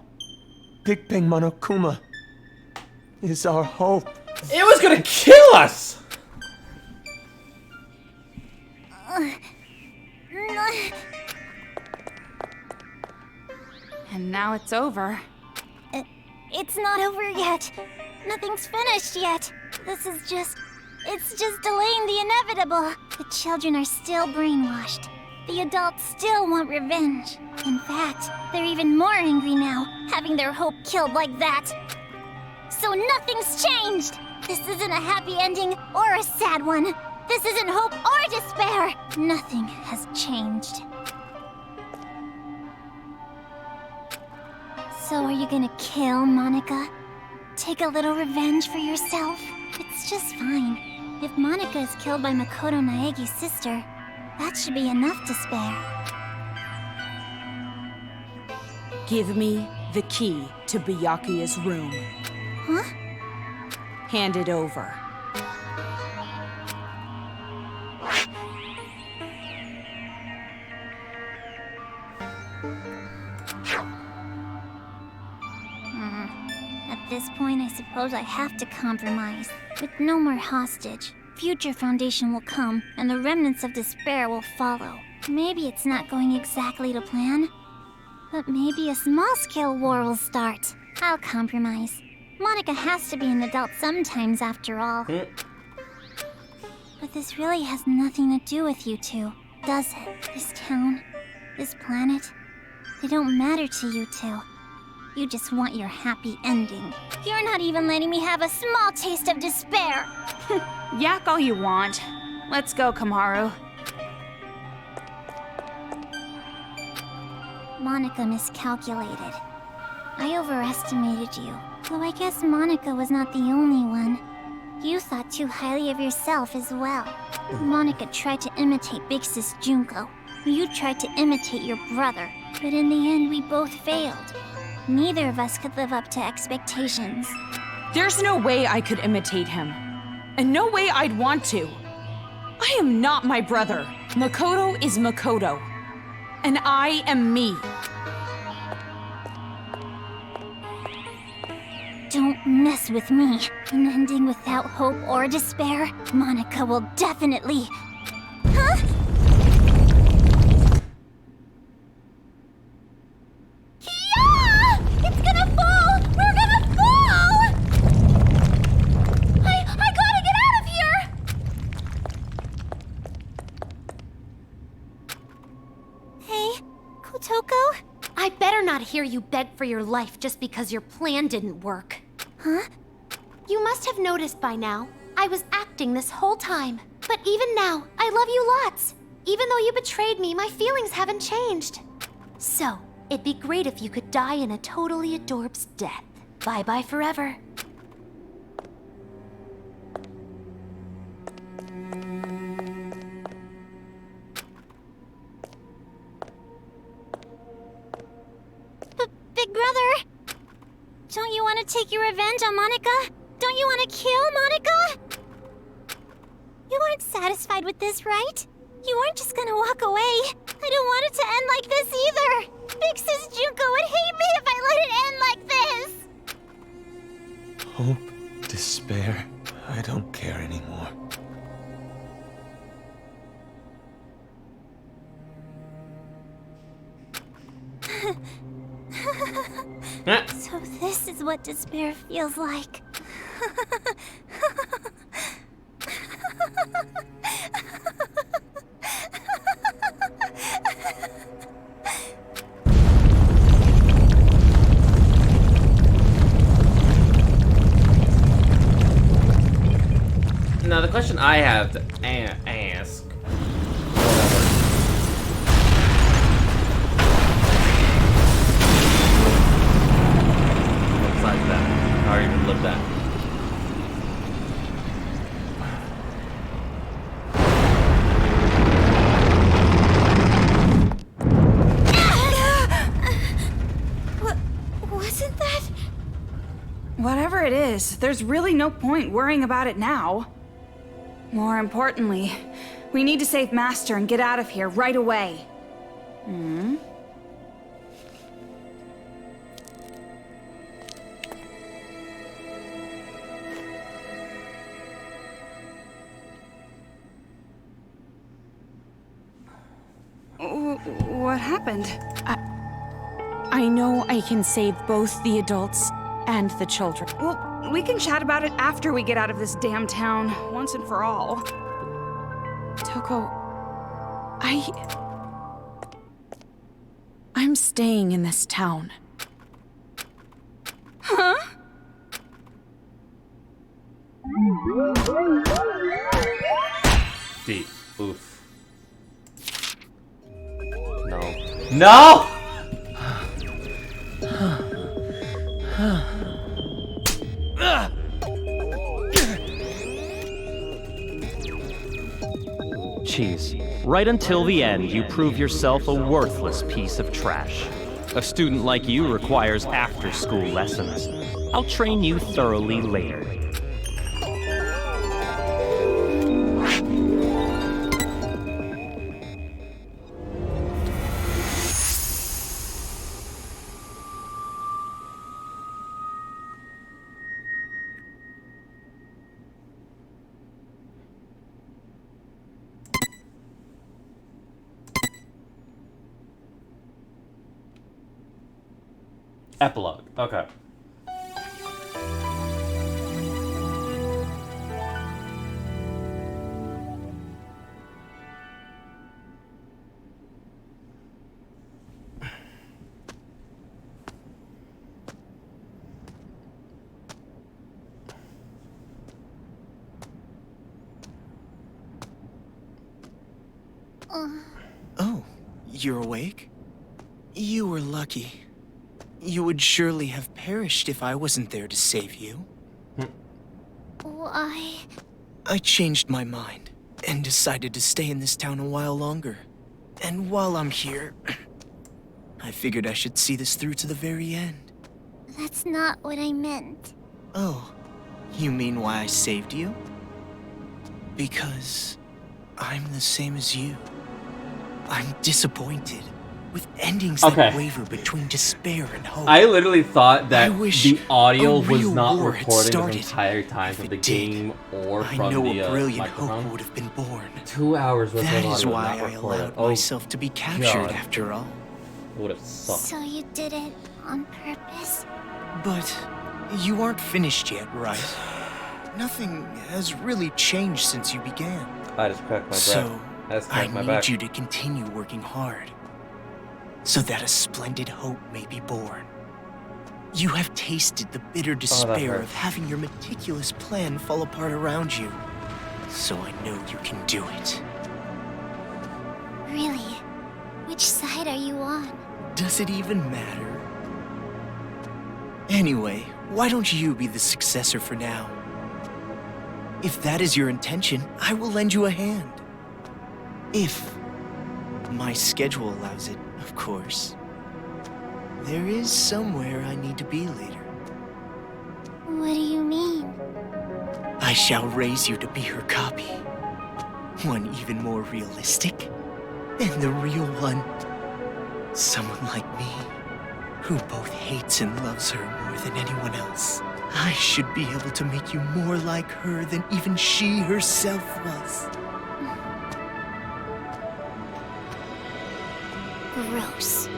Big Bang Monokuma is our hope. It was gonna kill us! And now it's over. It's not over yet. Nothing's finished yet. It's just delaying the inevitable. The children are still brainwashed. The adults still want revenge. In fact, they're even more angry now, having their hope killed like that. So nothing's changed. This isn't a happy ending or a sad one. This isn't hope or despair. Nothing has changed. So are you gonna kill Monica? Take a little revenge for yourself? It's just fine. If Monica is killed by Makoto Naegi's sister, that should be enough to spare. Give me the key to Byakuya's room. Huh? Hand it over. At this point, I suppose I have to compromise. With no more hostage, future Foundation will come, and the remnants of despair will follow. Maybe it's not going exactly to plan, but maybe a small-scale war will start. I'll compromise. Monica has to be an adult sometimes, after all. But this really has nothing to do with you two, does it? This town, this planet, they don't matter to you two. You just want your happy ending. You're not even letting me have a small taste of despair. Yak all you want. Let's go, Kamaru. Monica miscalculated. I overestimated you. Though I guess Monica was not the only one. You thought too highly of yourself as well. Monica tried to imitate Big Sis Junko. You tried to imitate your brother. But in the end, we both failed. Neither of us could live up to expectations. There's no way I could imitate him. And no way I'd want to. I am not my brother. Makoto is Makoto. And I am me. Don't mess with me. An ending without hope or despair, Monica will definitely... Huh? Yeah! It's gonna fall! We're gonna fall! I gotta get out of here! Hey, Kotoko? I better not hear you beg for your life just because your plan didn't work. Huh? You must have noticed by now, I was acting this whole time. But even now, I love you lots. Even though you betrayed me, my feelings haven't changed. So, it'd be great if you could die in a totally adorbs death. Bye-bye forever. Big brother, don't you want to take your revenge on Monica? Don't you want to kill Monica? You weren't satisfied with this, right? You weren't just gonna walk away. I don't want it to end like this either. Big Sis Junko would hate me if I let it end like this. Hope, despair, I don't care anymore. So this is what despair feels like. Now the question I have to ask. Besides that, I already even lived that. Wasn't that? Whatever it is, there's really no point worrying about it now. More importantly, we need to save Master and get out of here right away. What happened? I know I can save both the adults and the children. Well, we can chat about it after we get out of this damn town, once and for all. Toko, I'm staying in this town. Huh? Deep. Oof. No. No! Cheese. Right until the end, you prove yourself a worthless piece of trash. A student like you requires after-school lessons. I'll train you thoroughly later. Epilogue. Okay. Oh, you're awake? You were lucky. You would surely have perished if I wasn't there to save you. Why? I changed my mind and decided to stay in this town a while longer. And while I'm here, I figured I should see this through to the very end. That's not what I meant. Oh, you mean why I saved you? Because I'm the same as you. I'm disappointed. with endings Okay. that waver between despair and hope. I literally thought that I wish the audio a was real not war had recording the started. entire time If of it the did, game or I from know the a brilliant hope microphone. would have been born. 2 hours worth That of is audio why not I recorded. allowed Oh, myself to be captured God. after all. it would have sucked. So you did it on purpose? But you aren't finished yet, right? Nothing has really changed since you began. I just cracked my breath. So, I just I cracked my need back. you to continue working hard, so that a splendid hope may be born. You have tasted the bitter despair hurts. of having your meticulous plan fall apart around you, so I know you can do it. Really? Which side are you on? Does it even matter? Anyway, why don't you be the successor for now? If that is your intention, I will lend you a hand. If my schedule allows it, of course. There is somewhere I need to be later. What do you mean? I shall raise you to be her copy. One even more realistic than the real one. Someone like me, who both hates and loves her more than anyone else. I should be able to make you more like her than even she herself was. Gross.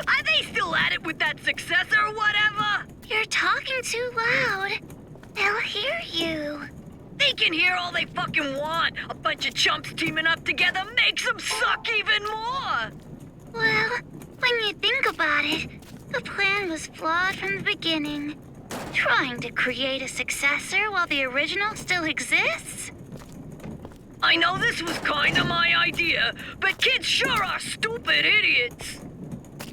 Are they still at it with that successor or whatever? You're talking too loud. They'll hear you. They can hear all they fucking want. A bunch of chumps teaming up together makes them suck even more. Well, when you think about it, the plan was flawed from the beginning. Trying to create a successor while the original still exists? I know this was kinda my idea, but kids sure are stupid idiots.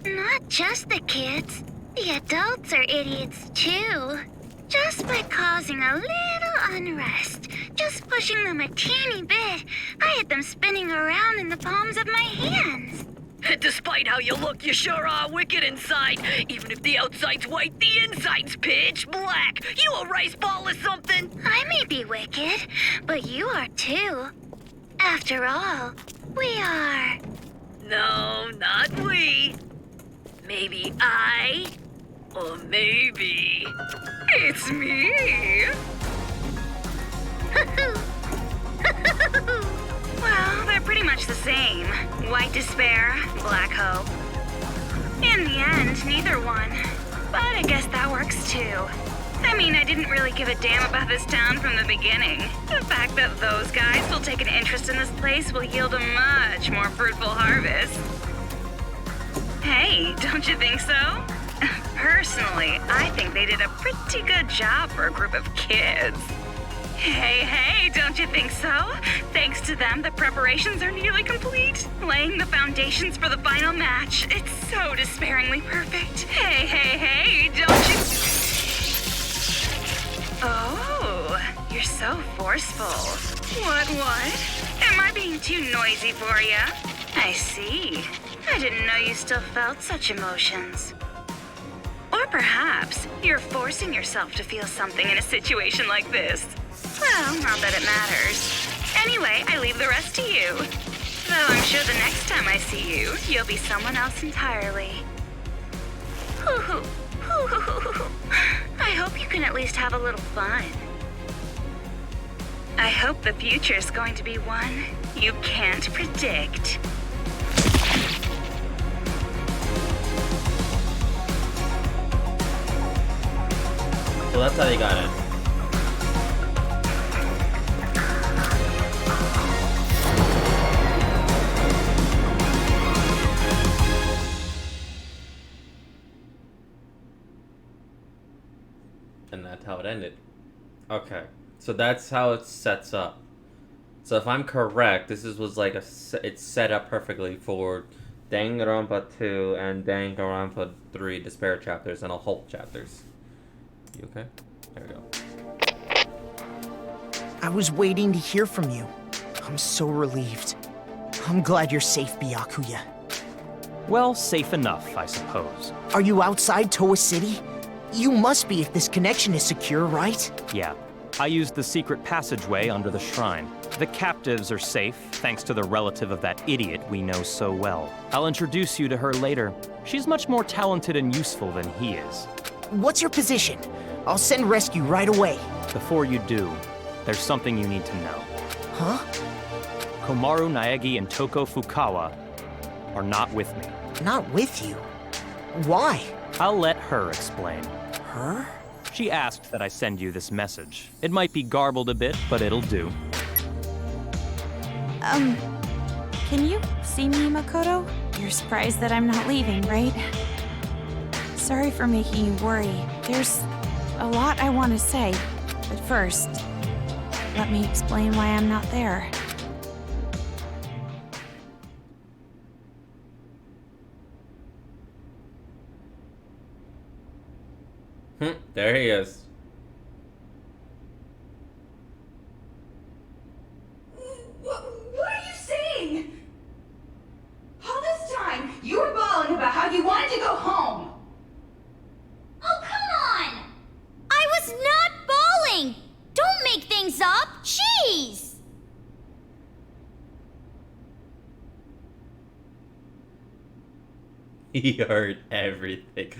Not just the kids. The adults are idiots too. Just by causing a little unrest, just pushing them a teeny bit, I had them spinning around in the palms of my hands. Despite how you look, you sure are wicked inside. Even if the outside's white, the inside's pitch black. You a rice ball or something? I may be wicked, but you are too. After all, we are. No, not we. Maybe I, or maybe it's me. Well, they're pretty much the same. White despair, black hope. In the end, neither one. But I guess that works too. I mean, I didn't really give a damn about this town from the beginning. The fact that those guys will take an interest in this place will yield a much more fruitful harvest. Hey, don't you think so? Personally, I think they did a pretty good job for a group of kids. Hey, don't you think so? Thanks to them, the preparations are nearly complete. Laying the foundations for the final match. It's so despairingly perfect. Hey, don't you... Oh, you're so forceful. What? Am I being too noisy for ya? I see. I didn't know you still felt such emotions. Or perhaps you're forcing yourself to feel something in a situation like this. Well, not that it matters. Anyway, I leave the rest to you. Though I'm sure the next time I see you, you'll be someone else entirely. I hope you can at least have a little fun. I hope the future's going to be one you can't predict. So that's how they got it. And that's how it ended. Okay, so that's how it sets up. So if I'm correct, was like it's set up perfectly for Danganronpa 2 and Danganronpa 3 Despair chapters and a Hope chapters. You okay? There we go. I was waiting to hear from you. I'm so relieved. I'm glad you're safe, Byakuya. Well, safe enough, I suppose. Are you outside Toa City? You must be if this connection is secure, right? Yeah. I used the secret passageway under the shrine. The captives are safe, thanks to the relative of that idiot we know so well. I'll introduce you to her later. She's much more talented and useful than he is. What's your position? I'll send rescue right away. Before you do, there's something you need to know. Huh? Komaru Naegi and Toko Fukawa are not with me. Not with you? Why? I'll let her explain. Her? She asked that I send you this message. It might be garbled a bit, but it'll do. Can you see me, Makoto? You're surprised that I'm not leaving, right? Sorry for making you worry. There's a lot I want to say, but first, let me explain why I'm not there. There he is. What are you saying? All this time, you were bawling about how you wanted to go home. Oh, come on! I was not bawling! Don't make things up! Jeez! He heard everything.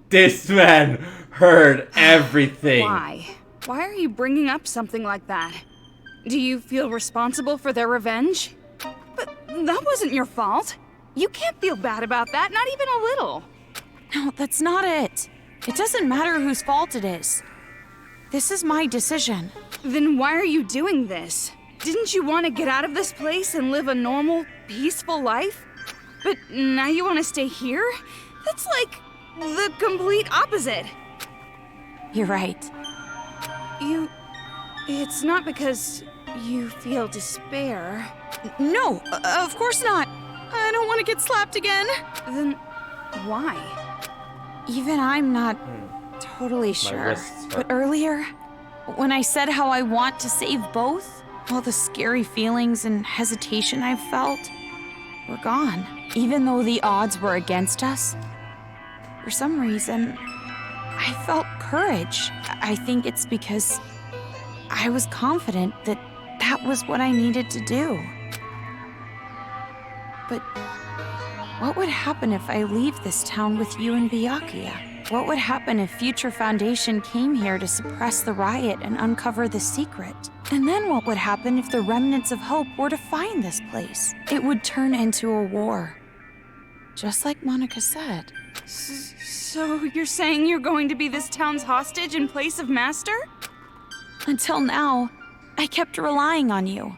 This man heard everything. Why? Why are you bringing up something like that? Do you feel responsible for their revenge? But that wasn't your fault. You can't feel bad about that, not even a little. No, that's not it. It doesn't matter whose fault it is. This is my decision. Then why are you doing this? Didn't you want to get out of this place and live a normal, peaceful life? But now you want to stay here? That's like the complete opposite. You're right. It's not because you feel despair. No, of course not. I don't want to get slapped again. Then why? Even I'm not totally sure. wrists hurt. But earlier, when I said how I want to save both, all the scary feelings and hesitation I felt were gone. Even though the odds were against us, for some reason, I felt courage. I think it's because I was confident that that was what I needed to do. But what would happen if I leave this town with you and Byakuya? What would happen if Future Foundation came here to suppress the riot and uncover the secret? And then what would happen if the remnants of hope were to find this place? It would turn into a war. Just like Monica said. So you're saying you're going to be this town's hostage in place of Master? Until now, I kept relying on you.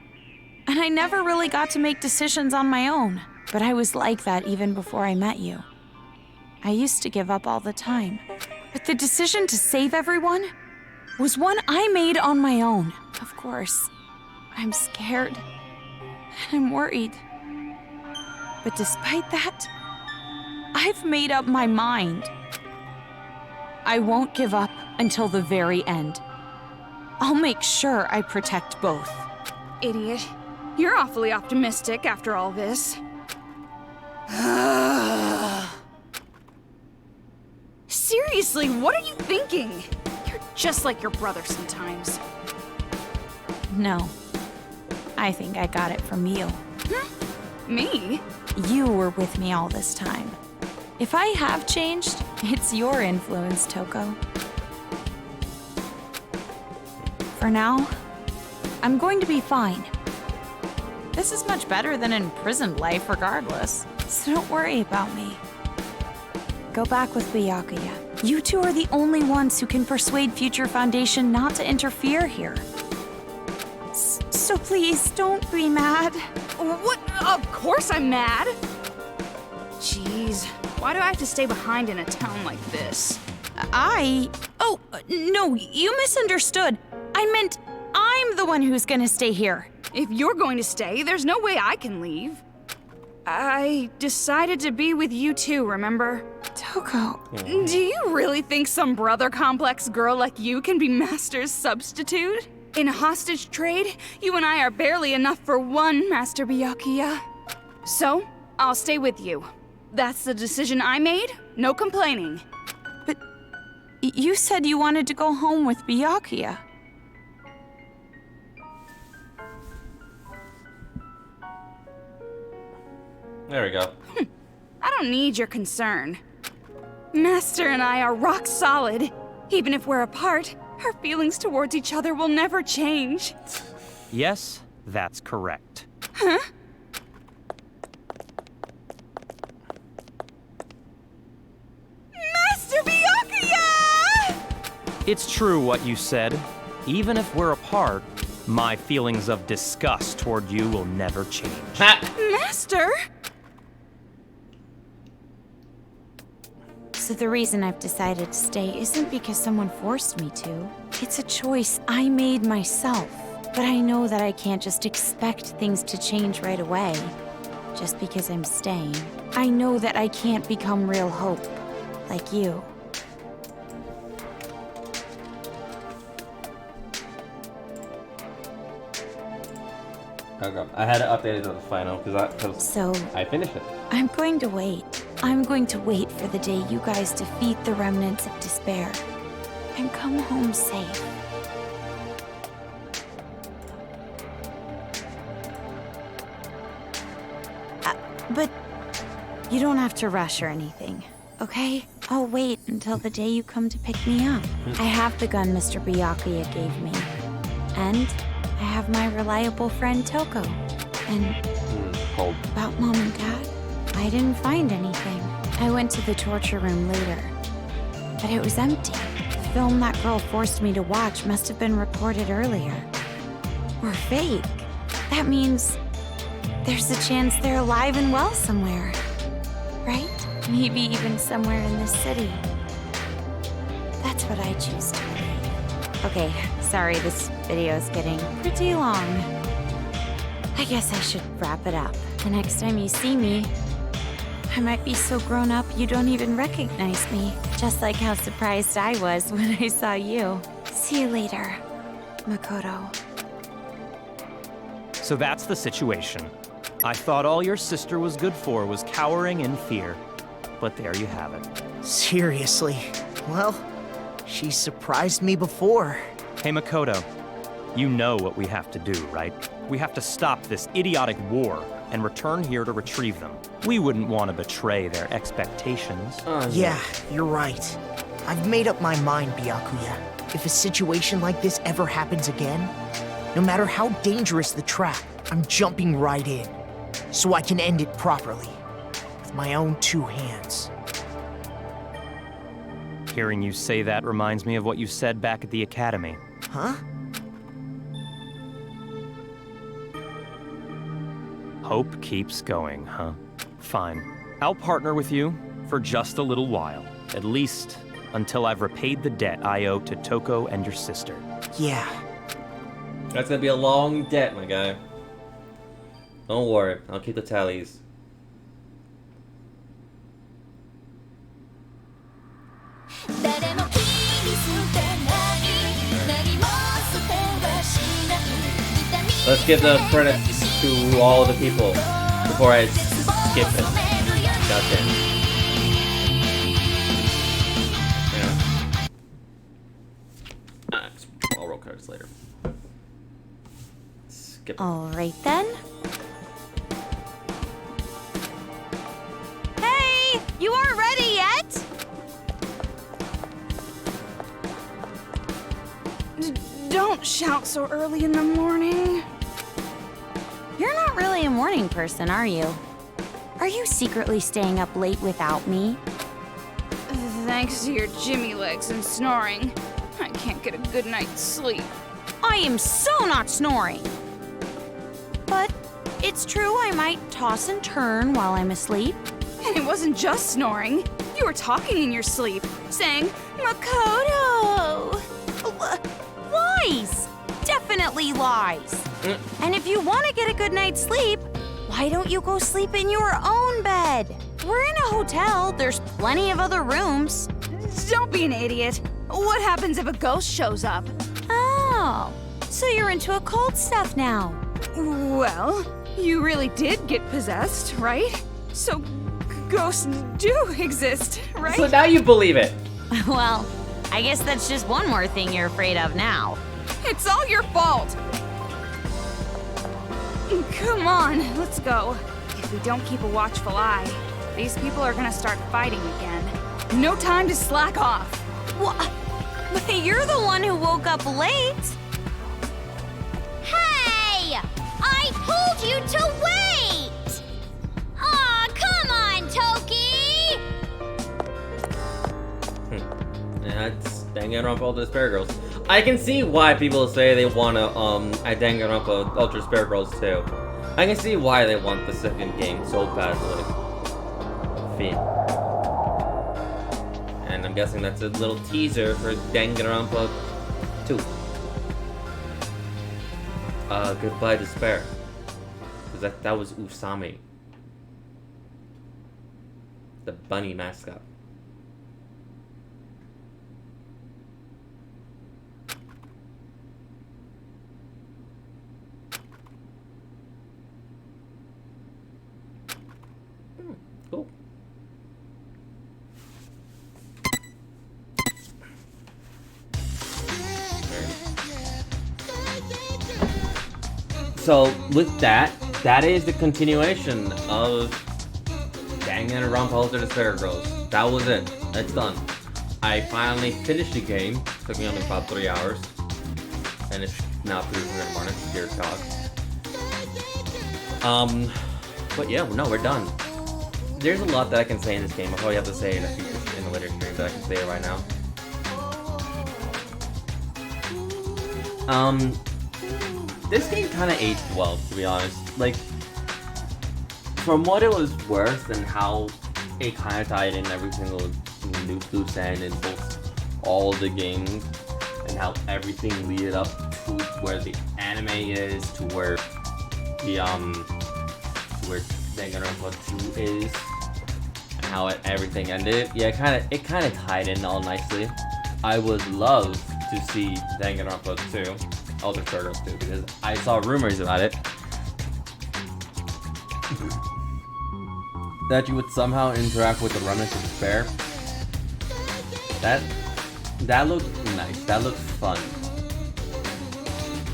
And I never really got to make decisions on my own. But I was like that even before I met you. I used to give up all the time. But the decision to save everyone was one I made on my own. Of course, I'm scared. And I'm worried. But despite that, I've made up my mind. I won't give up until the very end. I'll make sure I protect both. Idiot. You're awfully optimistic after all this. Seriously, what are you thinking? You're just like your brother sometimes. No. I think I got it from you. Me? You were with me all this time. If I have changed, it's your influence, Toko. For now, I'm going to be fine. This is much better than imprisoned life regardless, so don't worry about me. Go back with Byakuya. You two are the only ones who can persuade Future Foundation not to interfere here. So please, don't be mad. What? Of course I'm mad! Jeez, why do I have to stay behind in a town like this? Oh, no, you misunderstood. I meant I'm the one who's gonna stay here. If you're going to stay, there's no way I can leave. I decided to be with you too, remember? Toko. Do you really think some brother complex girl like you can be Master's substitute? In a hostage trade, you and I are barely enough for one, Master Byakuya. So, I'll stay with you. That's the decision I made, no complaining. You said you wanted to go home with Byakuya. There we go. I don't need your concern. Master and I are rock solid. Even if we're apart, our feelings towards each other will never change. Yes, that's correct. Huh? Master Byakuya! It's true what you said. Even if we're apart, my feelings of disgust toward you will never change. Master? So the reason I've decided to stay isn't because someone forced me to. It's a choice I made myself. But I know that I can't just expect things to change right away, just because I'm staying. I know that I can't become real hope, like you. Okay. I had to update it to the final because So, I finished it. I'm going to wait. I'm going to wait for the day you guys defeat the remnants of despair and come home safe. But you don't have to rush or anything, okay? I'll wait until the day you come to pick me up. I have the gun Mr. Byakuya gave me. And I have my reliable friend Toko. And Cold. about Mom and Dad, I didn't find anything. I went to the torture room later, but it was empty. The film that girl forced me to watch must have been recorded earlier. Or fake. That means there's a chance they're alive and well somewhere. Right? Maybe even somewhere in this city. That's what I choose to believe. Okay, sorry, this video is getting pretty long. I guess I should wrap it up. The next time you see me, I might be so grown up you don't even recognize me. Just like how surprised I was when I saw you. See you later, Makoto. So that's the situation. I thought all your sister was good for was cowering in fear. But there you have it. Seriously? Well, she surprised me before. Hey, Makoto. You know what we have to do, right? We have to stop this idiotic war and return here to retrieve them. We wouldn't want to betray their expectations. Yeah, you're right. I've made up my mind, Byakuya. If a situation like this ever happens again, no matter how dangerous the trap, I'm jumping right in. So I can end it properly. With my own two hands. Hearing you say that reminds me of what you said back at the academy. Huh? Hope keeps going, huh? Fine. I'll partner with you for just a little while. At least until I've repaid the debt I owe to Toko and your sister. Yeah. That's gonna be a long debt, my guy. Don't worry, I'll keep the tallies. Let's give the credits to all the people before I skip it. Goddamn. Yeah. I'll roll credits later. Skip. All right then. Hey! You aren't ready yet? Don't shout so early in the morning. You're not really a morning person, are you? Are you secretly staying up late without me? Thanks to your Jimmy legs and snoring, I can't get a good night's sleep. I am so not snoring. But it's true I might toss and turn while I'm asleep. And it wasn't just snoring. You were talking in your sleep, saying, Makoto! Lies! Definitely lies. And if you want to get a good night's sleep, why don't you go sleep in your own bed? We're in a hotel. There's plenty of other rooms. Don't be an idiot. What happens if a ghost shows up? Oh, so you're into occult stuff now. Well, you really did get possessed, right? So ghosts do exist, right? So now you believe it. Well, I guess that's just one more thing you're afraid of now. It's all your fault! Come on, let's go. If we don't keep a watchful eye, these people are gonna start fighting again. No time to slack off. What? But you're the one who woke up late. Hey! I told you to wait! Aw, come on, Toki! Yeah, it's Danganronpa Ultra Despair Girls. I can see why people say they wanna Danganronpa Ultra Despair Girls too. I can see why they want the second game so badly. And I'm guessing that's a little teaser for Danganronpa 2. Goodbye Despair. Cause that was Usami. The bunny mascot. Cool. So with that is the continuation of Danganronpa Ultra Despair Girls. That was it. It's done. I finally finished the game. Took me only about 3 hours. And it's now 3 in the morning. Dear God. But yeah, no, we're done. There's a lot that I can say in this game. I'll probably have to say in the later stream, but I can say it right now. This game kind of aged well, to be honest. Like, from what it was worth and how it kind of tied in every single loose end in both all the games, and how everything leaded up to where the anime is, to where the where Danganronpa 2 is, and how everything ended. Yeah, it kind of tied in all nicely. I would love to see Danganronpa 2. Ultra Despair Girls 2, because I saw rumors about it. That you would somehow interact with the remnants of despair. That looked nice. That looked fun.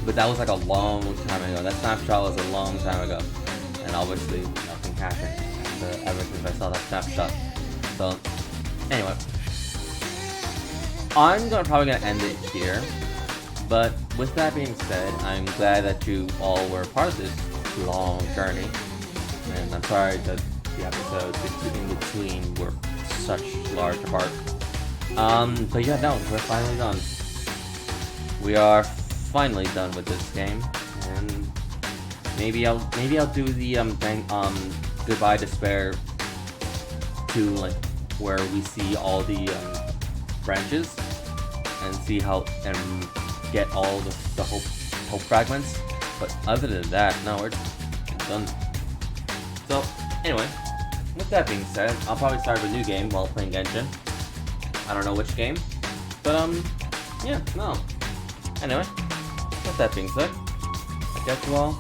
But that was like a long time ago. That snapshot was a long time ago. And obviously nothing happened ever since I saw that snapshot. So anyway. I'm probably gonna end it here. But with that being said, I'm glad that you all were part of this long journey. And I'm sorry that the episodes in between were such large apart. But yeah, no, we're finally done. We are finally done with this game, and maybe I'll do the Goodbye Despair 2, like where we see all the branches and see how and get all the hope fragments. But other than that, no, we're done. So anyway, with that being said, I'll probably start a new game while playing Genshin. I don't know which game, but yeah, no. Anyway, with that being said, I catch you all